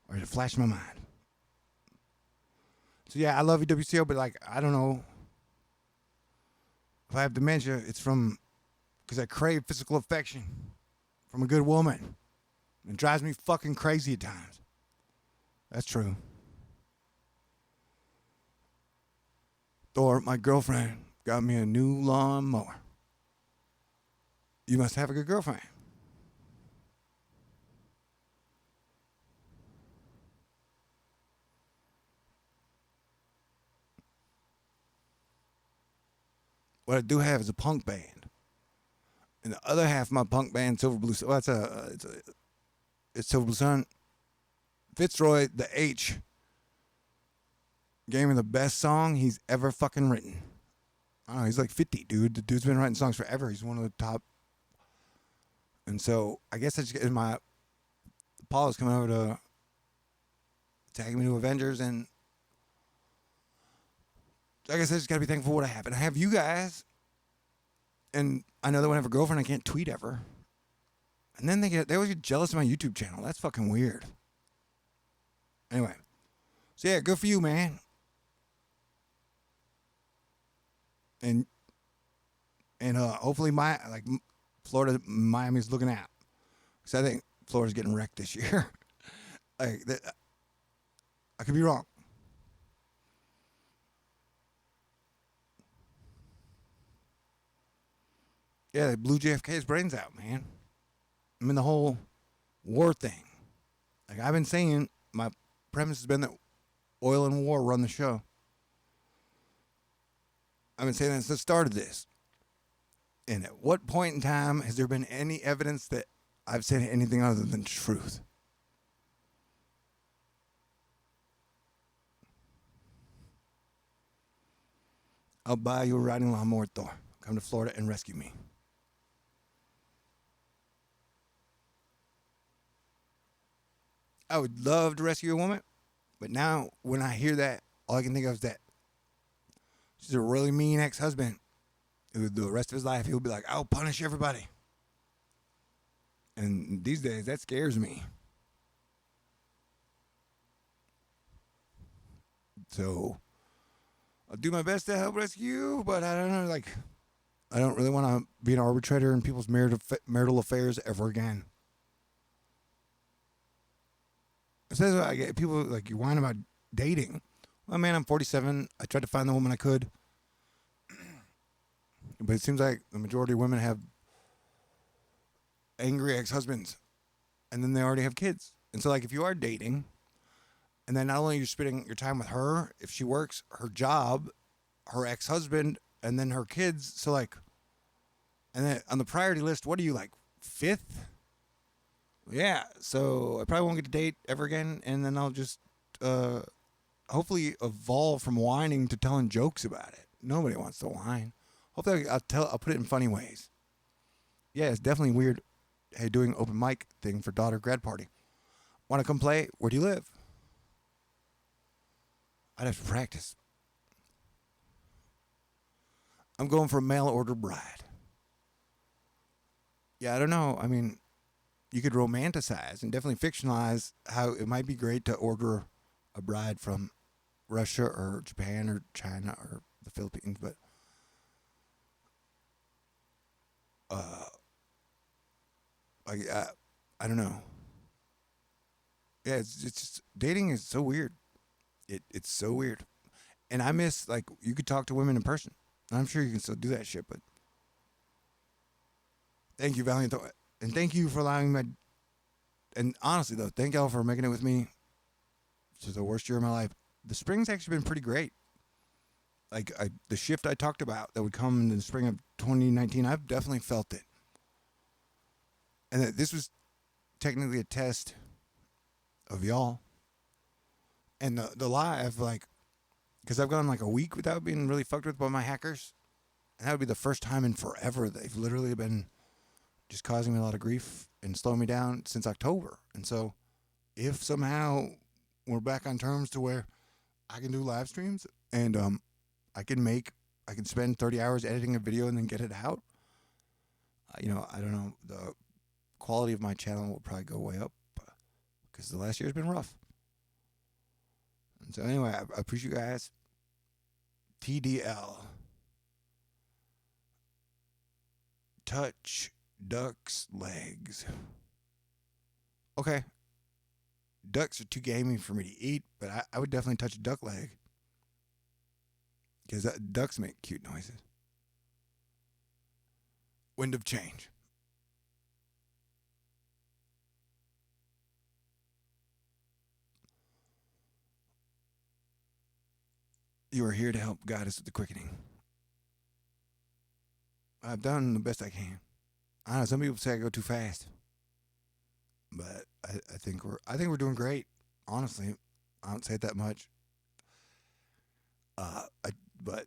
Or did it flash my mind? So yeah, I love you, WCO, but like, I don't know. If I have dementia, it's because I crave physical affection from a good woman. It drives me fucking crazy at times. That's true. Thor, my girlfriend, got me a new lawnmower. You must have a good girlfriend. What I do have is a punk band. And the other half of my punk band, Silver Blue Sun, it's Silver Blue Sun. Fitzroy, the H, gave me the best song he's ever fucking written. I don't know, he's like 50, dude. The dude's been writing songs forever. He's one of the top. And so I guess I just get my Paula's coming over to tag me to Avengers, and I guess I just gotta be thankful for what I have. And I have you guys. And I know that when I have a girlfriend, I can't tweet ever. And then they always get jealous of my YouTube channel. That's fucking weird. Anyway. So yeah, good for you, man. And hopefully Florida, Miami's looking out. Because I think Florida's getting wrecked this year. I could be wrong. Yeah, they blew JFK's brains out, man. I mean, the whole war thing. Like, I've been saying, my premise has been that oil and war run the show. I've been saying that since the start of this. And at what point in time has there been any evidence that I've said anything other than truth? I'll buy you a riding lawnmower, Thor. Come to Florida and rescue me. I would love to rescue a woman, but now when I hear that, all I can think of is that she's a really mean ex-husband who the rest of his life he'll be like, I'll punish everybody. And these days, that scares me. So I'll do my best to help rescue you, but I don't know, like, I don't really want to be an arbitrator in people's marital affairs ever again. It says I get people like you whine about dating. Well, man, I'm 47. I tried to find the woman I could, but it seems like the majority of women have angry ex-husbands, and then they already have kids. And so, like, if you are dating, and then not only are you spending your time with her, if she works, her job, her ex-husband, and then her kids. So, like, and then on the priority list, what are you, like, 5th? Yeah, so I probably won't get to date ever again, and then I'll just hopefully evolve from whining to telling jokes about it. Nobody wants to whine. Hopefully I'll put it in funny ways. Yeah, it's definitely weird. Hey, doing open mic thing for daughter grad party. Want to come play? Where do you live? I'd have to practice. I'm going for a mail order bride. Yeah, I don't know. I mean, you could romanticize and definitely fictionalize how it might be great to order a bride from Russia or Japan or China or the Philippines, but I don't know. Yeah, it's just dating is so weird. It's so weird. And I miss, like, you could talk to women in person. I'm sure you can still do that shit, but thank you, Valiant. And thank you for allowing me. And honestly, though, thank y'all for making it with me to the worst year of my life. The spring's actually been pretty great. Like, the shift I talked about that would come in the spring of 2019, I've definitely felt it. And that this was technically a test of y'all. And the lie I've, like, because I've gone like a week without being really fucked with by my hackers. And that would be the first time in forever. They've literally been just causing me a lot of grief and slowing me down since October. And so if somehow we're back on terms to where I can do live streams and I can spend 30 hours editing a video and then get it out, I don't know, the quality of my channel will probably go way up because the last year's been rough. And so anyway, I appreciate you guys. TDL. Touch duck's legs. Okay. Ducks are too gamey for me to eat, but I would definitely touch a duck leg. Because ducks make cute noises. Wind of change. You are here to help guide us with the quickening. I've done the best I can. I know some people say I go too fast, but I think we're doing great. Honestly, I don't say it that much. But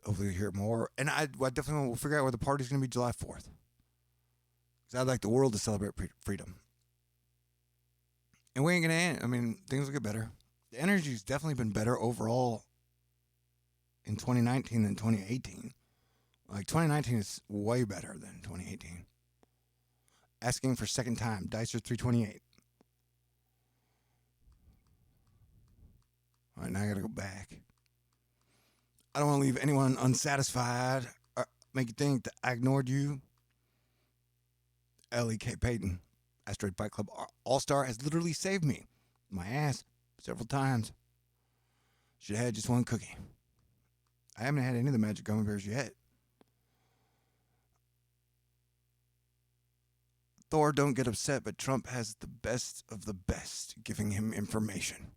hopefully you hear more. And I definitely will figure out where the party's going to be July 4th. Because I'd like the world to celebrate freedom. And we ain't going to end. I mean, things will get better. The energy's definitely been better overall in 2019 than 2018. Like, 2019 is way better than 2018. Asking for second time. Dicer 328. All right, now I got to go back. I don't want to leave anyone unsatisfied or make you think that I ignored you. L.E.K. Payton, Asteroid Fight Club All-Star, has literally saved me. My ass several times. Should have had just one cookie. I haven't had any of the magic gummy bears yet. Thor, don't get upset, but Trump has the best of the best giving him information.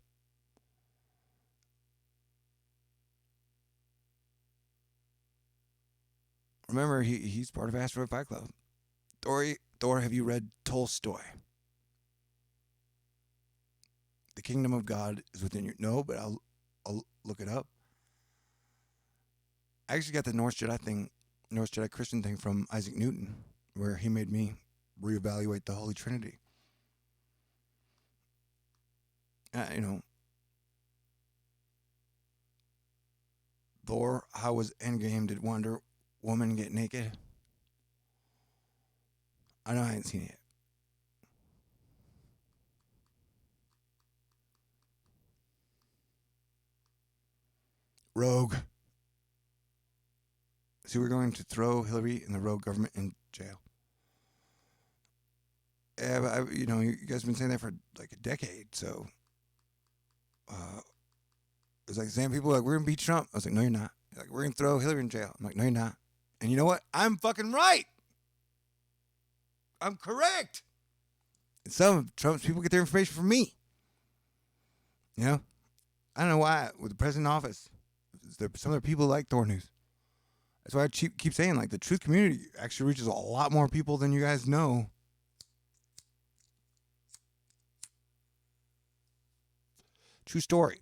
Remember, he's part of Asteroid Fight Club. Thor, have you read Tolstoy? The kingdom of God is within you. No, but I'll look it up. I actually got the Norse Jedi Christian thing from Isaac Newton, where he made me reevaluate the Holy Trinity. Thor, how was Endgame? Did Wonder Woman get naked? I know I ain't seen it yet. Rogue. So we're going to throw Hillary and the rogue government in jail. Yeah, but you guys have been saying that for like a decade, so it's like saying people like, we're gonna beat Trump. I was like, no, you're not. Like, we're gonna throw Hillary in jail. I'm like, no, you're not. And you know what? I'm fucking right. I'm correct. And some of Trump's people get their information from me. I don't know why with the president in office, some of the people like Thor News. That's why I keep saying, like, the truth community actually reaches a lot more people than you guys know. True story.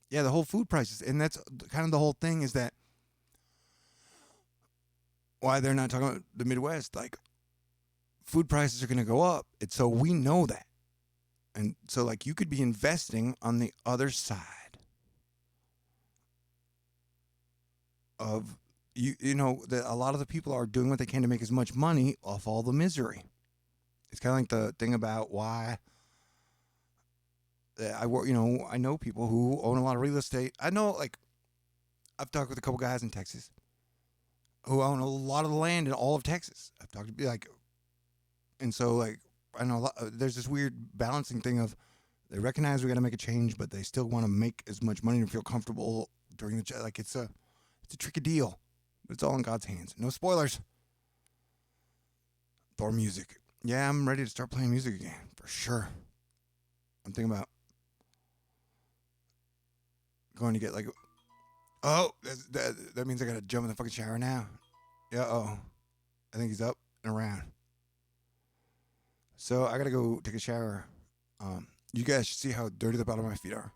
Yeah, the whole food prices. And that's kind of the whole thing, is that why they're not talking about the Midwest. Like, food prices are going to go up. So we know that. And so, like, you could be investing on the other side of, that a lot of the people are doing what they can to make as much money off all the misery. It's kind of like the thing about why I know people who own a lot of real estate. I know, like, I've talked with a couple guys in Texas who own a lot of the land in all of Texas. I've talked to, like, and so, like, I know there's this weird balancing thing of They recognize we got to make a change, but they still want to make as much money and feel comfortable during the like it's a tricky deal. But it's all in God's hands. No spoilers. Thor music. Yeah, I'm ready to start playing music again for sure. I'm thinking about going to get like. Oh, that means I gotta jump in the fucking shower now. Yeah. Oh, I think he's up and around. So I gotta go take a shower. You guys should see how dirty the bottom of my feet are.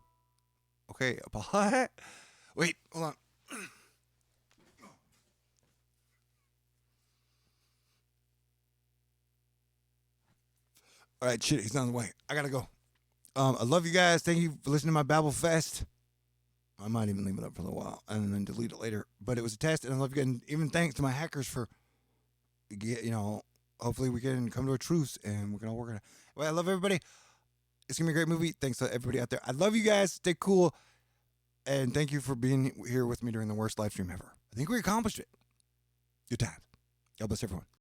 Okay, wait, hold on. All right, shit, he's on the way. I gotta go. I love you guys. Thank you for listening to my Babble Fest. I might even leave it up for a little while and then delete it later. But it was a test, and I love you guys. And even thanks to my hackers for, hopefully we can come to a truce and we can all work on it. Well, I love everybody. It's going to be a great movie. Thanks to everybody out there. I love you guys. Stay cool. And thank you for being here with me during the worst live stream ever. I think we accomplished it. Good times. God bless everyone.